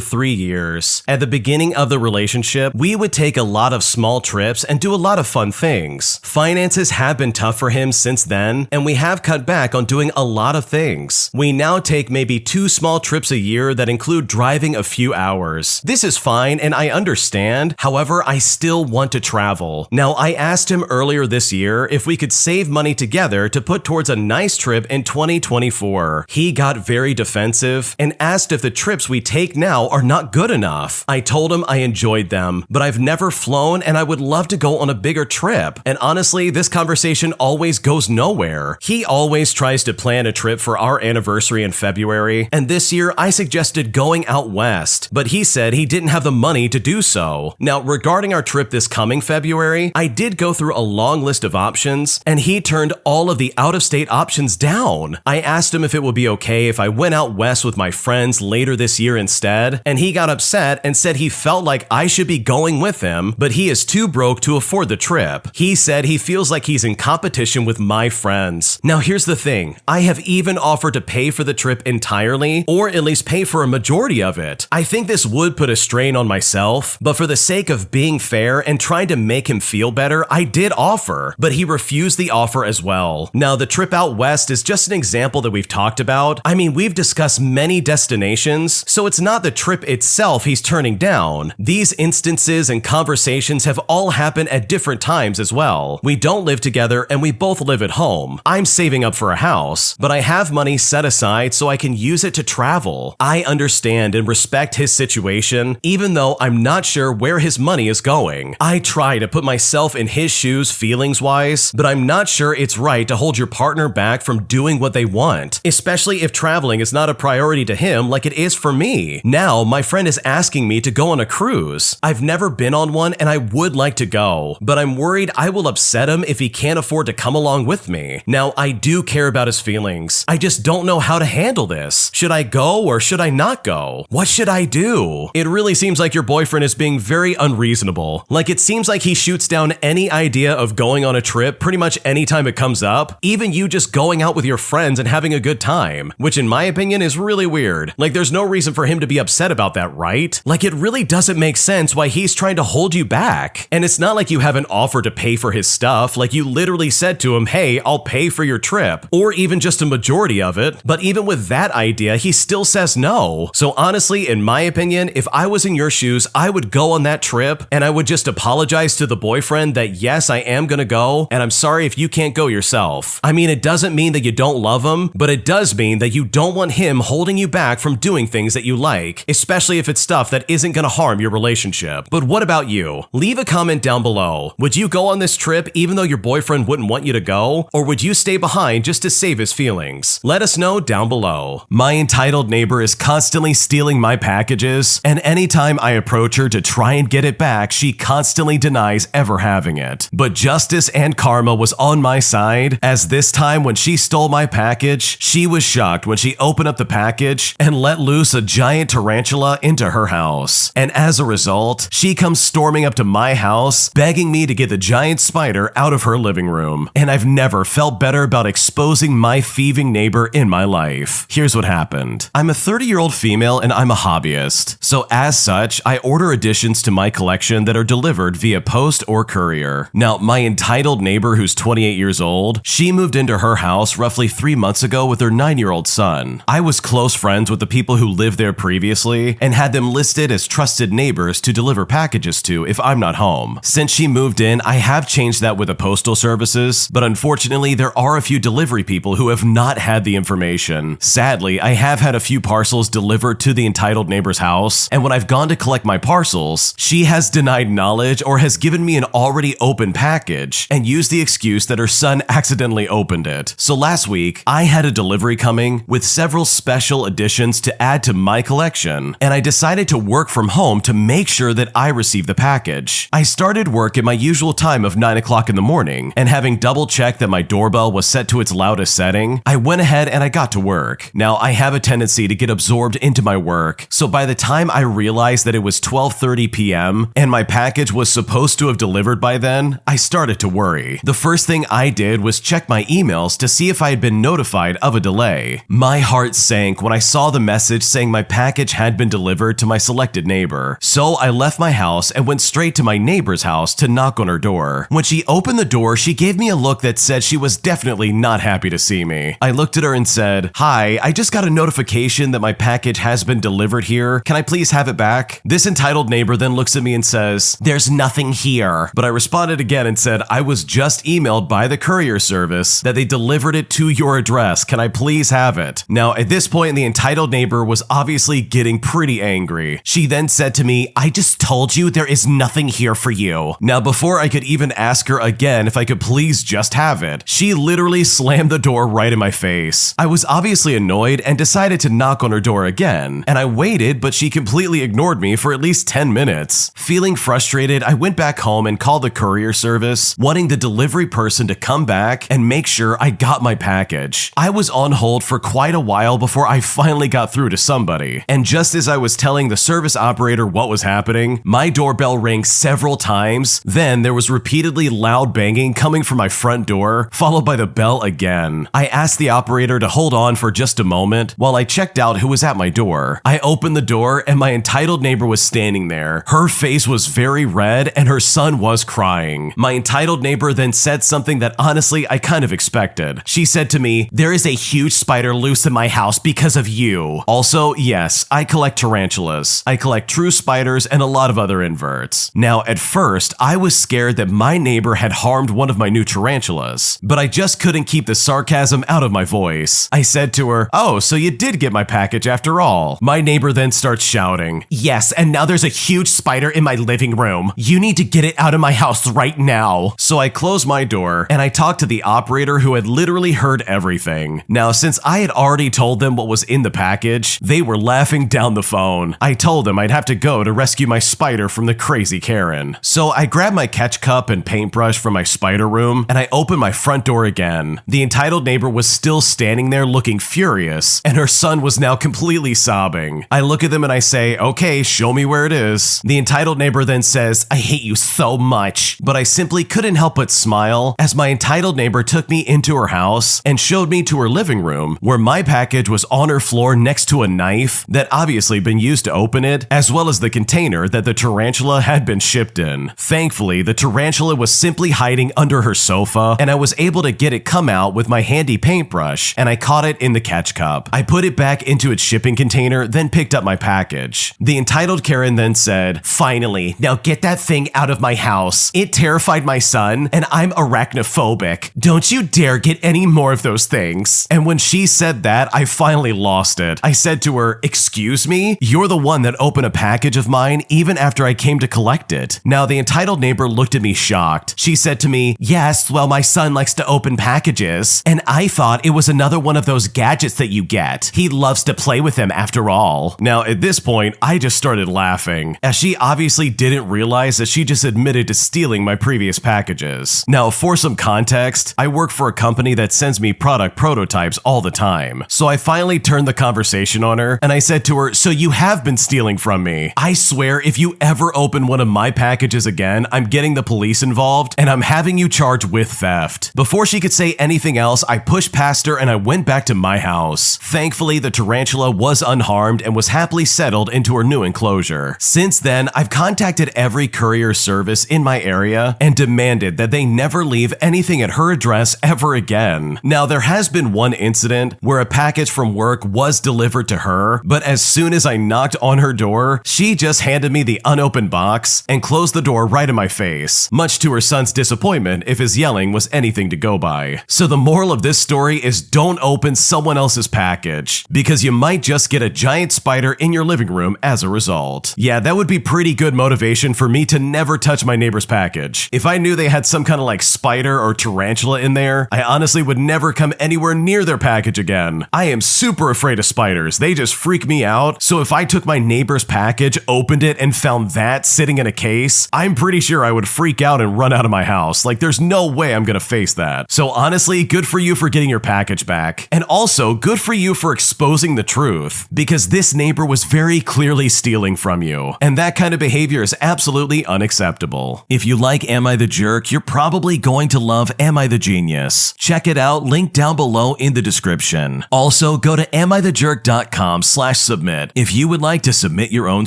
3 years. At the beginning of the relationship, we would take a lot of small trips and do do a lot of fun things. Finances have been tough for him since then, and we have cut back on doing a lot of things. We now take maybe 2 small trips a year that include driving a few hours. This is fine and I understand, however, I still want to travel. Now, I asked him earlier this year if we could save money together to put towards a nice trip in 2024. He got very defensive and asked if the trips we take now are not good enough. I told him I enjoyed them, but I've never flown and I would love to go on a bigger trip. And honestly, this conversation always goes nowhere. He always tries to plan a trip for our anniversary in February, and this year I suggested going out west, but he said he didn't have the money to do so. Now, regarding our trip this coming February, I did go through a long list of options, and he turned all of the out-of-state options down. I asked him if it would be okay if I went out west with my friends later this year instead, and he got upset and said he felt like I should be going with him, but he is too broke to afford the trip. He said he feels like he's in competition with my friends. Now, here's the thing. I have even offered to pay for the trip entirely, or at least pay for a majority of it. I think this would put a strain on myself, but for the sake of being fair and trying to make him feel better, I did offer, but he refused the offer as well. Now, the trip out west is just an example that we've talked about. I mean, we've discussed many destinations, so it's not the trip itself he's turning down. These instances and conversations have all happened at different times as well. We don't live together and we both live at home. I'm saving up for a house, but I have money set aside so I can use it to travel. I understand and respect his situation, even though I'm not sure where his money is going. I try to put myself in his shoes feelings-wise, but I'm not sure it's right to hold your partner back from doing what they want, especially if traveling is not a priority to him like it is for me. Now, my friend is asking me to go on a cruise. I've never been on one and I would like to go, but I'm worried I will upset him if he can't afford to come along with me. Now, I do care about his feelings. I just don't know how to handle this. Should I go or should I not go? What should I do? It really seems like your boyfriend is being very unreasonable. Like, it seems like he shoots down any idea of going on a trip pretty much anytime it comes up, even you just going out with your friends and having a good time, which in my opinion is really weird. Like, there's no reason for him to be upset about that, right? Like, it really doesn't make sense why he's trying to hold you back. And it's not like you haven't offered to pay for his stuff. Like, you literally said to him, hey, I'll pay for your trip, or even just a majority of it. But even with that idea, he still says no. So honestly, in my opinion, if I was in your shoes, I would go on that trip and I would just apologize to the boyfriend that yes, I am gonna go, and I'm sorry if you can't go yourself. I mean, it doesn't mean that you don't love him, but it does mean that you don't want him holding you back from doing things that you like, especially if it's stuff that isn't gonna harm your relationship. But what about you? Leave a comment down below. Would you go on this trip even though your boyfriend wouldn't want you to go? Or would you stay behind just to save his feelings? Let us know down below. My entitled neighbor is constantly stealing my packages, and anytime I approach her to try and get it back, she constantly denies ever having it. But justice and karma was on my side, as this time when she stole my package, she was shocked when she opened up the package and let loose a giant tarantula into her house. And as a result, she comes storming up to my house, begging me to get the giant spider out of her living room. And I've never felt better about exposing my thieving neighbor in my life. Here's what happened. I'm a 30-year-old female and I'm a hobbyist. So as such, I order additions to my collection that are delivered via post or courier. Now, my entitled neighbor who's 28 years old, she moved into her house roughly 3 months ago with her 9-year-old son. I was close friends with the people who lived there previously and had them listed as trusted neighbors to deliver packages to if I'm not home. Since she moved in, I have changed that with the postal services, but unfortunately there are a few delivery people who have not had the information. Sadly, I have had a few parcels delivered to the entitled neighbor's house, and when I've gone to collect my parcels, she has denied knowledge or has given me an already open package and used the excuse that her son accidentally opened it. So last week, I had a delivery coming with several special additions to add to my collection, and I decided to work from home to make sure that I received the package. I started work at my usual time of 9 o'clock in the morning, and having double checked that my doorbell was set to its loudest setting, I went ahead and I got to work. Now, I have a tendency to get absorbed into my work, so by the time I realized that it was 12:30 p.m. and my package was supposed to have delivered by then, I started to worry. The first thing I did was check my emails to see if I had been notified of a delay. My heart sank when I saw the message saying my package had been delivered to my selected neighbor. So I left my house and went straight to my neighbor's house to knock on her door. When she opened the door, she gave me a look that said she was definitely not happy to see me. I looked at her and said, "Hi, I just got a notification that my package has been delivered here. Can I please have it back?" This entitled neighbor then looks at me and says, "There's nothing here." But I responded again and said, "I was just emailed by the courier service that they delivered it to your address. Can I please have it?" Now, at this point, the entitled neighbor was obviously getting pretty angry. She then said to me, "I just told you there is nothing here for you." Now, before I could even ask her again if I could please just have it, she literally slammed the door right in my face. I was obviously annoyed and decided to knock on her door again, and I waited, but she completely ignored me for at least 10 minutes. Feeling frustrated, I went back home and called the courier service, wanting the delivery person to come back and make sure I got my package. I was on hold for quite a while before I finally got through to somebody, and just as I was telling the service operator what was happening, my doorbell rang several times. Then there was repeatedly loud banging coming from my front door, followed by the bell again. I asked the operator to hold on for just a moment while I checked out who was at my door. I opened the door and my entitled neighbor was standing there. Her face was very red and her son was crying. My entitled neighbor then said something that honestly I kind of expected. She said to me, "There is a huge spider loose in my house because of you." Also, yes, I collect tarantulas. I collect true spiders and a lot of other inverts. Now, at first, I was scared that my neighbor had harmed one of my new tarantulas, but I just couldn't keep the sarcasm out of my voice. I said to her, "Oh, so you did get my package after all." My neighbor then starts shouting, "Yes, and now there's a huge spider in my living room. You need to get it out of my house right now." So I closed my door and I talked to the operator who had literally heard everything. Now, since I had already told them what was in the package, they were laughing down the phone. I told them I'd have to go to rescue my spider from the crazy Karen. So I grabbed my Cutecupecake and paintbrush from my spider room and I opened my front door again. The entitled neighbor was still standing there looking furious, and her son was now completely sobbing. I look at them and I say, "Okay, show me where it is." The entitled neighbor then says, "I hate you so much." But I simply couldn't help but smile as my entitled neighbor took me into her house and showed me to her living room, where my package was on her floor next to a knife that obviously been used to open it, as well as the container that the tarantula had been shipped in. Thankfully, the tarantula was simply hiding under her sofa, and I was able to get it come out with my handy paintbrush, and I caught it in the catch cup. I put it back into its shipping container, then picked up my package. The entitled Karen then said, "Finally, now get that thing out of my house. It terrified my son, and I'm arachnophobic. Don't you dare get any more of those things." And when she said that, I finally lost it. I said to her, "Excuse me? You're the one that opened a package of mine even after I came to collect it." Now, the entitled neighbor looked at me shocked. She said to me, "Yes, well, my son likes to open packages, and I thought it was another one of those gadgets that you get. He loves to play with them after all." Now, at this point, I just started laughing, as she obviously didn't realize that she just admitted to stealing my previous packages. Now, for some context, I work for a company that sends me product prototypes all the time. So I finally turned the conversation on her, and I said to her, "So you have been stealing from me. I swear if you ever open one of my packages again, I'm getting the police involved, and I'm having you charged with theft." Before she could say anything else, I pushed past her and I went back to my house. Thankfully, the tarantula was unharmed and was happily settled into her new enclosure. Since then, I've contacted every courier service in my area and demanded that they never leave anything at her address ever again. Now, there has been one incident where a package from work was delivered to her, but as soon as I knocked on her door, she just handed me the unopened box and closed the door right in my face, much to her son's disappointment if his yelling was anything to go by. So the moral of this story is don't open someone else's package, because you might just get a giant spider in your living room as a result. Yeah, that would be pretty good motivation for me to never touch my neighbor's package. If I knew they had some kind of like spider or tarantula in there, I honestly would never come anywhere near their package again. I am super afraid of spiders. They just freak me out. So if I took my neighbor's package, opened it, and found that sitting in a case, I'm pretty sure I would freak out and run out of my house. Like, there's no way I'm gonna face that. So honestly, good for you for getting your package back. And also, good for you for exposing the truth, because this neighbor was very clearly stealing from you. And that kind of behavior is absolutely unacceptable. If you like Am I the Jerk, you're probably going to love Am I the Genius. Check it out, link down below in the description. Also, go to amithejerk.com/submit if you would like to submit your own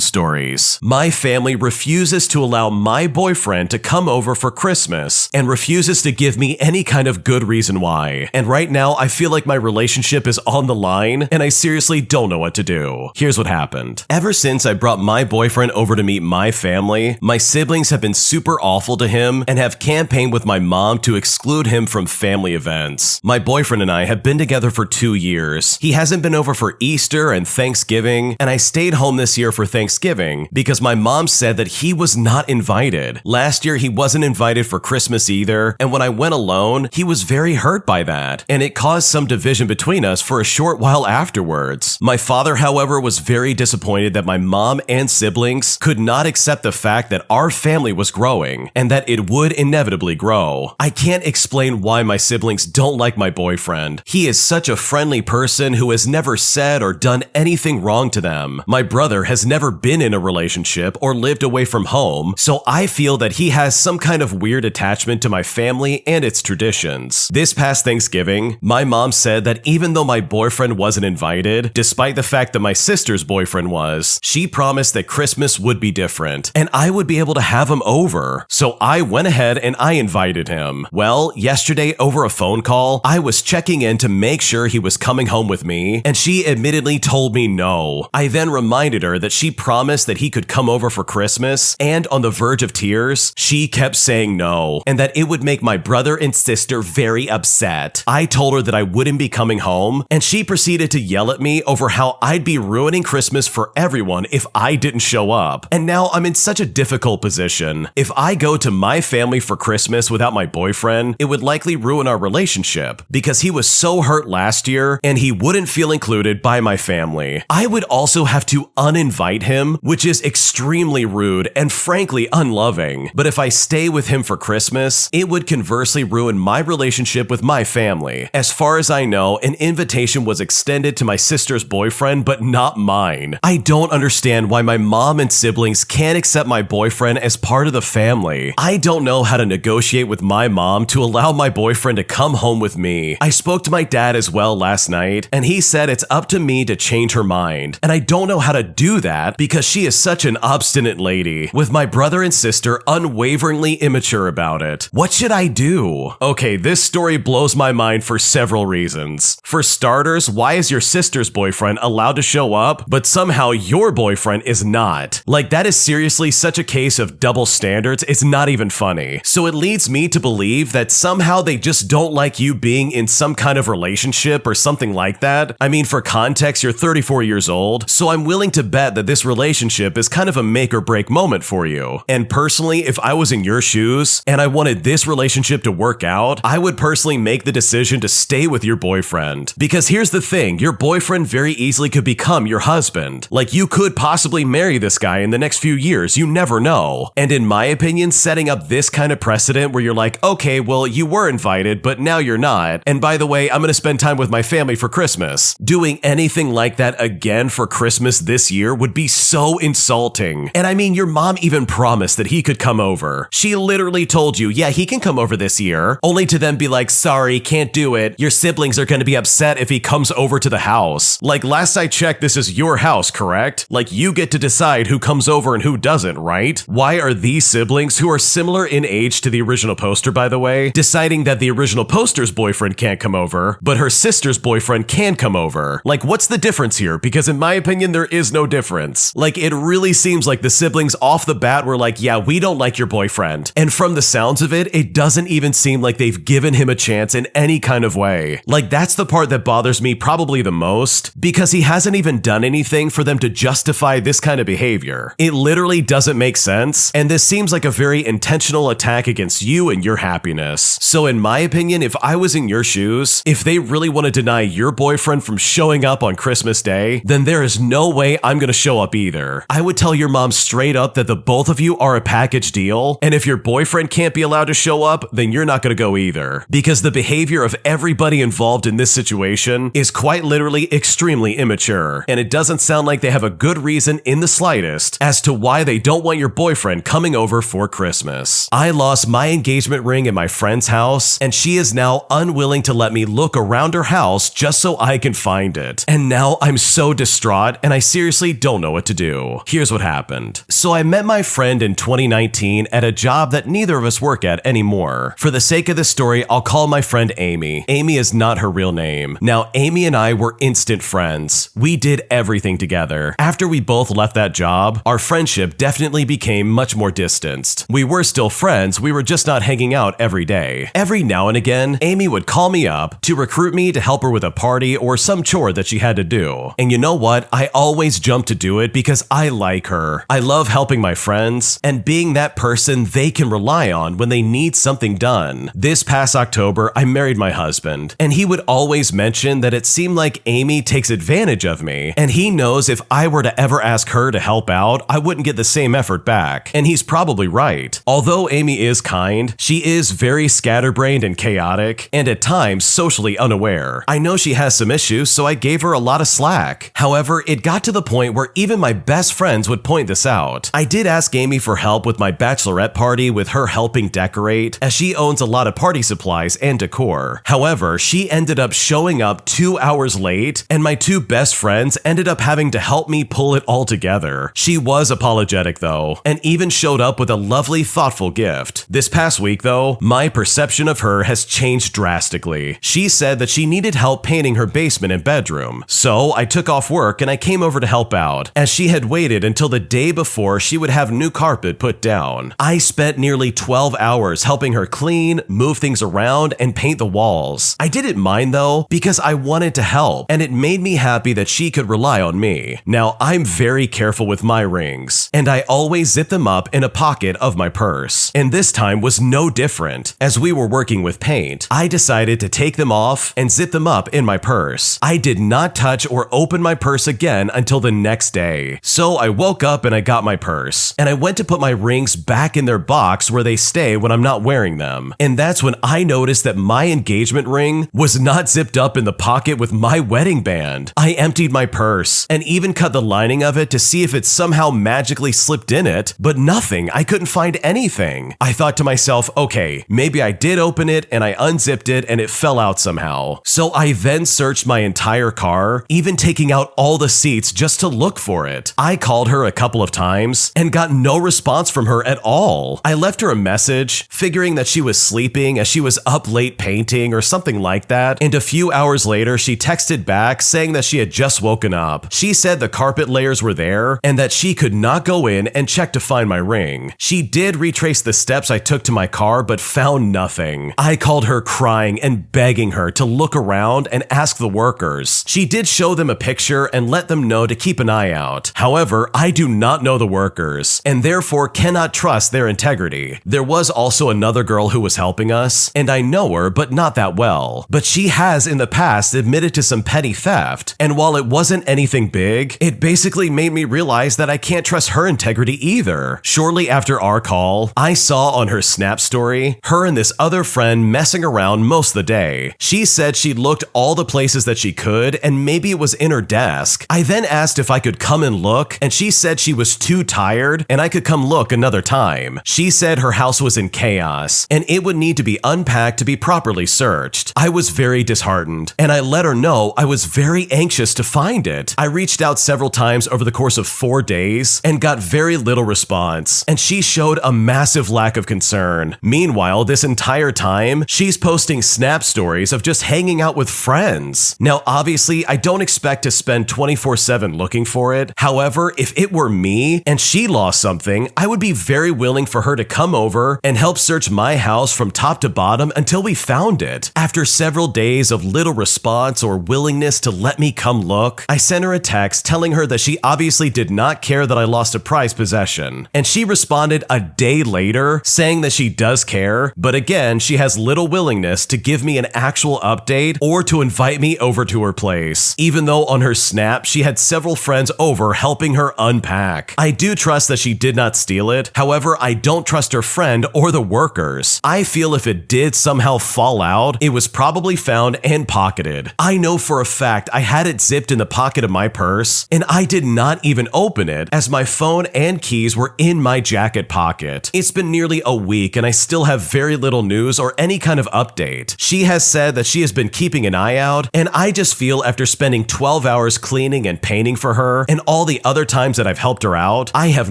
stories. My family refuses to allow my boyfriend to come over for Christmas and refuses to give me any kind of good reason why. And right now, I feel like my relationship is on the line and I seriously don't know what to do. Here's what happened. Ever since I brought my boyfriend over to meet my family, my siblings have been super awful to him and have campaigned with my mom to exclude him from family events. My boyfriend and I have been together for 2 years. He hasn't been over for Easter and Thanksgiving, and I stayed home this year for Thanksgiving because my mom said that he was not invited. Last year, he wasn't invited for Christmas either, and when I went alone, he was very hurt by that, and it caused some division between us for a short while afterwards. My father, however, was very disappointed that my mom and siblings could not accept the fact that our family was growing and that it would inevitably grow. I can't explain why my siblings don't like my boyfriend. He is such a friendly person who has never said or done anything wrong to them. My brother has never been in a relationship or lived away from home, so I feel that he has some kind of weird attachment to my family and its traditions. This past Thanksgiving, my mom said that even though my boyfriend wasn't invited, despite the fact that my sister's boyfriend was, she promised that Christmas would be different and I would be able to have him over. So I went ahead and I invited him. Well, yesterday over a phone call, I was checking in to make sure he was coming home with me, and she admittedly told me no. I then reminded her that she promised that he could come over for Christmas, and on the verge of tears, she kept saying no, and that it would make my brother and sister very upset. I told her that I wouldn't be coming home, and she proceeded to yell at me over how I'd be ruining Christmas for everyone if I didn't show up. And now I'm in such a difficult position. If I go to my family for Christmas without my boyfriend, it would likely ruin our relationship because he was so hurt last year and he wouldn't feel included by my family. I would also have to uninvite him, which is extremely rude and frankly unloving. But if I stay with him for Christmas, it would conversely ruin my relationship with my family. As far as I know, an invitation was extended to my sister's boyfriend, but not mine. I don't understand why my mom and siblings can't accept my boyfriend as part of the family. I don't know how to negotiate with my mom to allow my boyfriend to come home with me. I spoke to my dad as well last night, and he said it's up to me to change her mind. And I don't know how to do that because she is such an obstinate lady, with my brother and sister unwaveringly immature about it. What should I do? Okay, this story blows my mind for several reasons. For starters, why is your sister's boyfriend allowed to show up, but somehow your boyfriend is not? Like, that is seriously such a case of double standards, it's not even funny. So it leads me to believe that somehow they just don't like you being in some kind of relationship or something like that. I mean, for context, you're 34 years old, so I'm willing to bet that this relationship is kind of a make or break moment for you. And personally, if I was in your shoes and I wanted this relationship to work out, I would personally make the decision to stay with your boyfriend. Because here's the thing, your boyfriend very easily could become your husband. Like, you could possibly marry this guy in the next few years, you never know. And in my opinion, setting up this kind of precedent where you're like, okay, well, you were invited, but now you're not. And by the way, I'm gonna spend time with my family for Christmas. Doing anything like that again for Christmas this year would be so insulting. And I mean, your mom even promised that he could come over. She literally told you, yeah, he can come over this year, only to then be like, sorry, can't do it. Your siblings are gonna be upset if he comes over to the house. Like, last I checked, this is your house, correct? Like, you get to decide who comes over and who doesn't, right? Why are these siblings, who are similar in age to the original poster, by the way, deciding that the original poster's boyfriend can't come over, but her sister's boyfriend can come over? Like, what's the difference here? Because in my opinion, there is no difference. Like, it really seems like the siblings off the bat were like, yeah, we don't like your boyfriend. And from the sounds of it, it doesn't even seem like they've given him a chance in any kind of way. Like, that's the part that bothers me probably the most, because he hasn't even done anything for them to justify this kind of behavior. It literally doesn't make sense, and this seems like a very intentional attack against you and your happiness. So in my opinion, if I was in your shoes, if they really want to deny your boyfriend from showing up on Christmas Day, then there is no way I'm gonna show up either. I would tell your mom straight up that the both of you are a package deal, and if your boyfriend can't be allowed to show up, then you're not gonna go either. Because the behavior of everybody involved in this situation is quite literally extremely immature, and it doesn't sound like they have a good reason in the slightest as to why they don't want your boyfriend coming over for Christmas. I lost my engagement ring at my friend's house, and she is now unwilling to let me look around her house just so I can find it. And now I'm so distraught, and I seriously don't know what to do. Here's what happened. So I met my friend in 2019 at a job that neither of us work at anymore. For the sake of this story, I'll call my friend Amy. Amy is not her real name. Now, Amy and I were instant friends. We did everything together. After we both left that job, our friendship definitely became much more distanced. We were still friends, we were just not hanging out every day. Every now and again, Amy would call me up to recruit me to help her with a party or some chore that she had to do. And you know what? I always jumped to do it because I like her. I love helping my friends and being that person they can rely on when they need something done. This past October, I married my husband, and he would always mention that it seemed like Amy takes advantage of me, and he knows if I were to ever ask her to help out, I wouldn't get the same effort back. And he's probably right. Although Amy is kind, she is very scatterbrained and chaotic, and at times socially unaware. I know she has some issues, so I gave her a lot of slack. However, it got to the point where even my best friends would point this out. I did ask Amy for help with my bachelorette party with her helping decorate, as she owns a lot of party supplies and decor. However, she ended up showing up 2 hours late, and my two best friends ended up having to help me pull it all together. She was apologetic though, and even showed up with a lovely, thoughtful gift. This past week though, my perception of her has changed drastically. She said that she needed help painting her basement and bedroom. So I took off work and I came over to help out, as she had waited until the day before she would have new carpet put down. I spent nearly 12 hours helping her clean, move things around, and paint the walls. I didn't mind though, because I wanted to help, and it made me happy that she could rely on me. Now, I'm very careful with my rings, and I always zip them up in a pocket of my purse. And this time was no different. As we were working with paint, I decided to take them off and zip them up in my purse. I did not touch or open my purse again until the next day. So I woke up and I got my purse, and I went to put my rings back in their box where they stay when I'm not wearing them. And that's when I noticed that my engagement ring was not zipped up in the pocket with my wedding band. I emptied my purse and even cut the lining of it to see if it somehow magically slipped in it, but nothing. I couldn't find anything. I thought to myself, okay, maybe I did open it and I unzipped it and it fell out somehow. So I then searched my entire car, even taking out all the seats just to look for it. I called her a couple of times and got no response from her at all. I left her a message, figuring that she was sleeping as she was up late painting or something like that, and a few hours later she texted back saying that she had just woken up. She said the carpet layers were there and that she could not go in and check to find my ring. She did retrace the steps I took to my car but found nothing. I called her crying and begging her to look around and ask the workers. She did show them a picture and let them know to keep an eye out. However, I do not know the workers and therefore cannot trust their integrity. There was also another girl who was helping us, and I know her but not that well. But she has in the past admitted to some petty theft, and while it wasn't anything big, it basically made me realize that I can't trust her integrity either. Shortly after our call, I saw on her Snap story her and this other friend messing around most of the day. She said she looked all the places that she could and maybe it was in her desk. I then asked if I could come and look, and she said she was too tired and I could come look another time. She said her house was in chaos and it would need to be unpacked to be properly searched. I was very disheartened and I let her know I was very anxious to find it. I reached out several times over the course of 4 days and got very little response, and she showed a massive lack of concern. Meanwhile, this entire time, she's posting Snap stories of just hanging out with friends. Now, obviously, I don't expect to spend 24/7 looking for it. However, if it were me and she lost something, I would be very willing for her to come over and help search my house from top to bottom until we found it. After several days of little response or willingness to let me come look, I sent her a text telling her that she obviously did not care that I lost a prized possession. And she responded a day later saying that she does care, but again, she has little willingness to give me an actual update or to invite me over to her place, even though on her Snap she had several friends over helping her unpack. I do trust that she did not steal it. However, I don't trust her friend or the workers. I feel if it did somehow fall out, it was probably found and pocketed. I know for a fact I had it zipped in the pocket of my purse, and I did not even open it as my phone and keys were in my jacket pocket. It's been nearly a week and I still have very little news or any kind of update. She has said that she has been keeping an eye out, and I just feel after spending 12 hours cleaning and painting for her and all the other times that I've helped her out, I have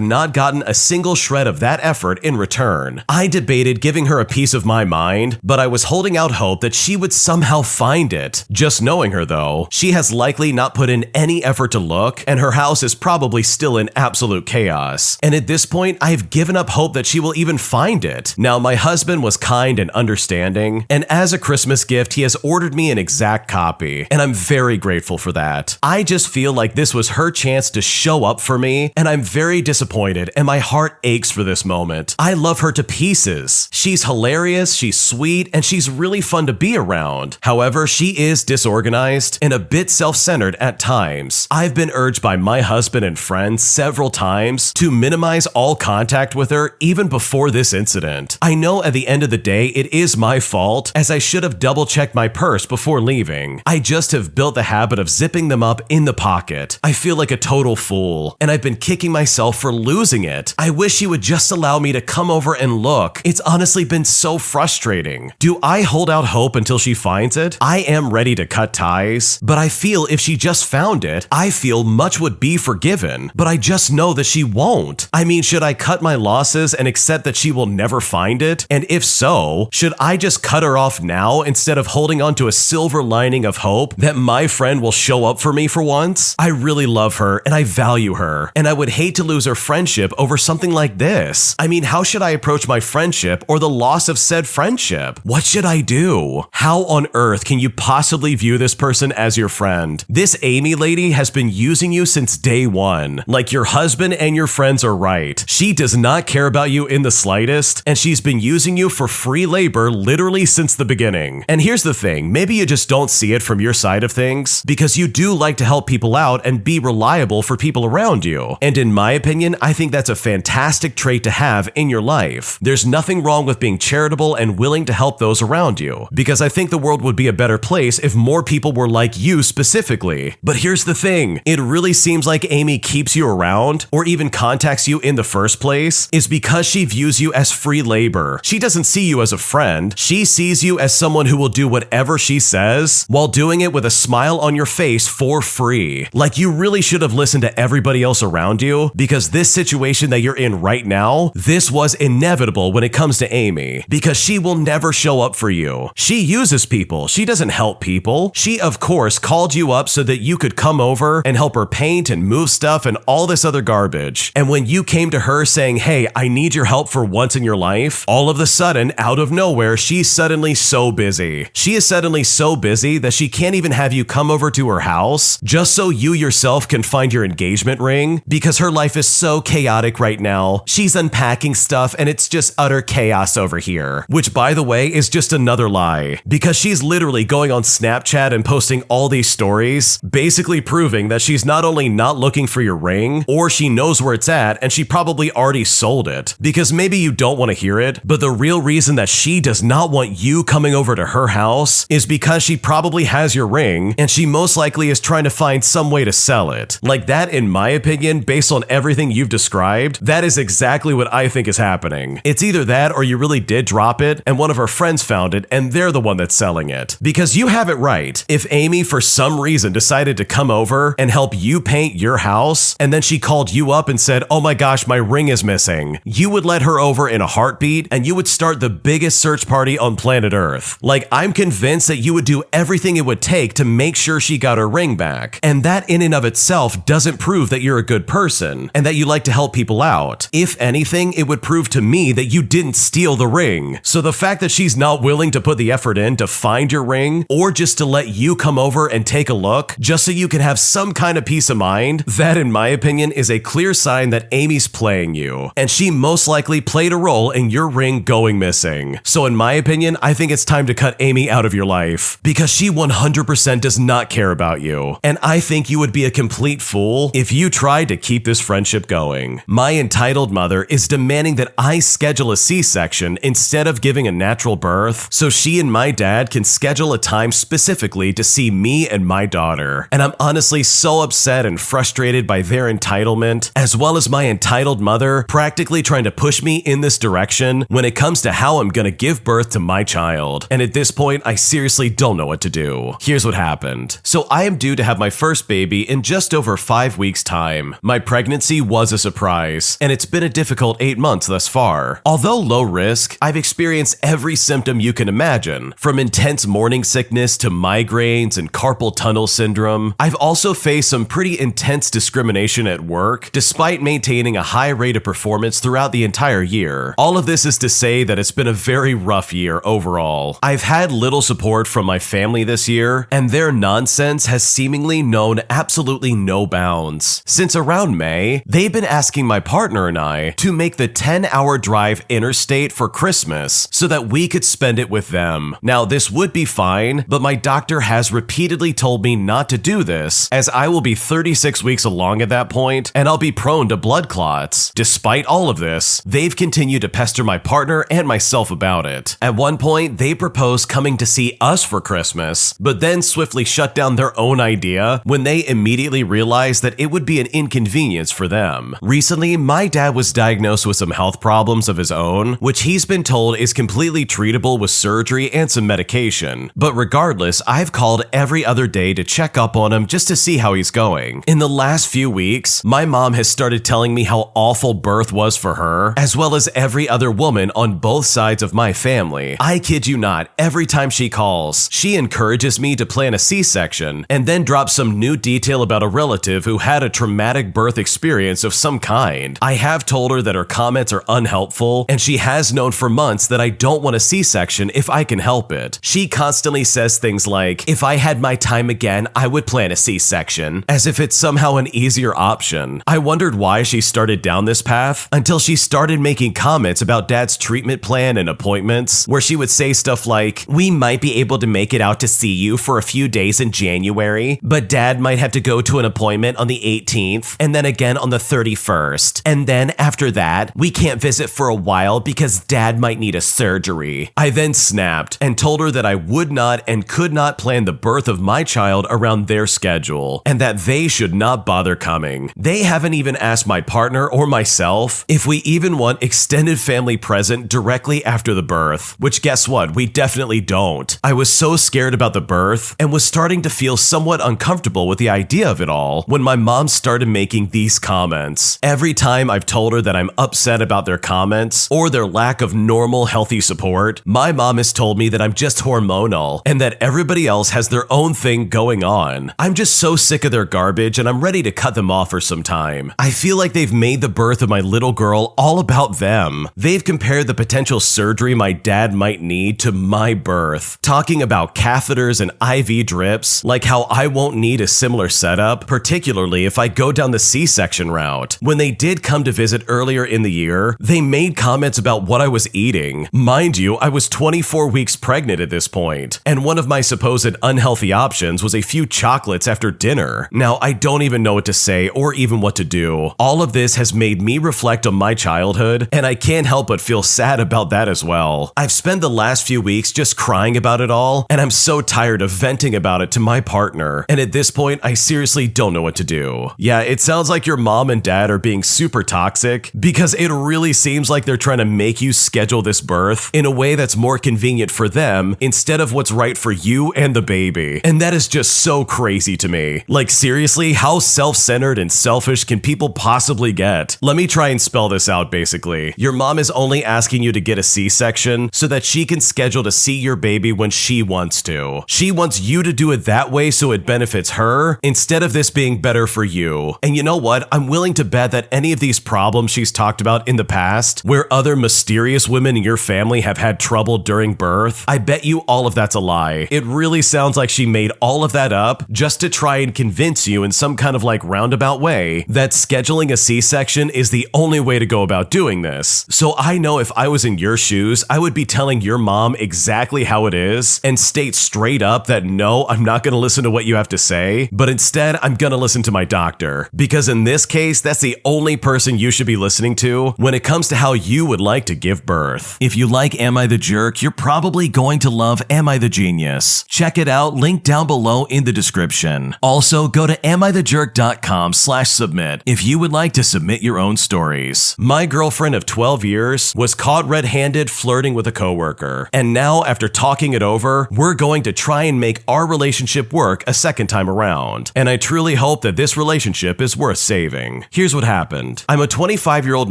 not gotten a single single shred of that effort in return. I debated giving her a piece of my mind, but I was holding out hope that she would somehow find it. Just knowing her though, she has likely not put in any effort to look, and her house is probably still in absolute chaos. And at this point, I've given up hope that she will even find it. Now, my husband was kind and understanding, and as a Christmas gift, he has ordered me an exact copy, and I'm very grateful for that. I just feel like this was her chance to show up for me, and I'm very disappointed, and my heart aches for this moment. I love her to pieces. She's hilarious, she's sweet, and she's really fun to be around. However, she is disorganized and a bit self-centered at times. I've been urged by my husband and friends several times to minimize all contact with her even before this incident. I know at the end of the day it is my fault, as I should have double-checked my purse before leaving. I just have built the habit of zipping them up in the pocket. I feel like a total fool, and I've been kicking myself for losing it. I wish she would just allow me to come over and look. It's honestly been so frustrating. Do I hold out hope until she finds it? I am ready to cut ties, but I feel if she just found it, I feel much would be forgiven, but I just know that she won't. I mean, should I cut my losses and accept that she will never find it? And if so, should I just cut her off now instead of holding on to a silver lining of hope that my friend will show up for me for once? I really love her and I value her, and I would hate to lose her friendship over something like this. I mean, how should I approach my friendship or the loss of said friendship? What should I do? How on earth can you possibly view this person as your friend? This Amy lady has been using you since day one. Like, your husband and your friends are right. She does not care about you in the slightest, and she's been using you for free labor literally since the beginning. And here's the thing, maybe you just don't see it from your side of things, because you do like to help people out and be reliable for people around you. And in my opinion, I think that's a fantastic trait to have in your life. There's nothing wrong with being charitable and willing to help those around you, because I think the world would be a better place if more people were like you specifically. But here's the thing, it really seems like Amy keeps you around, or even contacts you in the first place, is because she views you as free labor. She doesn't see you as a friend. She sees you as someone who will do whatever she says, while doing it with a smile on your face for free. Like, you really should have listened to everybody else around you, because this situation that you're in right now, this was inevitable when it comes to Amy, because she will never show up for you. She uses people. She doesn't help people. She, of course, called you up so that you could come over and help her paint and move stuff and all this other garbage. And when you came to her saying, hey, I need your help for once in your life, all of a sudden, out of nowhere, she's suddenly so busy. She is suddenly so busy that she can't even have you come over to her house just so you yourself can find your engagement ring, because her life is so chaotic right now. She's unpacking stuff and it's just utter chaos over here, which, by the way, is just another lie, because she's literally going on Snapchat and posting all these stories, basically proving that she's not only not looking for your ring, or she knows where it's at and she probably already sold it. Because maybe you don't want to hear it, but the real reason that she does not want you coming over to her house is because she probably has your ring and she most likely is trying to find some way to sell it. Like, that, in my opinion, based on everything you've described, that is exactly what I think is happening. It's either that or you really did drop it and one of her friends found it and they're the one that's selling it. Because you have it right. If Amy for some reason decided to come over and help you paint your house, and then she called you up and said, oh my gosh, my ring is missing, you would let her over in a heartbeat and you would start the biggest search party on planet Earth. Like, I'm convinced that you would do everything it would take to make sure she got her ring back. And that in and of itself doesn't prove that you're a good person and that you like to help people out. If anything, it would prove to me that you didn't steal the ring. So the fact that she's not willing to put the effort in to find your ring, or just to let you come over and take a look just so you can have some kind of peace of mind, that, in my opinion, is a clear sign that Amy's playing you, and she most likely played a role in your ring going missing. So in my opinion, I think it's time to cut Amy out of your life, because she 100% does not care about you, and I think you would be a complete fool if you tried to keep this friendship going. My entitled mother is demanding that I schedule a C-section instead of giving a natural birth, so she and my dad can schedule a time specifically to see me and my daughter. And I'm honestly so upset and frustrated by their entitlement, as well as my entitled mother practically trying to push me in this direction when it comes to how I'm gonna give birth to my child. And at this point, I seriously don't know what to do. Here's what happened. So I am due to have my first baby in just over 5 weeks' time. My pregnancy was a surprise, and and it's been a difficult 8 months thus far. Although low risk, I've experienced every symptom you can imagine, from intense morning sickness to migraines and carpal tunnel syndrome. I've also faced some pretty intense discrimination at work, despite maintaining a high rate of performance throughout the entire year. All of this is to say that it's been a very rough year overall. I've had little support from my family this year, and their nonsense has seemingly known absolutely no bounds. Since around May, they've been asking my partner and I to make the 10-hour drive interstate for Christmas so that we could spend it with them. Now, this would be fine, but my doctor has repeatedly told me not to do this, as I will be 36 weeks along at that point, and I'll be prone to blood clots. Despite all of this, they've continued to pester my partner and myself about it. At one point, they proposed coming to see us for Christmas, but then swiftly shut down their own idea when they immediately realized that it would be an inconvenience for them. Recently, my dad was diagnosed with some health problems of his own, which he's been told is completely treatable with surgery and some medication. But regardless, I've called every other day to check up on him just to see how he's going. In the last few weeks, my mom has started telling me how awful birth was for her, as well as every other woman on both sides of my family. I kid you not, every time she calls, she encourages me to plan a C-section and then drops some new detail about a relative who had a traumatic birth experience of some kind. I have told her that her comments are unhelpful, and she has known for months that I don't want a C-section if I can help it. She constantly says things like, if I had my time again, I would plan a C-section, as if it's somehow an easier option. I wondered why she started down this path until she started making comments about Dad's treatment plan and appointments, where she would say stuff like, we might be able to make it out to see you for a few days in January, but Dad might have to go to an appointment on the 18th and then again on the 31st. And then after that, we can't visit for a while because Dad might need a surgery. I then snapped and told her that I would not and could not plan the birth of my child around their schedule, and that they should not bother coming. They haven't even asked my partner or myself if we even want extended family present directly after the birth, which guess what? We definitely don't. I was so scared about the birth and was starting to feel somewhat uncomfortable with the idea of it all when my mom started making these comments. Every time I've told her that I'm upset about their comments or their lack of normal, healthy support, my mom has told me that I'm just hormonal and that everybody else has their own thing going on. I'm just so sick of their garbage and I'm ready to cut them off for some time. I feel like they've made the birth of my little girl all about them. They've compared the potential surgery my dad might need to my birth, talking about catheters and IV drips, like how I won't need a similar setup, particularly if I go down the C-section route. When they did come to visit earlier in the year, they made comments about what I was eating. Mind you, I was 24 weeks pregnant at this point, and one of my supposed unhealthy options was a few chocolates after dinner. Now, I don't even know what to say or even what to do. All of this has made me reflect on my childhood, and I can't help but feel sad about that as well. I've spent the last few weeks just crying about it all, and I'm so tired of venting about it to my partner, and at this point, I seriously don't know what to do. Yeah, it sounds like your mom and dad are being super toxic, because it really seems like they're trying to make you schedule this birth in a way that's more convenient for them instead of what's right for you and the baby. And that is just so crazy to me. Like, seriously, how self-centered and selfish can people possibly get? Let me try and spell this out basically. Your mom is only asking you to get a C-section so that she can schedule to see your baby when she wants to. She wants you to do it that way so it benefits her instead of this being better for you. And you know what? I'm willing to bet that any of these problems she's talked about in the past, where other mysterious women in your family have had trouble during birth, I bet you all of that's a lie. It really sounds like she made all of that up just to try and convince you in some kind of like roundabout way that scheduling a C-section is the only way to go about doing this. So I know if I was in your shoes, I would be telling your mom exactly how it is and state straight up that no, I'm not going to listen to what you have to say, but instead I'm going to listen to my doctor. Because in this case, that's the only person you should be listening to when it comes to how you would like to give birth. If you like Am I the Jerk, you're probably going to love Am I the Genius. Check it out, link down below in the description. Also, go to amithejerk.com/submit if you would like to submit your own stories. My girlfriend of 12 years was caught red-handed flirting with a coworker, and now after talking it over, we're going to try and make our relationship work a second time around. And I truly hope that this relationship is worth saving. Here's what happened. I'm a 25-year-old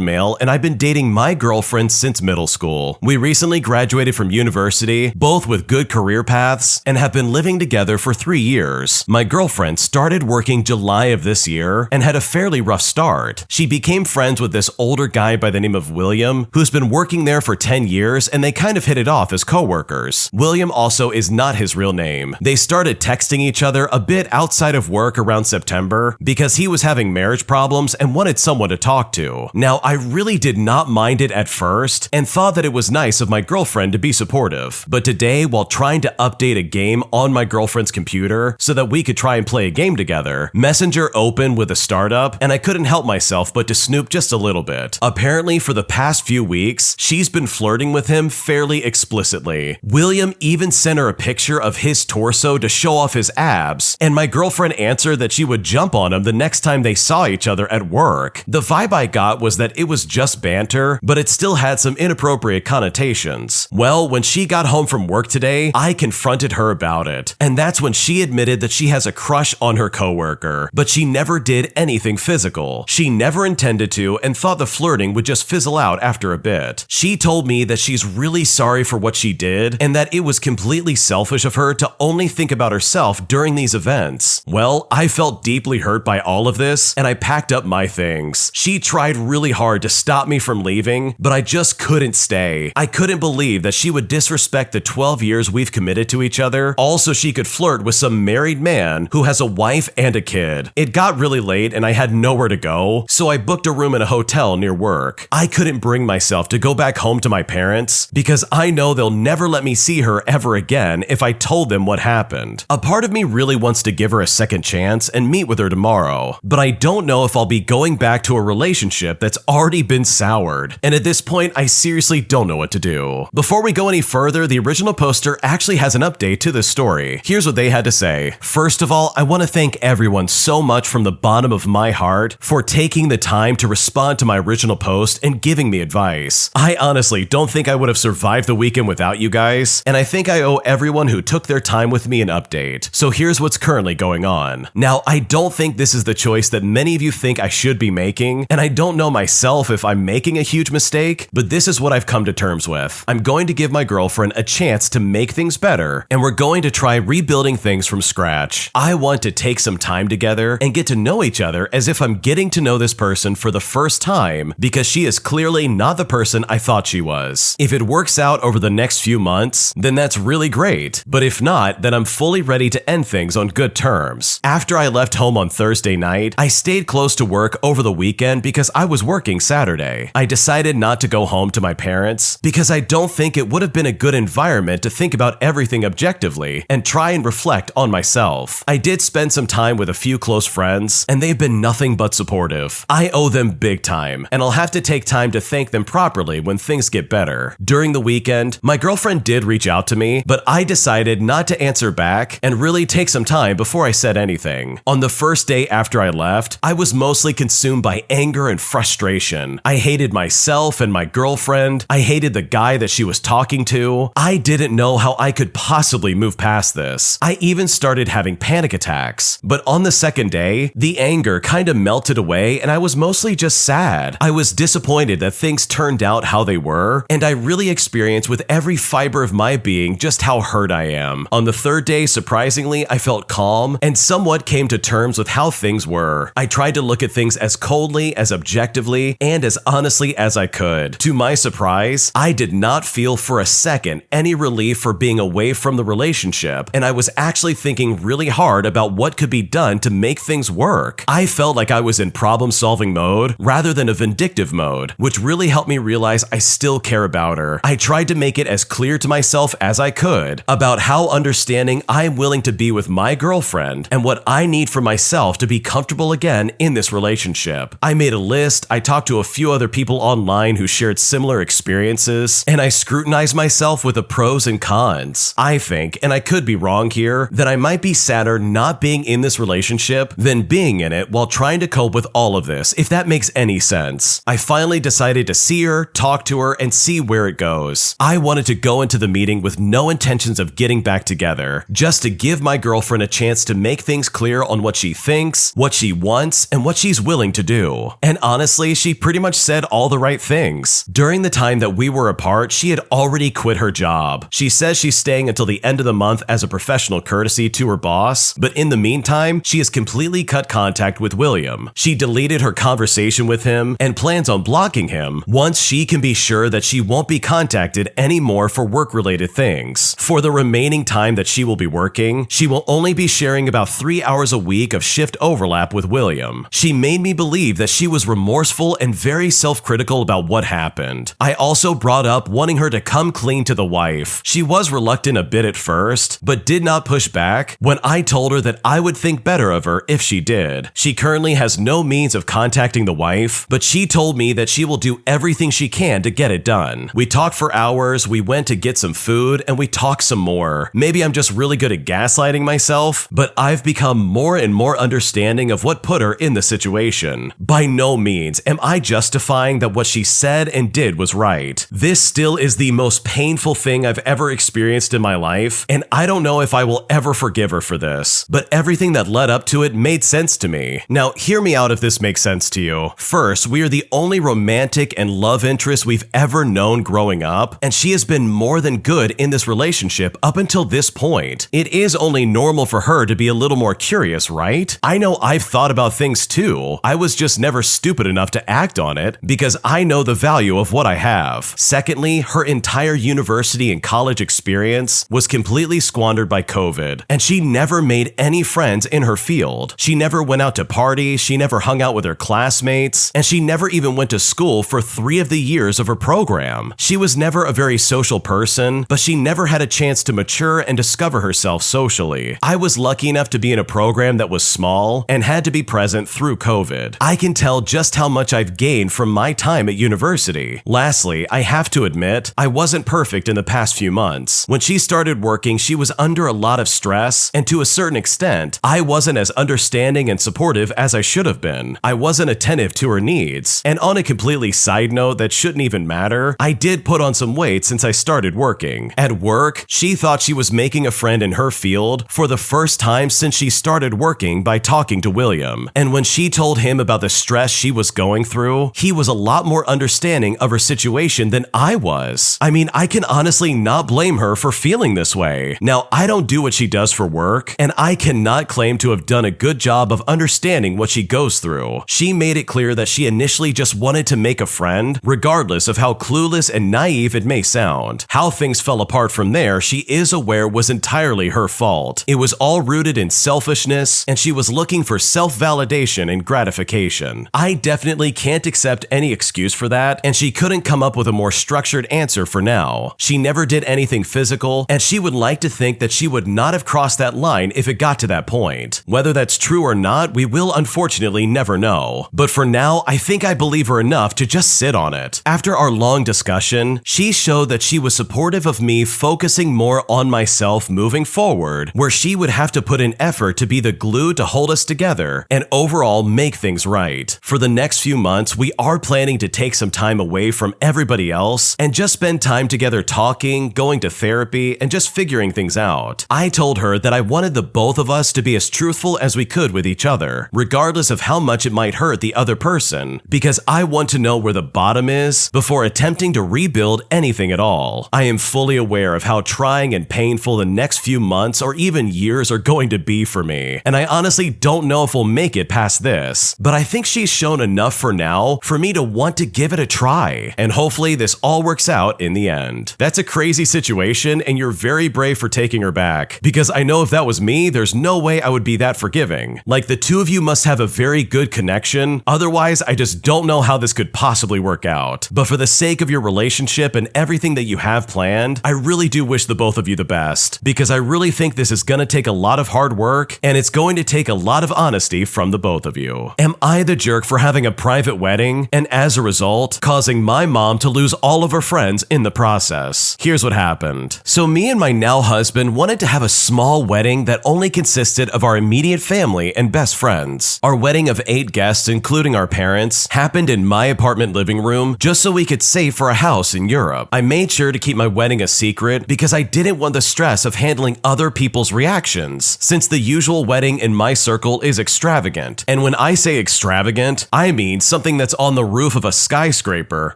male and I've been dating my girlfriend since middle school. We recently graduated from university, both with good career paths, and have been living together for 3 years. My girlfriend started working July of this year and had a fairly rough start. She became friends with this older guy by the name of William, who's been working there for 10 years, and they kind of hit it off as coworkers. William also is not his real name. They started texting each other a bit outside of work around September because he was having marriage problems and wanted someone to talk to. Now, I really did not mind it at first and thought that it was nice of my girlfriend to be supportive. But today, while trying to update a game on my girlfriend's computer so that we could try and play a game together, Messenger opened with a startup and I couldn't help myself but to snoop just a little bit. Apparently, for the past few weeks, she's been flirting with him fairly explicitly. William even sent her a picture of his torso to show off his abs, and my girlfriend answered that she would jump on him the next time they saw each other at work. The vibe I got was that it was just banter, but it still had some inappropriate connotations. Well, when she got home from work today, I confronted her about it, and that's when she admitted that she has a crush on her coworker, but she never did anything physical. She never intended to and thought the flirting would just fizzle out after a bit. She told me that she's really sorry for what she did and that it was completely selfish of her to only think about herself during these events. Well, I felt deeply hurt by all of this and I packed up my things. She tried really hard to stop me from leaving, but I just couldn't stay. I couldn't believe that she would disrespect the 12 years we've committed to each other, all so she could flirt with some married man who has a wife and a kid. It got really late and I had nowhere to go, so I booked a room in a hotel near work. I couldn't bring myself to go back home to my parents because I know they'll never let me see her ever again if I told them what happened. A part of me really wants to give her a second chance and meet with her tomorrow, but I don't know if I'll be going back to a relationship that's already been soured, and at this point I seriously don't know what to do. Before we go any further, the original poster actually has an update to this story. Here's what they had to say. First of all, I want to thank everyone so much from the bottom of my heart for taking the time to respond to my original post and giving me advice. I honestly don't think I would have survived the weekend without you guys, and I think I owe everyone who took their time with me an update. So here's what's currently going on. Now, I don't think this is the choice that many of you think I should be making, and I don't know myself if I'm making a huge mistake, but this is what I've come to terms with. I'm going to give my girlfriend a chance to make things better, and we're going to try rebuilding things from scratch. I want to take some time together and get to know each other as if I'm getting to know this person for the first time, because she is clearly not the person I thought she was. If it works out over the next few months, then that's really great, but if not, then I'm fully ready to end things on good terms. After I left home on Thursday night, I stayed close to work over the weekend because I was working Saturday. I decided not to go home to my parents because I don't think it would have been a good environment to think about everything objectively and try and reflect on myself. I did spend some time with a few close friends, and they've been nothing but supportive. I owe them big time, and I'll have to take time to thank them properly when things get better. During the weekend, my girlfriend did reach out to me, but I decided not to answer back and really take some time before I said anything. On the first day after I left, I was mostly consumed by anger and frustration. I hated myself and my girlfriend. I hated the guy that she was talking to. I didn't know how I could possibly move past this. I even started having panic attacks. But on the second day, the anger kind of melted away and I was mostly just sad. I was disappointed that things turned out how they were, and I really experienced with every fiber of my being just how hurt I am. On the third day, surprisingly, I felt calm and somewhat came to terms with how things were. I tried to look at things as coldly, as objectively, and as honestly as I could. To my surprise, I did not feel for a second any relief for being away from the relationship, and I was actually thinking really hard about what could be done to make things work. I felt like I was in problem-solving mode rather than a vindictive mode, which really helped me realize I still care about her. I tried to make it as clear to myself as I could about how understanding I'm willing to be with my girlfriend and what I need for myself to be comfortable again in this relationship. I made a list, I talked to a few other people online who shared similar experiences, and I scrutinized myself with the pros and cons. I think, and I could be wrong here, that I might be sadder not being in this relationship than being in it while trying to cope with all of this, if that makes any sense. I finally decided to see her, talk to her, and see where it goes. I wanted to go into the meeting with no intentions of getting back together, just to give my girlfriend a chance to make things clear on what she thinks, what she wants, and what she's willing to do. And honestly, she pretty much said all the right things. During the time that we were apart, she had already quit her job. She says she's staying until the end of the month as a professional courtesy to her boss, but in the meantime, she has completely cut contact with William. She deleted her conversation with him and plans on blocking him once she can be sure that she won't be contacted anymore for work-related things. For the remaining time that she will be working, she will only be sharing about 3 hours a week of shift overlap with William. She made me believe that she was remorseful and very self-critical about what happened. I also brought up wanting her to come clean to the wife. She was reluctant a bit at first, but did not push back when I told her that I would think better of her if she did. She currently has no means of contacting the wife, but she told me that she will do everything she can to get it done. We talked for hours, we went to get some food, and we talked some more. Maybe I'm just really good at gaslighting myself, but I've become more and more understanding of what put her in the situation. By no means am I justifying that what she said and did was right. This still is the most painful thing I've ever experienced in my life, and I don't know if I will ever forgive her for this, but everything that led up to it made sense to me. Now, hear me out if this makes sense to you. First, we are the only romantic and love interest we've ever known growing up, and she has been more than good in this relationship up until this point. It is only normal for her to be a little more curious, right? I know I've thought about things too. I was just never stupid enough to act on it because I know the value of what I have. Secondly, her entire university and college experience was completely squandered by COVID, and she never made any friends in her field. She never went out to parties, she never hung out with her classmates, and she never even went to school for 3 of the years of her program. She was never a very social person, but she never had a chance to mature and discover herself socially. I was lucky enough to be in a program that was small and had to be present through COVID. I can tell just how much I've gained from my time at university. Lastly, I have to admit, I wasn't perfect in the past few months. When she started working, she was under a lot of stress, and to a certain extent, I wasn't as understanding and supportive as I should have been. I wasn't attentive to her needs. And on a completely side note that shouldn't even matter, I did put on some weight since I started working. At work, she thought she was making a friend in her field for the first time since she started working by talking to William. And when she told him about the stress she was going through, he was a lot more understanding of her situation than I was. I mean, I can honestly not blame her for feeling this way. Now, I don't do what she does for work, and I cannot claim to have done a good job of understanding what she goes through. She made it clear that she initially just wanted to make a friend, regardless of how clueless and naive it may sound. How things fell apart from there, she is aware was entirely her fault. It was all rooted in selfishness, and she was looking for self-validation and gratification. I definitely can't accept any excuse for that, and she couldn't come up with a more structured answer for now. She never did anything physical, and she would like to think that she would not have crossed that line if it got to that point. Whether that's true or not, we will unfortunately never know. But for now, I think I believe her enough to just sit on it. After our long discussion, she showed that she was supportive of me focusing more on myself moving forward, where she would have to put in effort to be the glue to hold us together and overall make things right. For the next few months, we are planning to take some time away from everybody else and just spend time together talking, going to therapy, and just figuring things out. I told her that I wanted the both of us to be as truthful as we could with each other, regardless of how much it might hurt the other person, because I want to know where the bottom is before attempting to rebuild anything at all. I am fully aware of how trying and painful the next few months or even years are going to be for me, and I honestly don't know if we'll make it past this, but I think she's shown enough for now for me to want to give it a try, and hopefully this all works out in the end. That's a crazy situation, and you're very brave for taking her back, because I know if that was me, there's no way I would be that forgiving. Like, the two of you must have a very good connection, otherwise I just don't know how this could possibly work out. But for the sake of your relationship and everything that you have planned, I really do wish the both of you the best, because I really think this is gonna take a lot of hard work, and it's going to take a lot of honesty from the both of you. Am I the jerk for having a private wedding, and as a result, causing my mom to lose all of her friends in the process? Here's what happened. So me and my now husband wanted to have a small wedding that only consisted of our immediate family and best friends. Our wedding of 8 guests, including our parents, happened in my apartment living room just so we could save for a house in Europe. I made sure to keep my wedding a secret because I didn't want the stress of handling other people's reactions, since the usual wedding in my circle is extravagant. And when I say extravagant, extravagant, I mean something that's on the roof of a skyscraper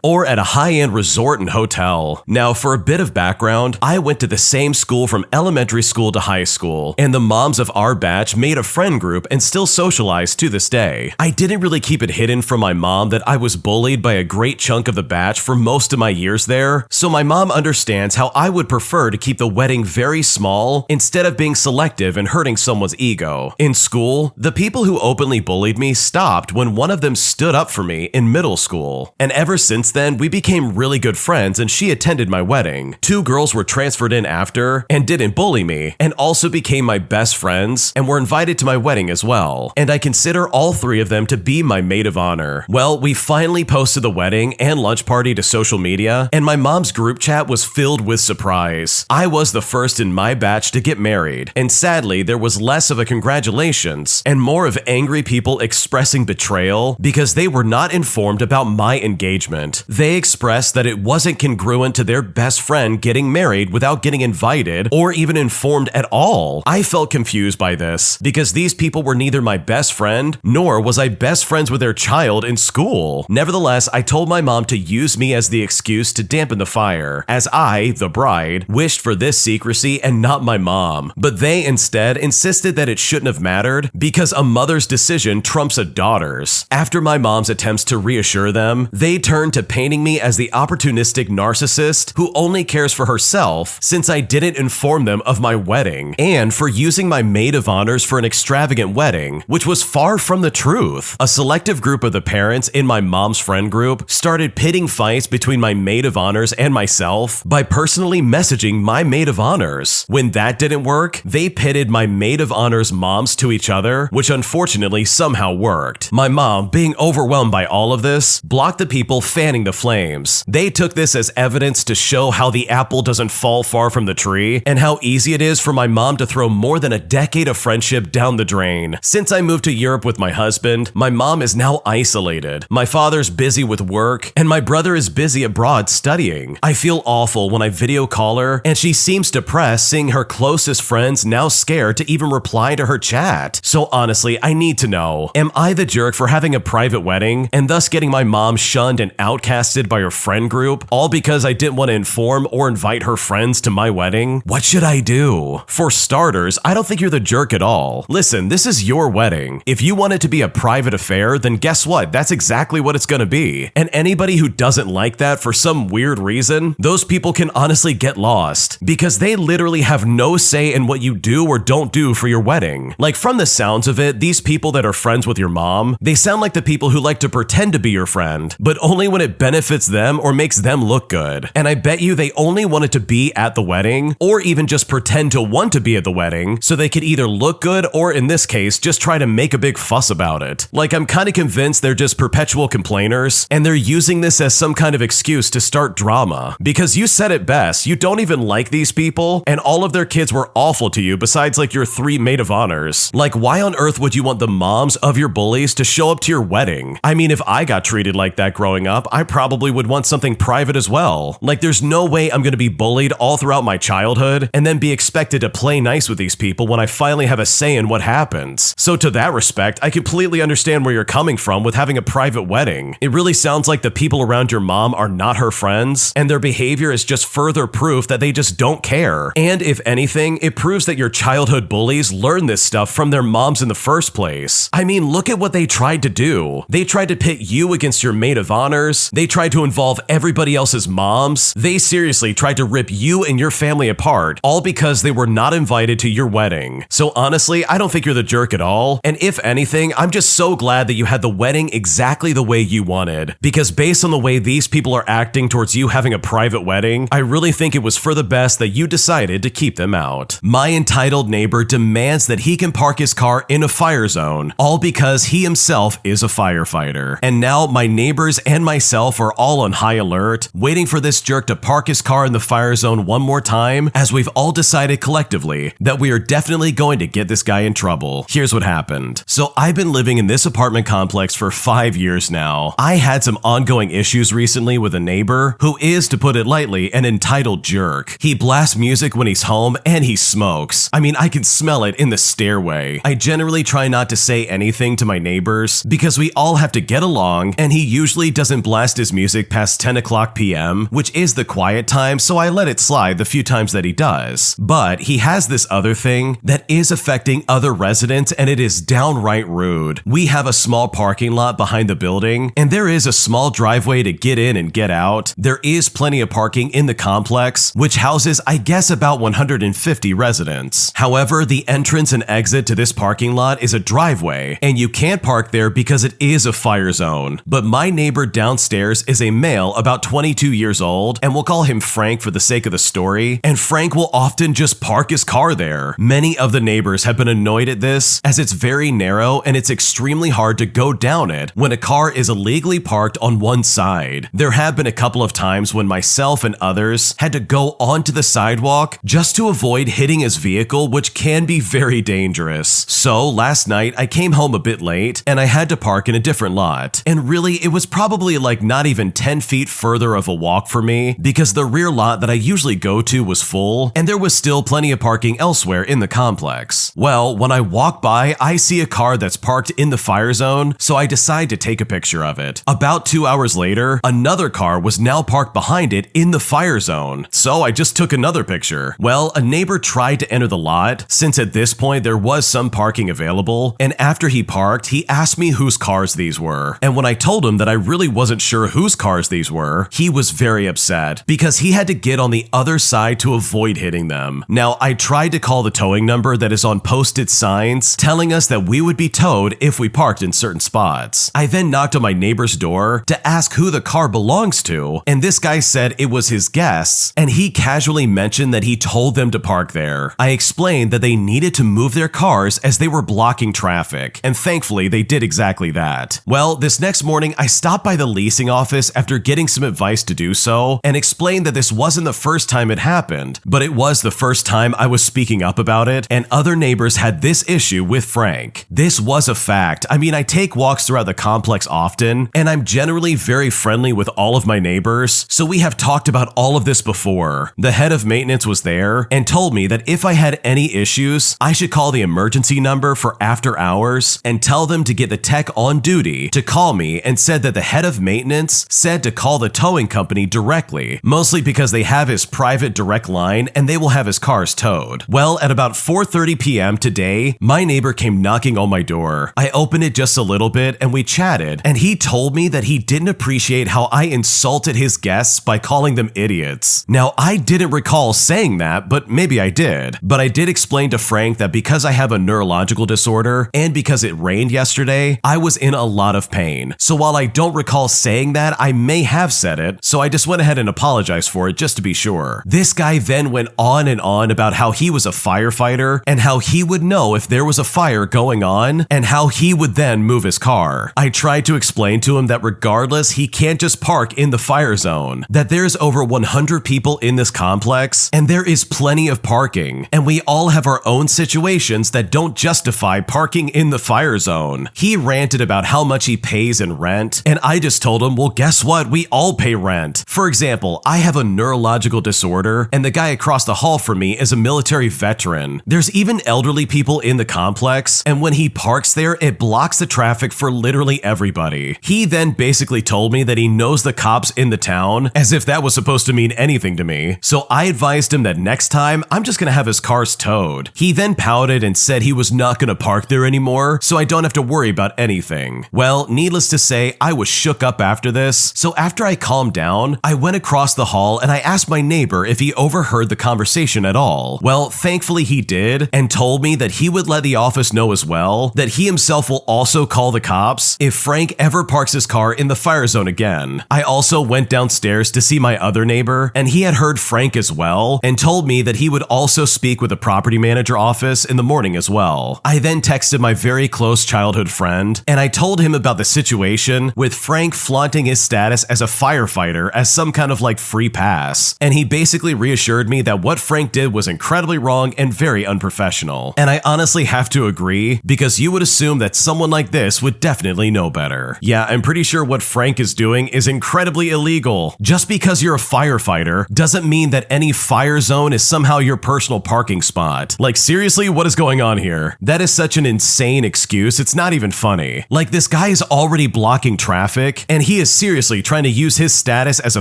or at a high-end resort and hotel. Now, for a bit of background, I went to the same school from elementary school to high school, and the moms of our batch made a friend group and still socialize to this day. I didn't really keep it hidden from my mom that I was bullied by a great chunk of the batch for most of my years there, so my mom understands how I would prefer to keep the wedding very small instead of being selective and hurting someone's ego. In school, the people who openly bullied me stopped when one of them stood up for me in middle school, and ever since then we became really good friends and she attended my wedding. 2 girls were transferred in after and didn't bully me, and also became my best friends and were invited to my wedding as well, and I consider all 3 of them to be my maid of honor. Well, we finally posted the wedding and lunch party to social media, and my mom's group chat was filled with surprise. I was the first in my batch to get married, and sadly there was less of a congratulations and more of angry people expressing betrayal because they were not informed about my engagement. They expressed that it wasn't congruent to their best friend getting married without getting invited or even informed at all. I felt confused by this because these people were neither my best friend nor was I best friends with their child in school. Nevertheless, I told my mom to use me as the excuse to dampen the fire, as I, the bride, wished for this secrecy and not my mom. But they instead insisted that it shouldn't have mattered because a mother's decision trumps a daughter's. After my mom's attempts to reassure them, they turned to painting me as the opportunistic narcissist who only cares for herself since I didn't inform them of my wedding, and for using my maid of honors for an extravagant wedding, which was far from the truth. A selective group of the parents in my mom's friend group started pitting fights between my maid of honors and myself by personally messaging my maid of honors. When that didn't work, they pitted my maid of honors moms to each other, which unfortunately somehow worked. My mom, being overwhelmed by all of this, blocked the people fanning the flames. They took this as evidence to show how the apple doesn't fall far from the tree and how easy it is for my mom to throw more than a decade of friendship down the drain. Since I moved to Europe with my husband, my mom is now isolated. My father's busy with work, and my brother is busy abroad studying. I feel awful when I video call her, and she seems depressed seeing her closest friends now scared to even reply to her chat. So honestly, I need to know, am I the jerk for having a private wedding and thus getting my mom shunned and outcasted by her friend group, all because I didn't want to inform or invite her friends to my wedding? What should I do? For starters, I don't think you're the jerk at all. Listen, this is your wedding. If you want it to be a private affair, then guess what? That's exactly what it's gonna be. And anybody who doesn't like that for some weird reason, those people can honestly get lost because they literally have no say in what you do or don't do for your wedding. Like, from the sounds of it, these people that are friends with your mom, they sound like the people who like to pretend to be your friend, but only when it benefits them or makes them look good. And I bet you they only wanted to be at the wedding or even just pretend to want to be at the wedding so they could either look good or, in this case, just try to make a big fuss about it. Like, I'm kind of convinced they're just perpetual complainers and they're using this as some kind of excuse to start drama. Because you said it best, you don't even like these people and all of their kids were awful to you besides like your 3 maid of honors. Like, why on earth would you want the moms of your bullies to show up to your wedding? I mean, if I got treated like that growing up, I probably would want something private as well. Like, there's no way I'm gonna be bullied all throughout my childhood and then be expected to play nice with these people when I finally have a say in what happens. So to that respect, I completely understand where you're coming from with having a private wedding. It really sounds like the people around your mom are not her friends, and their behavior is just further proof that they just don't care. And if anything, it proves that your childhood bullies learned this stuff from their moms in the first place. I mean, look at what they tried to do. They tried to pit you against your maid of honors. They tried to involve everybody else's moms. They seriously tried to rip you and your family apart, all because they were not invited to your wedding. So honestly, I don't think you're the jerk at all. And if anything, I'm just so glad that you had the wedding exactly the way you wanted. Because based on the way these people are acting towards you having a private wedding, I really think it was for the best that you decided to keep them out. My entitled neighbor demands that he can park his car in a fire zone, all because he himself is a firefighter. And now my neighbors and myself are all on high alert, waiting for this jerk to park his car in the fire zone one more time, as we've all decided collectively that we are definitely going to get this guy in trouble. Here's what happened. So I've been living in this apartment complex for 5 years now. I had some ongoing issues recently with a neighbor who is, to put it lightly, an entitled jerk. He blasts music when he's home and he smokes. I mean, I can smell it in the stairway. I generally try not to say anything to my neighbors neighbors because we all have to get along, and he usually doesn't blast his music past 10 o'clock p.m., which is the quiet time, so I let it slide the few times that he does. But he has this other thing that is affecting other residents, and it is downright rude. We have a small parking lot behind the building, and there is a small driveway to get in and get out. There is plenty of parking in the complex, which houses, I guess, about 150 residents. However, the entrance and exit to this parking lot is a driveway, and you can't park there because it is a fire zone. But my neighbor downstairs is a male about 22 years old, and we'll call him Frank for the sake of the story, and Frank will often just park his car there. Many of the neighbors have been annoyed at this, as it's very narrow and it's extremely hard to go down it when a car is illegally parked on one side. There have been a couple of times when myself and others had to go onto the sidewalk just to avoid hitting his vehicle, which can be very dangerous. So last night I came home a bit late and I had to park in a different lot. And really, it was probably like not even 10 feet further of a walk for me because the rear lot that I usually go to was full and there was still plenty of parking elsewhere in the complex. Well, when I walk by, I see a car that's parked in the fire zone, so I decide to take a picture of it. About 2 hours later, another car was now parked behind it in the fire zone, so I just took another picture. Well, a neighbor tried to enter the lot, since at this point there was some parking available, and after he parked, he asked me whose cars these were. And when I told him that I really wasn't sure whose cars these were, he was very upset because he had to get on the other side to avoid hitting them. Now, I tried to call the towing number that is on posted signs telling us that we would be towed if we parked in certain spots. I then knocked on my neighbor's door to ask who the car belongs to, and this guy said it was his guests, and he casually mentioned that he told them to park there. I explained that they needed to move their cars as they were blocking traffic, and thankfully they did exactly that. Well, this next morning I stopped by the leasing office after getting some advice to do so, and explained that this wasn't the first time it happened, but it was the first time I was speaking up about it, and other neighbors had this issue with Frank. This was a fact. I mean, I take walks throughout the complex often, and I'm generally very friendly with all of my neighbors, so we have talked about all of this before. The head of maintenance was there and told me that if I had any issues, I should call the emergency number for after hours and tell them to get the tech on duty to call me, and said that the head of maintenance said to call the towing company directly, mostly because they have his private direct line and they will have his cars towed. Well, at about 4:30 p.m. today, my neighbor came knocking on my door. I opened it just a little bit and we chatted, and he told me that he didn't appreciate how I insulted his guests by calling them idiots. Now, I didn't recall saying that, but maybe I did. But I did explain to Frank that because I have a neurological disorder and because it rained yesterday, I was in a lot of pain. So while I don't recall saying that, I may have said it, so I just went ahead and apologized for it just to be sure. This guy then went on and on about how he was a firefighter and how he would know if there was a fire going on and how he would then move his car. I tried to explain to him that regardless, he can't just park in the fire zone, that there's over 100 people in this complex and there is plenty of parking, and we all have our own situations that don't justify parking in the fire zone. He ranted about how much he pays in rent, and I just told him, well, guess what? We all pay rent. For example, I have a neurological disorder, and the guy across the hall from me is a military veteran. There's even elderly people in the complex, and when he parks there, it blocks the traffic for literally everybody. He then basically told me that he knows the cops in the town, as if that was supposed to mean anything to me. So I advised him that next time, I'm just gonna have his cars towed. He then pouted and said he was not gonna park there anymore, so I don't have to worry about anything. Well, needless to say, I was shook up after this, so after I calmed down, I went across the hall and I asked my neighbor if he overheard the conversation at all. Well, thankfully he did, and told me that he would let the office know as well, that he himself will also call the cops if Frank ever parks his car in the fire zone again. I also went downstairs to see my other neighbor, and he had heard Frank as well, and told me that he would also speak with the property manager office in the morning as well. I then texted my very close childhood friend, and I told him about the situation with Frank flaunting his status as a firefighter as some kind of like free pass, and he basically reassured me that what Frank did was incredibly wrong and very unprofessional. And I honestly have to agree, because you would assume that someone like this would definitely know better. Yeah, I'm pretty sure what Frank is doing is incredibly illegal. Just because you're a firefighter doesn't mean that any fire zone is somehow your personal parking spot. Like, seriously, what is going on here? That is such an insane excuse, it's not even funny. funny. Like, this guy is already blocking traffic, and he is seriously trying to use his status as a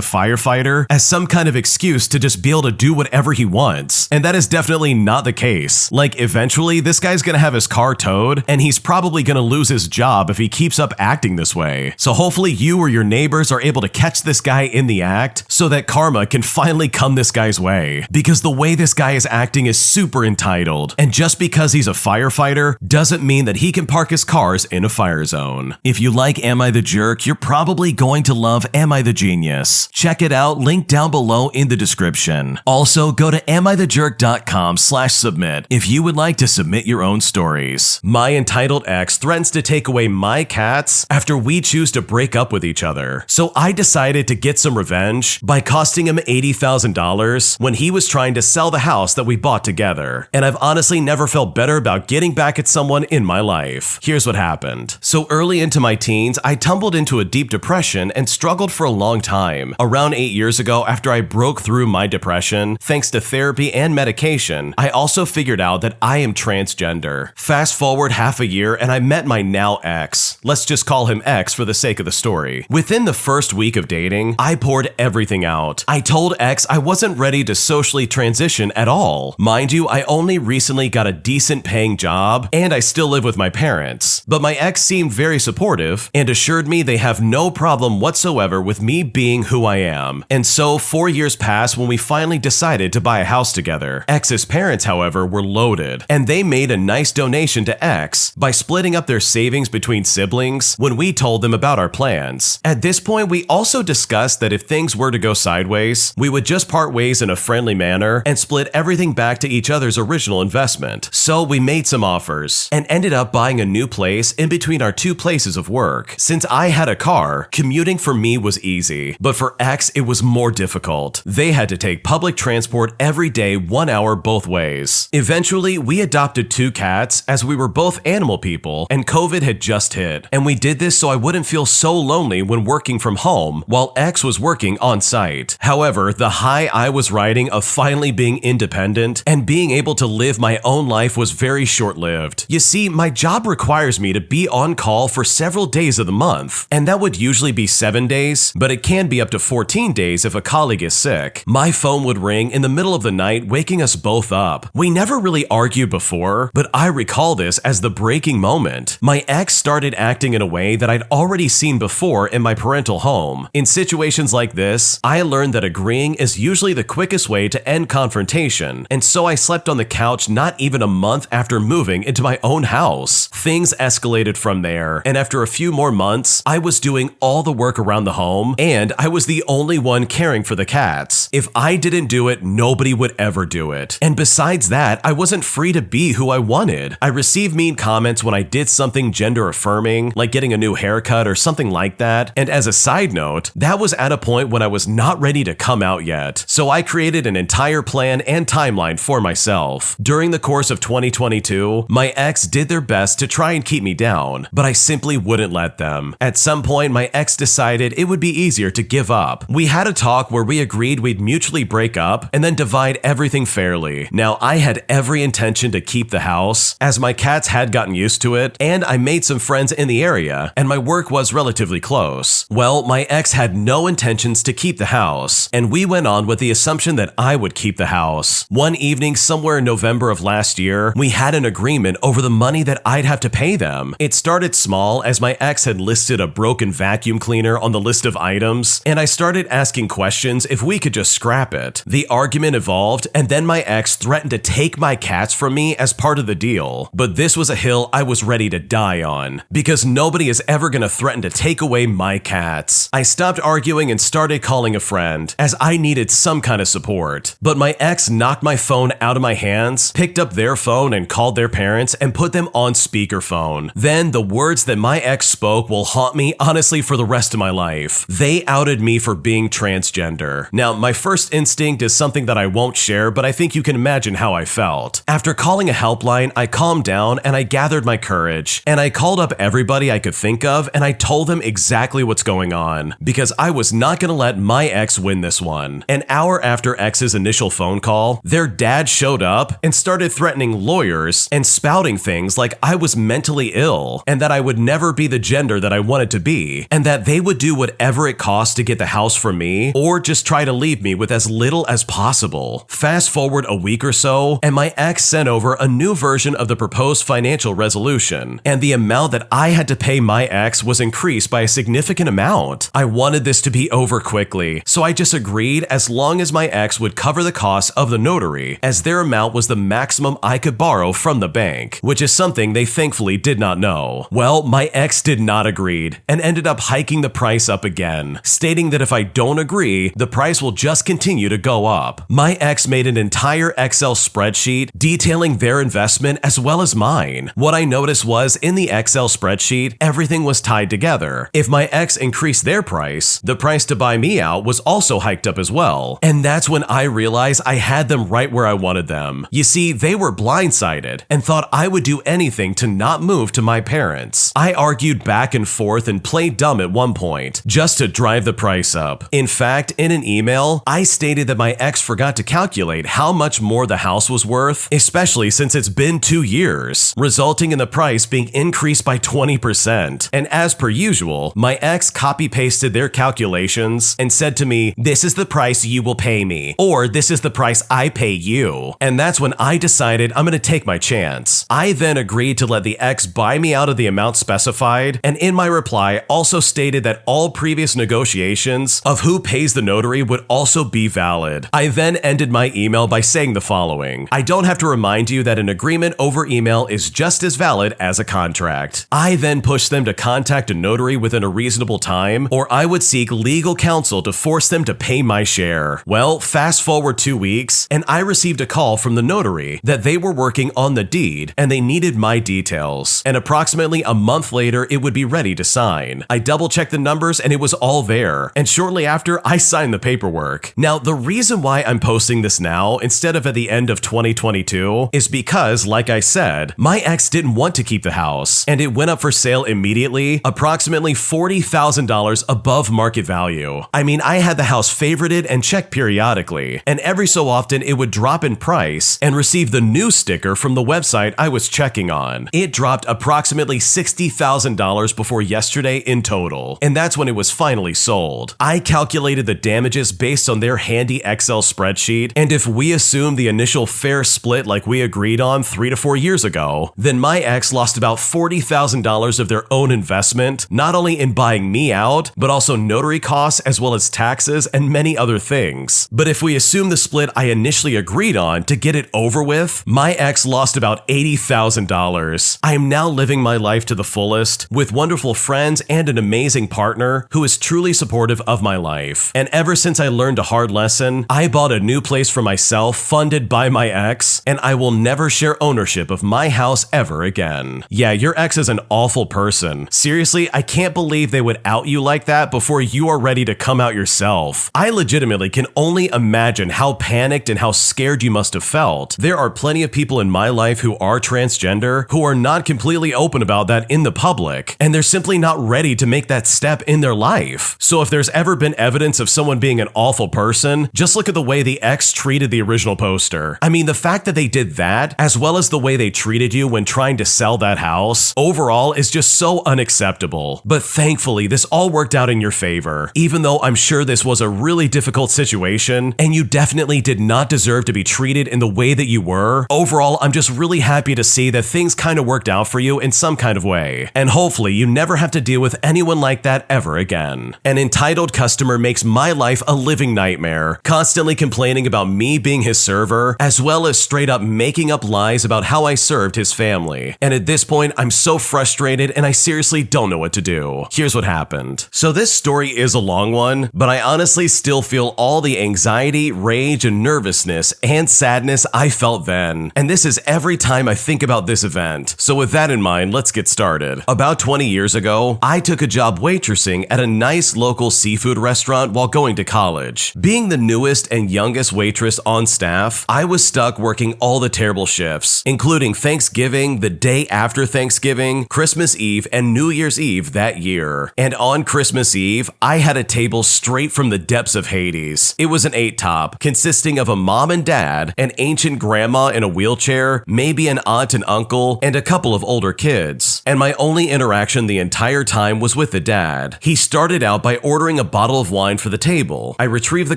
firefighter as some kind of excuse to just be able to do whatever he wants. And that is definitely not the case. Like, eventually, this guy's gonna have his car towed, and he's probably gonna lose his job if he keeps up acting this way. So hopefully you or your neighbors are able to catch this guy in the act so that karma can finally come this guy's way. Because the way this guy is acting is super entitled, and just because he's a firefighter doesn't mean that he can park his cars in a fire zone. If you like Am I the Jerk, you're probably going to love Am I the Genius. Check it out, link down below in the description. Also, go to amithejerk.com/submit if you would like to submit your own stories. My entitled ex threatens to take away my cats after we choose to break up with each other. So I decided to get some revenge by costing him $80,000 when he was trying to sell the house that we bought together. And I've honestly never felt better about getting back at someone in my life. Here's what happened. So early into my teens, I tumbled into a deep depression and struggled for a long time. Around 8 years ago, after I broke through my depression, thanks to therapy and medication, I also figured out that I am transgender. Fast forward half a year and I met my now ex. Let's just call him X for the sake of the story. Within the first week of dating, I poured everything out. I told X I wasn't ready to socially transition at all. Mind you, I only recently got a decent paying job and I still live with my parents. But my ex seemed very supportive and assured me they have no problem whatsoever with me being who I am. And so 4 years passed when we finally decided to buy a house together. X's parents, however, were loaded, and they made a nice donation to X by splitting up their savings between siblings when we told them about our plans. At this point, we also discussed that if things were to go sideways, we would just part ways in a friendly manner and split everything back to each other's original investment. So we made some offers and ended up buying a new place in between our two places of work. Since I had a car, commuting for me was easy, but for X, it was more difficult. They had to take public transport every day, 1 hour both ways. Eventually, we adopted 2 cats as we were both animal people and COVID had just hit. And we did this so I wouldn't feel so lonely when working from home while X was working on site. However, the high I was riding of finally being independent and being able to live my own life was very short-lived. You see, my job requires me to be on call for several days of the month, and that would usually be 7 days, but it can be up to 14 days if a colleague is sick. My phone would ring in the middle of the night, waking us both up. We never really argued before, but I recall this as the breaking moment. My ex started acting in a way that I'd already seen before in my parental home. In situations like this, I learned that agreeing is usually the quickest way to end confrontation, and so I slept on the couch not even a month after moving into my own house. Things escalated from there, and after a few more months, I was doing all the work around the home, and I was the only one caring for the cats. If I didn't do it, nobody would ever do it. And besides that, I wasn't free to be who I wanted. I received mean comments when I did something gender affirming, like getting a new haircut or something like that. And as a side note, that was at a point when I was not ready to come out yet. So I created an entire plan and timeline for myself. During the course of 2022, my ex did their best to try and keep me down, but I simply wouldn't let them. At some point, my ex decided it would be easier to give up. We had a talk where we agreed we'd mutually break up and then divide everything fairly. Now, I had every intention to keep the house, as my cats had gotten used to it, and I made some friends in the area, and my work was relatively close. Well, my ex had no intentions to keep the house, and we went on with the assumption that I would keep the house. One evening, somewhere in November of last year, we had an agreement over the money that I'd have to pay them. It started small, as my ex had listed a broken vacuum cleaner on the list of items, and I started asking questions if we could just scrap it. The argument evolved, and then my ex threatened to take my cats from me as part of the deal. But this was a hill I was ready to die on, because nobody is ever gonna threaten to take away my cats. I stopped arguing and started calling a friend, as I needed some kind of support. But my ex knocked my phone out of my hands, picked up their phone and called their parents and put them on speakerphone. Then the words that my ex spoke will haunt me honestly for the rest of my life. They outed me for being transgender. Now, my first instinct is something that I won't share, but I think you can imagine how I felt. After calling a helpline, I calmed down and I gathered my courage, and I called up everybody everybody I could think of, and I told them exactly what's going on, because I was not going to let my ex win this one. An hour after X's initial phone call, their dad showed up and started threatening lawyers and spouting things like I was mentally ill and that I would never be the gender that I wanted to be, and that they would do whatever it cost to get the house from me or just try to leave me with as little as possible. Fast forward a week or so, and my ex sent over a new version of the proposed financial resolution, and the amount that I had to pay my ex was increased by a significant amount. I wanted this to be over quickly, so I just agreed as long as my ex would cover the costs of the notary, as their amount was the maximum I could borrow from the bank, which is something they thankfully did not know. Well, my ex did not agree and ended up hiking the price up again, stating that if I don't agree, the price will just continue to go up. My ex made an entire Excel spreadsheet detailing their investment as well as mine. What I noticed was in the Excel spreadsheet, everything was tied together. If my ex increased their price, the price to buy me out was also hiked up as well. And that's when I realized I had them right where I wanted them. You see, they were blindsided and thought I would do anything to not move to my parents. I argued back and forth and played dumb at one point, just to drive the price up. In fact, in an email, I stated that my ex forgot to calculate how much more the house was worth, especially since it's been 2 years, resulting in the price being increased by 20%. And as per usual, my ex copy-pasted their calculations and said to me, "This is the price you will pay me," or "This is the price I pay you." And that's when I decided I'm gonna take my chance. I then agreed to let the ex buy me out of the amount specified, and in my reply also stated that all previous negotiations of who pays the notary would also be valid. I then ended my email by saying the following: "I don't have to remind you that an agreement over email is just as valid as a contract." I then pushed them to contact a notary within a reasonable time, or I would seek legal counsel to force them to pay my share. Well, fast forward 2 weeks, and I received a call from the notary that they were working on the deed and they needed my details. And approximately a month later, it would be ready to sign. I double-checked the numbers and it was all there. And shortly after, I signed the paperwork. Now, the reason why I'm posting this now instead of at the end of 2022 is because, like I said, my ex didn't want to keep the house, and it went up for sale immediately, approximately $40,000 above market value. I mean, I had the house favorited and checked periodically, and every so often it would drop in price and receive the new sticker from the website I was checking on. It dropped approximately $60,000 before yesterday in total, and that's when it was finally sold. I calculated the damages based on their handy Excel spreadsheet, and if we assume the initial fair split like we agreed on 3 to 4 years ago, then my ex lost about $40,000 of their own investment, not only in buying me out, but also notary costs as well as taxes and many other things. But if we assume the split I initially agreed on to get it over with, my ex lost about $80,000. I am now living my life to the fullest with wonderful friends and an amazing partner who is truly supportive of my life. And ever since I learned a hard lesson, I bought a new place for myself funded by my ex, and I will never share ownership of my house ever again. Yeah, your ex is an awful person. Seriously, I can't believe they would out you like that before you are ready to come out yourself. I legitimately can only imagine how panicked and how scared you must have felt. There are plenty of people in my life who are transgender who are not completely open about that in the public, and they're simply not ready to make that step in their life. So if there's ever been evidence of someone being an awful person, just look at the way the ex treated the original poster. I mean, the fact that they did that, as well as the way they treated you when trying to sell that house, overall is just so unacceptable. But thankfully, this all worked out in your favor, even though I'm sure this was a really difficult situation, and you definitely did not deserve to be treated in the way that you were. Overall, I'm just really happy to see that things kind of worked out for you in some kind of way, and hopefully you never have to deal with anyone like that ever again. An entitled customer makes my life a living nightmare, constantly complaining about me being his server, as well as straight up making up lies about how I served his family. And at this point, I'm so frustrated and I seriously don't know what to do. Here's what happened. So this story is a long one, but I honestly still feel all the anxiety, rage, and nervousness and sadness I felt then. And this is every time I think about this event. So with that in mind, let's get started. About 20 years ago, I took a job waitressing at a nice local seafood restaurant while going to college. Being the newest and youngest waitress on staff, I was stuck working all the terrible shifts, including Thanksgiving, the day after Thanksgiving, Christmas Christmas Eve and New Year's Eve that year. And on Christmas Eve, I had a table straight from the depths of Hades. It was an 8-top, consisting of a mom and dad, an ancient grandma in a wheelchair, maybe an aunt and uncle, and a couple of older kids. And my only interaction the entire time was with the dad. He started out by ordering a bottle of wine for the table. I retrieved the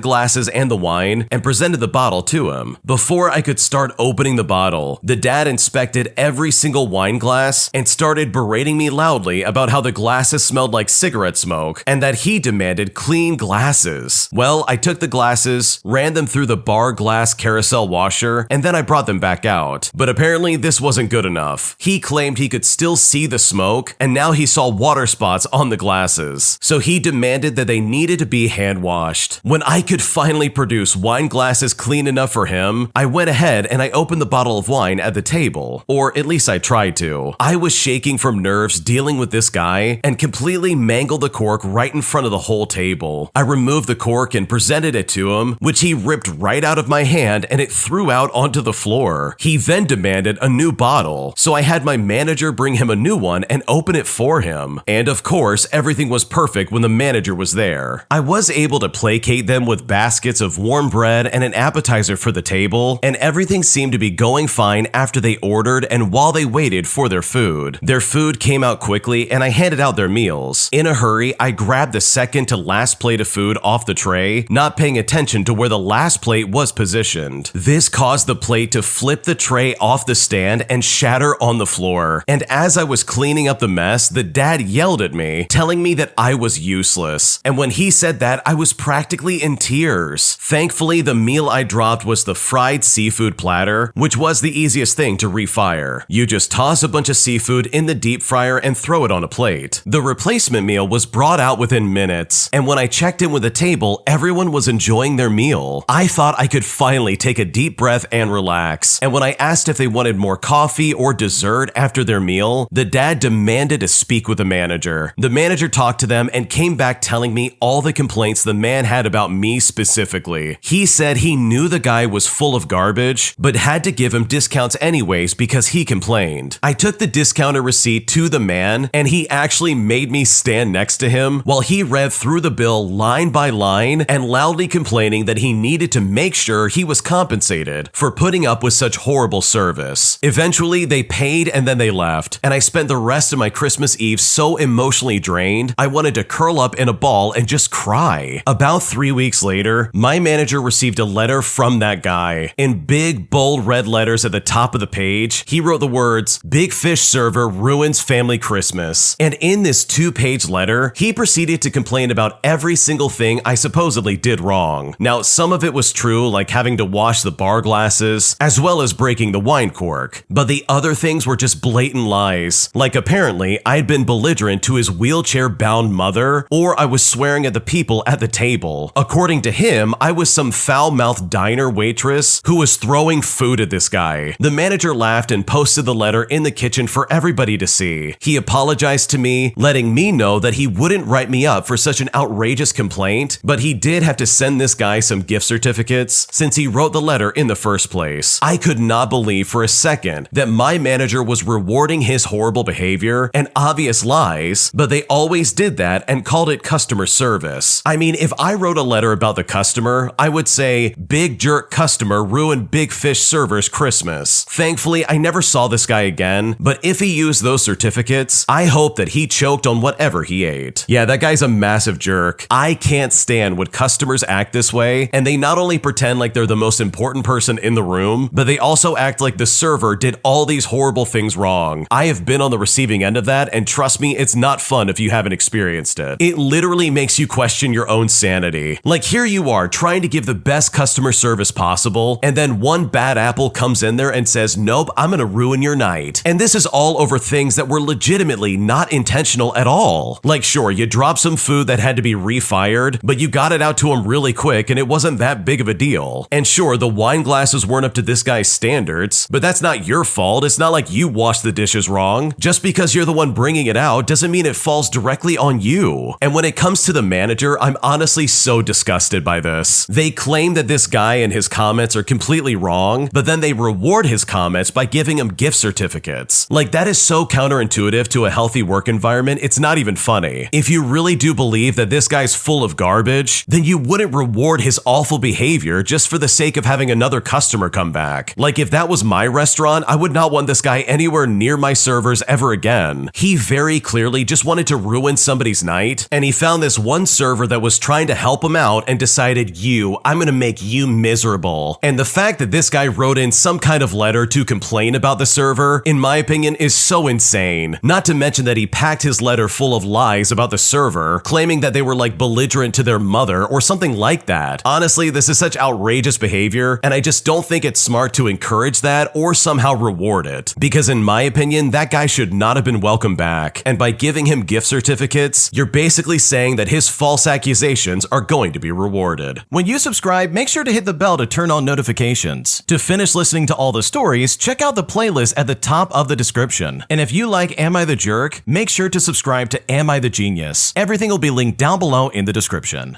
glasses and the wine and presented the bottle to him. Before I could start opening the bottle, the dad inspected every single wine glass and started berating me loudly about how the glasses smelled like cigarette smoke and that he demanded clean glasses. Well, I took the glasses, ran them through the bar glass carousel washer, and then I brought them back out. But apparently this wasn't good enough. He claimed he could still see the smoke, and now he saw water spots on the glasses. So he demanded that they needed to be hand washed. When I could finally produce wine glasses clean enough for him, I went ahead and I opened the bottle of wine at the table. Or at least I tried to. I was shaking from nerves dealing with this guy and completely mangled the cork right in front of the whole table. I removed the cork and presented it to him, which he ripped right out of my hand and it threw out onto the floor. He then demanded a new bottle, so I had my manager bring him a new one and open it for him. And of course, everything was perfect when the manager was there. I was able to placate them with baskets of warm bread and an appetizer for the table, and everything seemed to be going fine after they ordered and while they waited for their food. Their food came out quickly and I handed out their meals. In a hurry, I grabbed the second to last plate of food off the tray, not paying attention to where the last plate was positioned. This caused the plate to flip the tray off the stand and shatter on the floor. And as I was cleaning up the mess, the dad yelled at me, telling me that I was useless. And when he said that, I was practically in tears. Thankfully, the meal I dropped was the fried seafood platter, which was the easiest thing to refire. You just toss a bunch of seafood in the deep fryer and throw it on a plate. The replacement meal was brought out within minutes, and when I checked in with the table, everyone was enjoying their meal. I thought I could finally take a deep breath and relax, and when I asked if they wanted more coffee or dessert after their meal, the dad demanded to speak with the manager. The manager talked to them and came back telling me all the complaints the man had about me specifically. He said he knew the guy was full of garbage, but had to give him discounts anyways because he complained. I took the discounted receipt to the man, and he actually made me stand next to him while he read through the bill line by line and loudly complaining that he needed to make sure he was compensated for putting up with such horrible service. Eventually, they paid and then they left, and I spent the rest of my Christmas Eve so emotionally drained, I wanted to curl up in a ball and just cry. About 3 weeks later, my manager received a letter from that guy. In big, bold red letters at the top of the page, he wrote the words, "Big Fish Server ruins family Christmas." And in this 2-page letter, he proceeded to complain about every single thing I supposedly did wrong. Now, some of it was true, like having to wash the bar glasses, as well as breaking the wine cork. But the other things were just blatant lies. Like apparently, I'd been belligerent to his wheelchair-bound mother, or I was swearing at the people at the table. According to him, I was some foul-mouthed diner waitress who was throwing food at this guy. The manager laughed and posted the letter in the kitchen for everybody to see. He apologized to me, letting me know that he wouldn't write me up for such an outrageous complaint, but he did have to send this guy some gift certificates since he wrote the letter in the first place. I could not believe for a second that my manager was rewarding his horrible behavior and obvious lies, but they always did that and called it customer service. I mean, if I wrote a letter about the customer, I would say, "Big jerk customer ruined Big Fish Server's Christmas." Thankfully, I never saw this guy again, but if he used those certificates, I hope that he choked on whatever he ate. Yeah, that guy's a massive jerk. I can't stand when customers act this way, and they not only pretend like they're the most important person in the room, but they also act like the server did all these horrible things wrong. I have been on the receiving end of that, and trust me, it's not fun if you haven't experienced it. It literally makes you question your own sanity. Like here you are trying to give the best customer service possible, and then one bad apple comes in there and says, "Nope, I'm gonna ruin your night." And this is all over things that were legitimately not intentional at all. Like sure, you dropped some food that had to be refired, but you got it out to him really quick and it wasn't that big of a deal. And sure, the wine glasses weren't up to this guy's standards, but that's not your fault. It's not like you washed the dishes wrong. wrong, just because you're the one bringing it out doesn't mean it falls directly on you. And when it comes to the manager, I'm honestly so disgusted by this. They claim that this guy and his comments are completely wrong, but then they reward his comments by giving him gift certificates. Like, that is so counterintuitive to a healthy work environment, it's not even funny. If you really do believe that this guy's full of garbage, then you wouldn't reward his awful behavior just for the sake of having another customer come back. Like, if that was my restaurant, I would not want this guy anywhere near my servers ever again. He very clearly just wanted to ruin somebody's night, and he found this one server that was trying to help him out and decided, I'm gonna make you miserable. And the fact that this guy wrote in some kind of letter to complain about the server, in my opinion, is so insane. Not to mention that he packed his letter full of lies about the server, claiming that they were like belligerent to their mother or something like that. Honestly, this is such outrageous behavior, and I just don't think it's smart to encourage that or somehow reward it. Because in my opinion, that guy should not have been welcomed back. And by giving him gift certificates, you're basically saying that his false accusations are going to be rewarded. When you subscribe, make sure to hit the bell to turn on notifications. To finish listening to all the stories, check out the playlist at the top of the description. And if you like Am I the Jerk, make sure to subscribe to Am I the Genius. Everything will be linked down below in the description.